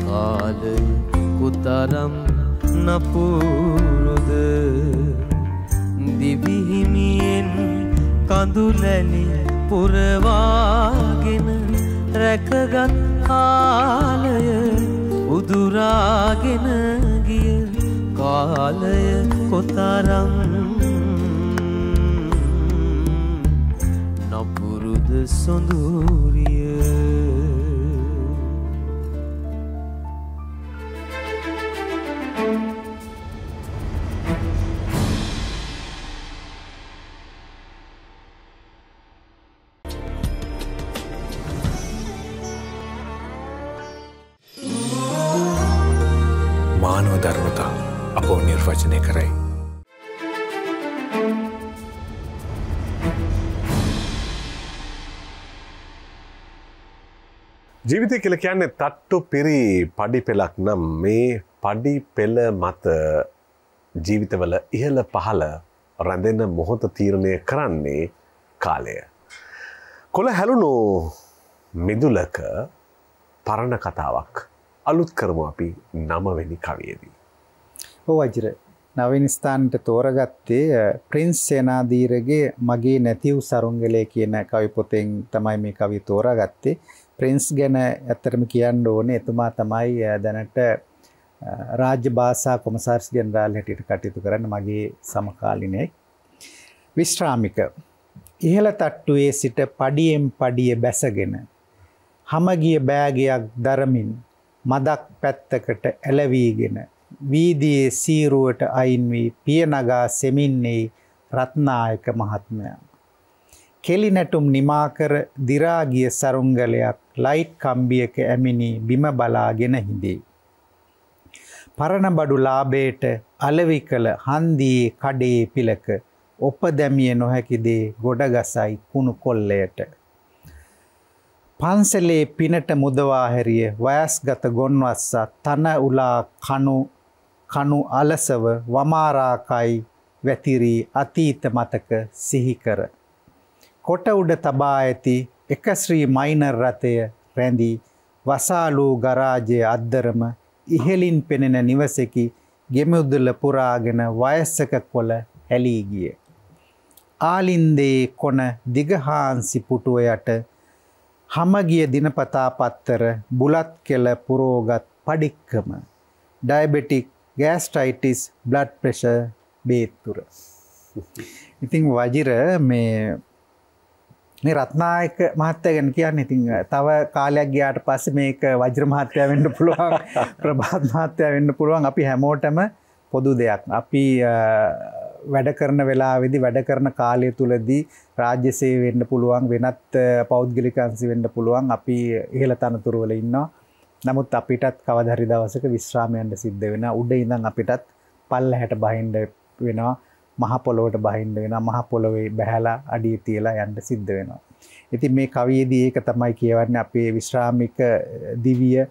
කාලය කොතරම් නපුරුද දිවිහිමියෙන් කඳුලැලි පුරවාගෙන රැකගත් ආලය උදුරාගෙන ගිය කාලය කොතරම් නපුරුද සොඳුරිය මානව ධර්මතා අපෝ නිර්වචනය කරයි. ජීවිතය කියලා කියන්නේ තට්ටු පිරි පඩි පෙළක් නම් මේ පඩි පෙළ මත ජීවිතවල ඉහළ පහළ රැඳෙන මොහොත තීරණය කරන්නේ කාලය. කොළ හැලුණු මිදුලක පරණ කතාවක් අලුත් කරමු අපි 9 වෙනි කවියේදී. ඔව් අජිර 9 වෙනි ස්ථානට තෝරගත්තේ ප්‍රින්ස් සේනාධීරගේ මගේ නැතිව් සරුංගලේ කියන කවි පොතෙන් තමයි මේ කවිය තෝරාගත්තේ. ප්‍රින්ස් ගැන ඇත්තටම කියන්න ඕනේ එතුමා තමයි දැනට රාජ්‍ය භාෂා කොමසාරිස් ජෙනරාල් හැටියට කටයුතු කරන මගේ සමකාලීනෙක්. විශ්‍රාමික ඉහළ තට්ටුවේ සිට පඩියෙන් පඩිය බැසගෙන හමගිය බෑගයක් දරමින් මදක් පැත්තකට ඇලවීගෙන වීදියේ සීරුවට අයින් වී පියනගා සෙමින්නේ රත්නායක මහත්මයා. කෙලි නැටුම් නිමා කර දි รา ගිය සරුංගලයක් ලයිට් කම්බියක ඇමිනි බිම බලාගෙන හිඳේ. පරණ බඩු ලාභයට අලෙවි කළ හන්දියේ කඩේ පිලක ඔප දැමිය නොහැකි දේ ගොඩගසයි කුණු කොල්ලයට. පන්සලේ පිනට මුදවා හැරිය වයස්ගත ගොන්වස්සා තන උලා කණු අලසව වමාරාකයි වැතිරී අතීත මතක සිහි කර. කොට උඩ තබා ඇති එක ශ්‍රී මයිනර් රථය රැඳී වසාලු ගරාජයේ අද්දරම ඉහෙලින් පෙනෙන නිවසේකි ගෙමුදුල පුරාගෙන වයසක කොළ හැලී ගිය. ආලින්දේ කොන දිගහාන්සි පුටුව යට හමගිය දිනපතා පත්තර බුලත් කෙල පුරෝගත් පඩික්කම ඩයබටික් ගෑස්ට්‍රයිටිස් බ්ලඩ් ප්‍රෙෂර් බේතුර. ඉතින් වජිර මේ රත්නායක මහත්තයා ගැන කියන්නේ ඉතින් තව කාලයක් ගියාට පස්සේ මේක වජිර මහත්තයා වෙන්න පුළුවන් ප්‍රභාත් මහත්තයා වෙන්න පුළුවන් අපි හැමෝටම පොදු දෙයක්. අපි වැඩ කරන වෙලාවේදී වැඩ කරන කාලය තුලදී රාජ්‍ය සේවය වෙන්න පුළුවන් වෙනත් පෞද්ගලික අංශ වෙන්න පුළුවන් අපි ඉහළ තනතුරු වල ඉන්නවා. නමුත් අපිටත් කවදා හරි දවසක විශ්‍රාම යන්න සිද්ධ වෙනවා. උඩ ඉඳන් අපිටත් පල්ලහැට බහින්න වෙනවා. මහ පොළොවට බහින්න වෙනවා. මහ පොළොවේ බහැලා අඩිය තියලා යන්න සිද්ධ වෙනවා. ඉතින් මේ කවියේදී ඒක තමයි කියවන්නේ අපේ විශ්‍රාමික දිවිය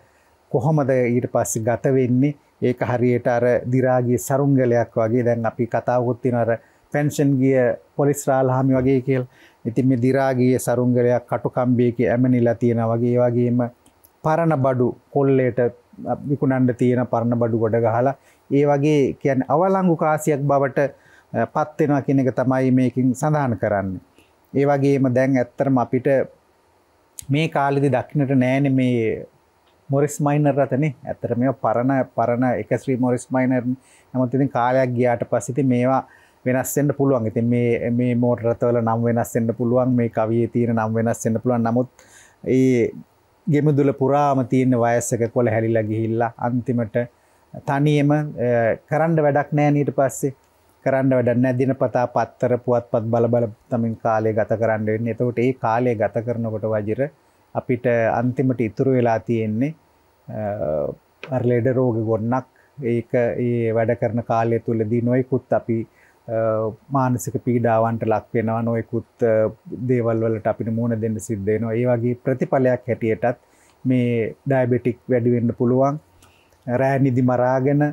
කොහොමද ඊට පස්සේ ගත වෙන්නේ. ඒක හරියට අර දි รา ගිය සරුංගලයක් වගේ. දැන් අපි කතාවකුත් තියෙන අර පෙන්ෂන් ගිය පොලිස් රාලහාමි වගේ කියලා. ඉතින් මේ දි รา ගිය සරුංගලයක් කටුකම්බියක ඇමනිලා තියෙනවා වගේ. ඒ වගේම පරණ බඩු කොල්ලේට විකුණන්න තියෙන පරණ බඩු ගොඩ ගහලා ඒ වගේ කියන්නේ අවලංගු කාසියක් බවට පත් වෙනවා කියන එක තමයි මේකෙන් සඳහන් කරන්නේ. ඒ වගේම දැන් ඇත්තටම අපිට මේ කාලෙදි දක්නට නෑනේ මේ මොරිස් මයිනර් රතනේ. ඇත්තට මේවා පරණ එක ශ්‍රී මොරිස් මයිනර්. නමුත් ඉතින් කාලයක් ගියාට පස්සේ ඉතින් මේවා වෙනස් වෙන්න පුළුවන්. ඉතින් මේ මෝටර රථවල නම් වෙනස් වෙන්න පුළුවන්. මේ කවියේ තියෙන නම් වෙනස් වෙන්න පුළුවන්. නමුත් ඒ ගෙමුදුල පුරාම තියෙන වයසක කොළ හැලිලා ගිහිල්ලා අන්තිමට තනියම කරන්න වැඩක් නැහැ. ඊට පස්සේ කරන්න වැඩක් නැහැ. දිනපතා පත්තර පුවත්පත් බල තමයි කාලය ගත කරන්න වෙන්නේ. එතකොට ඒ කාලය ගත කරනකොට වජිර අපිට අන්තිමට ඉතුරු වෙලා තියෙන්නේ අර ලෙඩ රෝග ගොන්නක්. ඒක ඒ වැඩ කරන කාලය තුලදී නොයෙකුත් අපි මානසික පීඩාවන්ට ලක් වෙනවා. නොයෙකුත් දේවල් වලට අපිට මුහුණ දෙන්න සිද්ධ වෙනවා. ඒ වගේ ප්‍රතිඵලයක් හැටියටත් මේ ඩයබටික් වැඩි වෙන්න පුළුවන්. රෑ නිදි මරාගෙන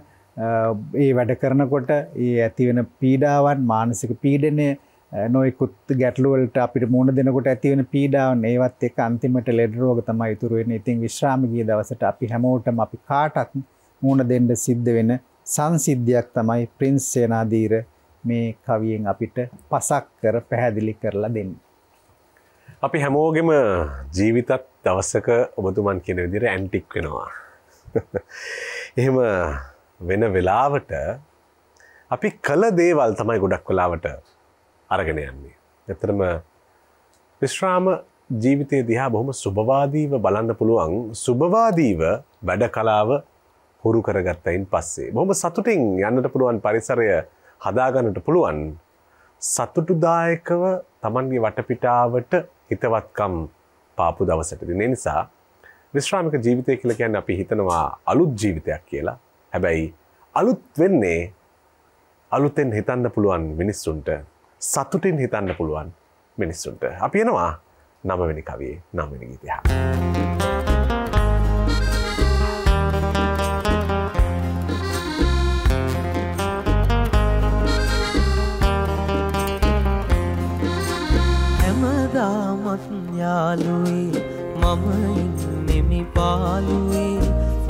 ඒ වැඩ කරනකොට ඒ ඇති වෙන පීඩාවන් මානසික පීඩනය නොයෙකුත් ගැටලු වලට අපිට මුහුණ දෙනකොට ඇති වෙන පීඩාවන් ඒවත් එක්ක අන්තිමට ලෙඩ රෝග තමයි ඉතුරු වෙන්නේ. ඉතින් විශ්‍රාම ගිය දවසට අපි හැමෝටම අපි කාටත් මුහුණ දෙන්න සිද්ධ වෙන සංසිද්ධියක් තමයි ප්‍රින්ස් සේනාධීර මේ කවියෙන් අපිට පසක් කර පැහැදිලි කරලා දෙන්නේ. අපි හැමෝගෙම ජීවිතත් දවසක ඔබතුමන් කියන විදිහට ඇන්ටික් වෙනවා. එහෙම වෙන වෙලාවට අපි කළ දේවල් තමයි ගොඩක් වෙලාවට අරගෙන යන්නේ. ඇත්තටම විශ්‍රාම ජීවිතයේ දිහා බොහොම සුබවාදීව බලන්න පුළුවන්. සුබවාදීව වැඩ කලාව හුරු කරගත්තයින් පස්සේ බොහොම සතුටින් යන්නට පුළුවන් පරිසරය හදාගන්නට පුළුවන්. සතුටුදායකව Tamanගේ වටපිටාවට හිතවත්කම් පාපු දවසටදී. ඒ නිසා විශ්‍රාමික ජීවිතය කියලා කියන්නේ අපි හිතනවා අලුත් ජීවිතයක් කියලා. හැබැයි අලුත් වෙන්නේ අලුතෙන් හිතන්න පුළුවන් මිනිස්සුන්ට, සතුටින් හිතන්න පුළුවන් මිනිස්සුන්ට. අපි එනවා 9 වෙනි කවියේ 9 වෙනි ගීතය. හැමදාමත්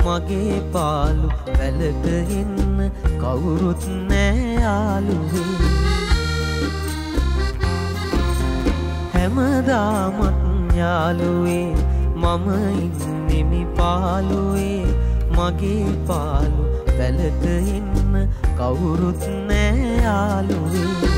මගේ පාලු වැලට එන්න කවුරුත් නෑ යාළුවේ හැමදාමත් යාළුවේ මම ඉන්නෙමි පාළුවේ මගේ පාලු වැලට එන්න කවුරුත් නෑ යාළුවේ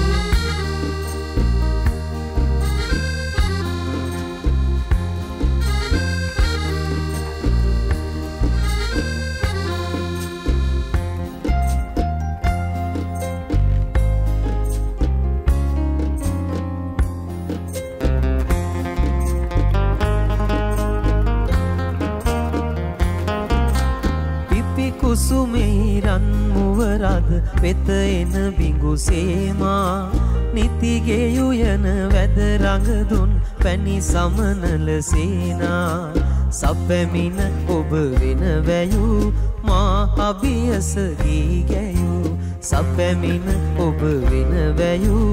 කුසුමේරන් මුවරද වෙත එන බිඟු සේමා නිතිගේ යුයන වැද රඟදුන් පැණි සමනල සේනා සපැමින ඔබ වෙන වැයූ මා අභියස ගී ගැයූ සපැමින ඔබ වෙන වැයූ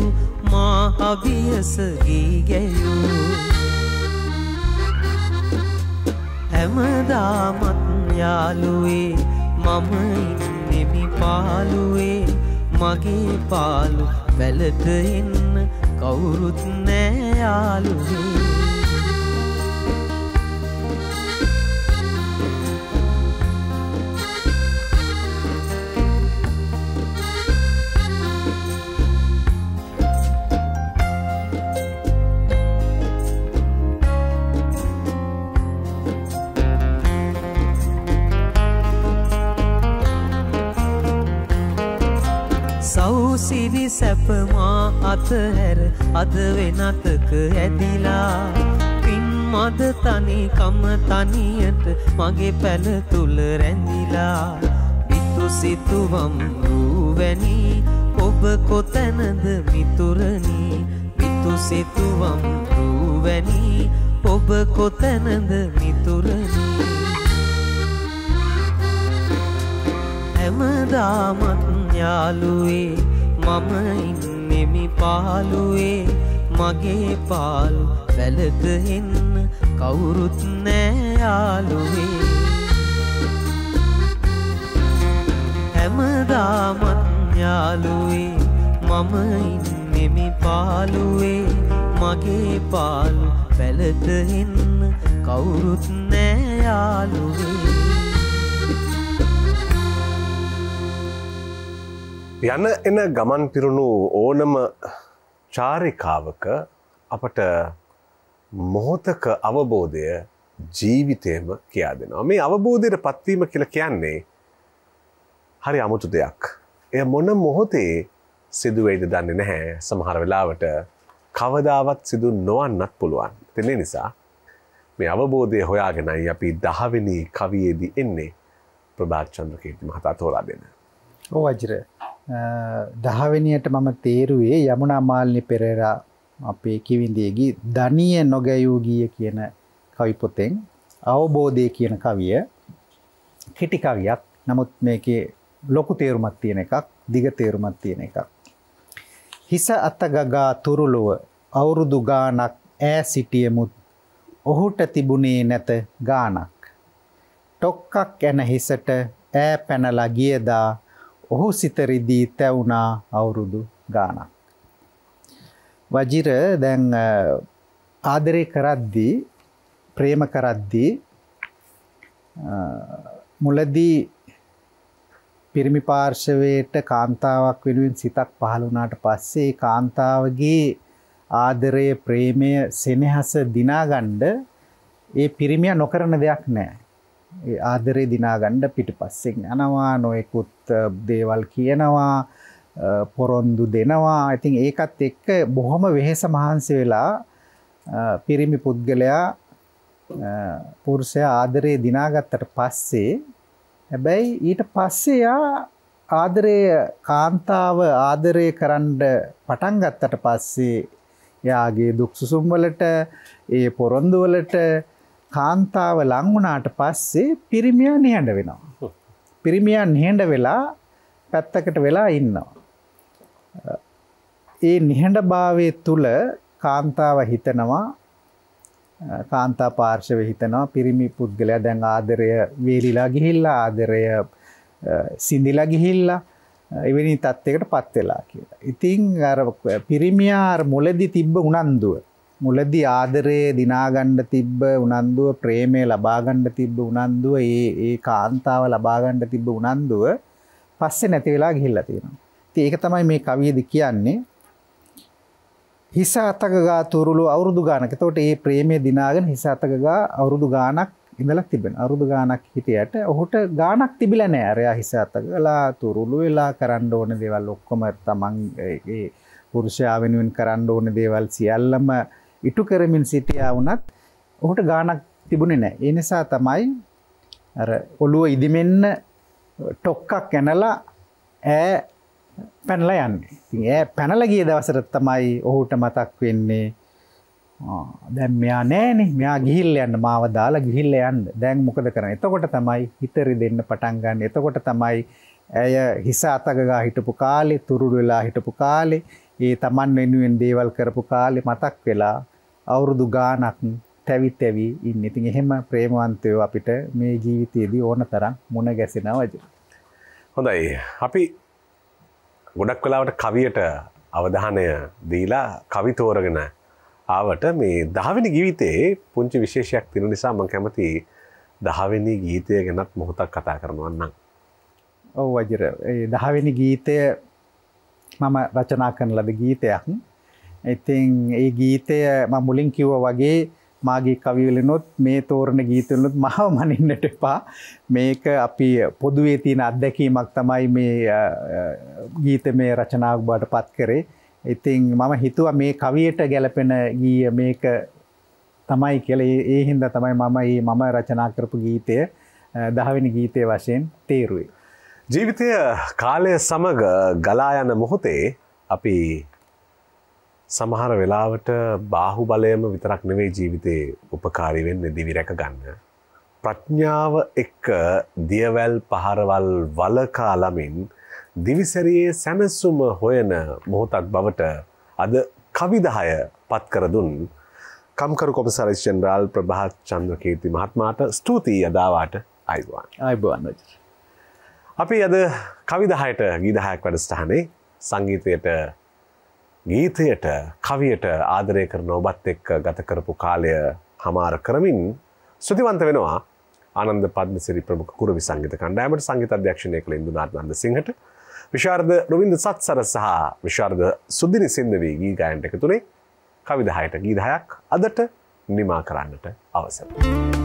මා අභියස ගී ගැයූ හැමදාමත් යාළුවේ මම ඉන්නෙමි පාළුවේ මගේ පාලු වැලට එන්න කවුරුත් නෑ යාළුවේ සෞසිරි සැපමා අතහැර අද වෙනතක ඇදිලා පින් මද තනිකම තනියට මගේ පැල තුල රැඳිලා විතු සිතුවම් රූවැනි ඔබ කොතැනද මිතුරනි විතු සිතුවම් රූවැනි ඔබ කොතැනද මිතුරනි හැමදාමත් යාළුවේ මම ඉන්නෙමි පාළුවේ මගේ පාලු වැලට එන්න කවුරුත් නෑ යාළුවේ හැමදාමත් යාළුවේ මම ඉන්නෙමි පාළුවේ මගේ පාලු වැලට එන්න කවුරුත් නෑ යාළුවේ යන එන ගමන් පිරුණු ඕනම චාරිකාවක අපට මොහොතක අවබෝධය ජීවිතේම කියා දෙනවා. මේ අවබෝධයට පත්වීම කියලා කියන්නේ හරි අමුතු දෙයක්. එය මොන මොහොතේ සිදු වෙයිද දන්නේ නැහැ. සමහර වෙලාවට කවදාවත් සිදු නොවන්නත් පුළුවන්. ඒ නිසා මේ අවබෝධය හොයාගෙනයි අපි 10 වෙනි කවියේදී එන්නේ ප්‍රභාත් චන්ද්‍රකීර්ති මහතා තෝරා දෙන්න. ඔව් අජිර 10 වෙනියට මම තේරුවේ යමුනා මාලිනී පෙරේරා අපේ කිවිඳියේගේ දනිය නොගැයූ ගීය කියන කවි පොතෙන් අවබෝධය කියන කවිය කෙටි කවියක්. නමුත් මේකේ ලොකු තේරුමක් තියෙන එකක්, දිග තේරුමක් තියෙන එකක්. හිස අත ගගා තුරුලුව අවුරුදු ගානක් ඈ සිටියමුත් ඔහුට තිබුණේ නැත ගානක්. ටොක්කක් එන හිසට ඈ පැනලා ගියදා ඔහු සිත රිදී තැවුනා අවුරුදු ගානක්. වජිර දැන් ආදරේ කරද්දී ප්‍රේම කරද්දී මුලදී පිරිමි පාර්ශවයට කාන්තාවක් වෙනුවෙන් සිතක් පහළ වුණාට පස්සේ කාන්තාවගේ ආදරය ප්‍රේමය සෙනෙහස දිනාගන්න ඒ පිරිමියා නොකරන දෙයක් නැහැ. ඒ ආදරේ දිනාගන්න පිටිපස්සෙන් යනවා, නොයෙකුත් දේවල් කියනවා, පොරොන්දු දෙනවා. ඉතින් ඒකත් එක්ක බොහොම වෙහෙස මහන්සි වෙලා පිරිමි පුද්ගලයා පුරුෂයා ආදරේ දිනාගත්තට පස්සේ හැබැයි ඊට පස්සේ යා ආදරය කාන්තාව ආදරය කරන්න පටන් ගත්තට පස්සේ යාගේ දුක් සුසුම් වලට ඒ පොරොන්දු වලට කාන්තාව ලං වුණාට පස්සේ පිරිමියා නිහඬ වෙනවා. පිරිමියා නිහඬ වෙලා පැත්තකට වෙලා ඉන්නවා. ඒ නිහඬභාවයේ තුල කාන්තාව හිතනවා කාන්තා පාර්ශවය හිතනවා පිරිමි පුද්ගලයා දැන් ආදරය වේලිලා ගිහිල්ලා ආදරය සිඳිලා ගිහිල්ලා එවැනි තත්යකට පත් වෙලා කියලා. ඉතින් අර පිරිමියා අර මුලදී තිබ්බ උනන්දුව මුලදී ආදරේ දිනා ගන්න තිබ්බ උනන්දුව ප්‍රේමය ලබා ගන්න තිබ්බ උනන්දුව ඒ කාන්තාව ලබා ගන්න තිබ්බ උනන්දුව පස්සේ නැති වෙලා ගිහිල්ලා තියෙනවා. ඉතින් ඒක තමයි මේ කවියේදී කියන්නේ හිස අතක ගා තුරුළු අවුරුදු ගානක්. එතකොට මේ ප්‍රේමය දිනාගෙන හිස අතක ගා අවුරුදු ගානක් ඉඳලා තිබෙනවා. අවුරුදු ගානක් හිටියට ඔහුට ගානක් තිබිලා නැහැ. අරයා හිස අතකලා තුරුළු වෙලා කරන්න ඕන දේවල් ඔක්කොම තමන් ඒ පුරුෂයා වෙනුවෙන් කරන්න ඕන දේවල් සියල්ලම ඉටු කරමින් සිටියා වුණත් ඔහුට ගානක් තිබුණේ නැහැ. ඒ නිසා තමයි අර ඔළුව ඉදිමෙන්න ටොක්කක් ඇනලා ඈ පැනලා යන්නේ. ඉතින් ඈ පැනලා ගිය දවසට තමයි ඔහුට මතක් වෙන්නේ දැන් මෙයා නෑනේ. මෙයා ගිහිල්ලා යන්න මාව දාලා ගිහිල්ලා යන්න. දැන් මොකද කරන්නේ? එතකොට තමයි හිතරි දෙන්න පටන් ගන්න. එතකොට තමයි ඇය හිස අතක ගා හිටපු කාලේ, තුරුළු වෙලා හිටපු කාලේ, ඒ Taman වෙනුවෙන් දේවල් කරපු කාලේ මතක් වෙලා අවුරුදු ගානක් තැවි තැවි ඉන්නේ. ඉතින් එහෙම ප්‍රේමවන්තයෝ අපිට මේ ජීවිතයේදී ඕන තරම් මුණ ගැසෙනවා. හොඳයි. අපි ගොඩක් වෙලාවට කවියට අවධානය දීලා කවි තෝරගෙන ආවට මේ 10 වෙනි ගීතයේ පුංචි විශේෂයක් තියෙන නිසා මම කැමති 10 වෙනි ගීතය ගැනත් මොහොතක් කතා කරනවා නම්. ඔව් වජිර. ඒ 10 වෙනි ගීතය මම රචනා කරන ලද ගීතයක්. ඉතින් ඒ ගීතය මම මුලින් කිව්වා වගේ මාගේ කවිවලිනුත් මේ තෝරන ගීතවලිනුත් මහව මනින්නට එපා. මේක අපි පොදුවේ තියෙන අත්දැකීමක් තමයි මේ ගීතමය රචනාවක් බවට පත් කරේ. ඉතින් මම හිතුවා මේ කවියට ගැලපෙන ගීය මේක තමයි කියලා. ඒ හින්දා තමයි මම රචනා කරපු ගීතය 10 වෙනි ගීතයේ වශයෙන් තේරුවේ. ජීවිතය කාලය සමග ගලා යන මොහොතේ අපි සමහර වෙලාවට බාහුබලයම විතරක් නෙවෙයි ජීවිතේ උපකාරී වෙන්නේ දිවි රැක ගන්න. ප්‍රඥාව එක්ක දියවැල් පහරවල් වලකා ළමින් දිවිසැරියේ සැනසුම හොයන මොහොතක් බවට අද කවි 10 පත් කර දුන් කම්කරු කොමසාරිස් ජෙනරාල් ප්‍රභාත් චන්ද්‍රකීර්ති මහත්මයාට ස්තුතියි අදාවාට අයුබෝවන්. අයුබෝවන්. අපි අද කවි 10ට ගී 10ක් වැඩසටහනේ සංගීතයට ගීතයට කවියට ආදරය කරන ඔබත් එක්ක ගත කරපු කාලය හමාර කරමින් ස්තුතිවන්ත වෙනවා ආනන්ද පද්මසිරි ප්‍රමුඛ කුරවි සංගීත කණ්ඩායමට සංගීත අධ්‍යක්ෂණය කළ ඉන්දුනාත් නන්දසිංහට විශාරද රවින්ද්‍ර සත්සර සහ විශාරද සුදිනි සින්දවී ගී ගායනට එකතුනේ කවි 10ට ගී 10ක් අදට නිමා කරන්නට අවසර.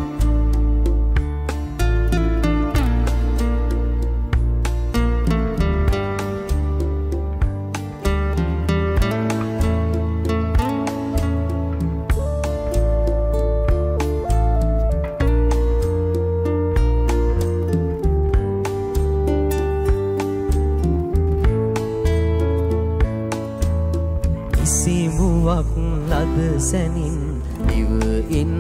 සැනින් දිව ඉන්න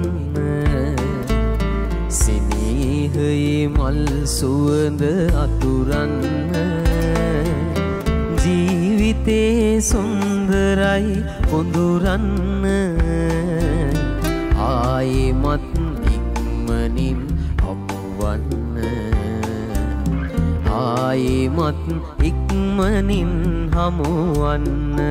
සිනීහයේ මල් සුවඳ අතුරන්න ජීවිතේ සුන්දරයි පොඳුරන්න ආයෙමත් ඉක්මනින් හමුවන්න ආයෙමත් ඉක්මනින් හමුවන්න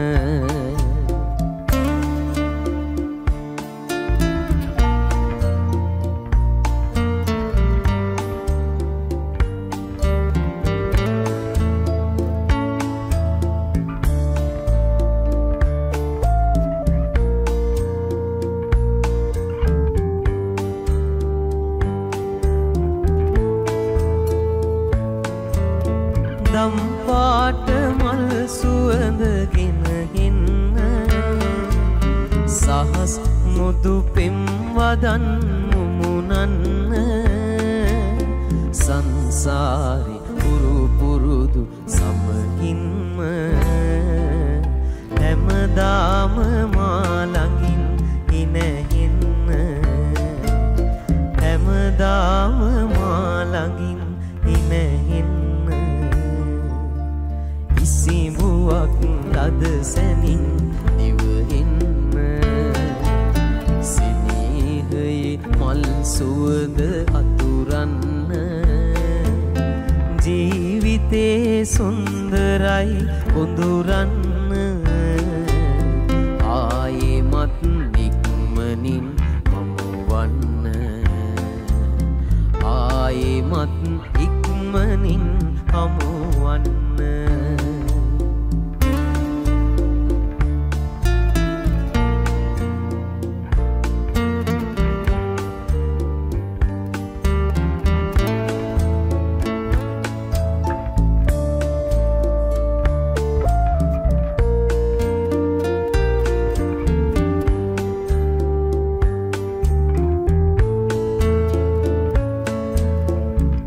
දම්පාට මල් සුවඳගෙන හෙන්න සහස් මුදු පෙම් වදන් මුමුණන්න සංසාරි පුරුදු සමගින්ම හැමදාම මා ළඟින් ඉනහෙන්න හැමදාම මා ළඟින් ඉනහෙන්න සිඹුවක් ලද සැනින් දිව එන්න සිනීහයේ ජීවිතේ සුන්දරයි කොඳුරන්න ආයෙමත් ඉක්මනින් හමුවන්න ආයෙමත් ඉක්මනින් හමුවන්න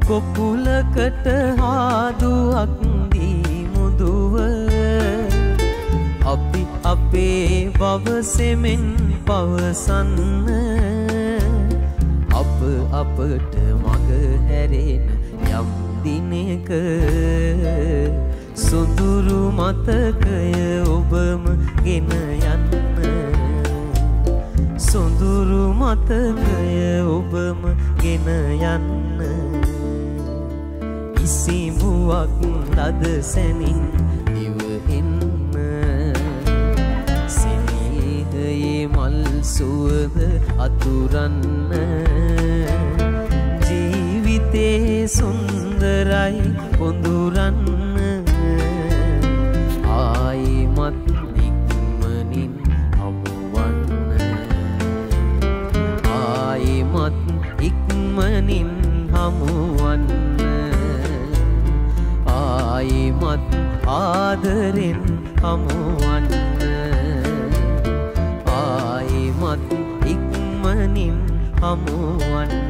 කොපුලකට හාදුවක් දී මුදුව අපි අපේ වවසෙමෙන් පවසන්න අප අපට මග හැරෙන යම් දිනක සුදුරු මතකය ඔබම ගෙන යන්න සොඳුරු මතකය ඔබම ගෙන යන්න සිඹුවක් ලද සැනින් දිවෙන්න සෙනෙහයේ මල් සුවඳ අතුරන්න ජීවිතේ සුන්දරයි කොඳුරන්න ආයෙමත් ඉක්මනින් හමුවන්න ආයෙමත් ඉක්මනින් හමුවන්න ආයෙමත් ආදරෙන් හමුවන්න ආයෙමත් ඉක්මනින් හමුවන්න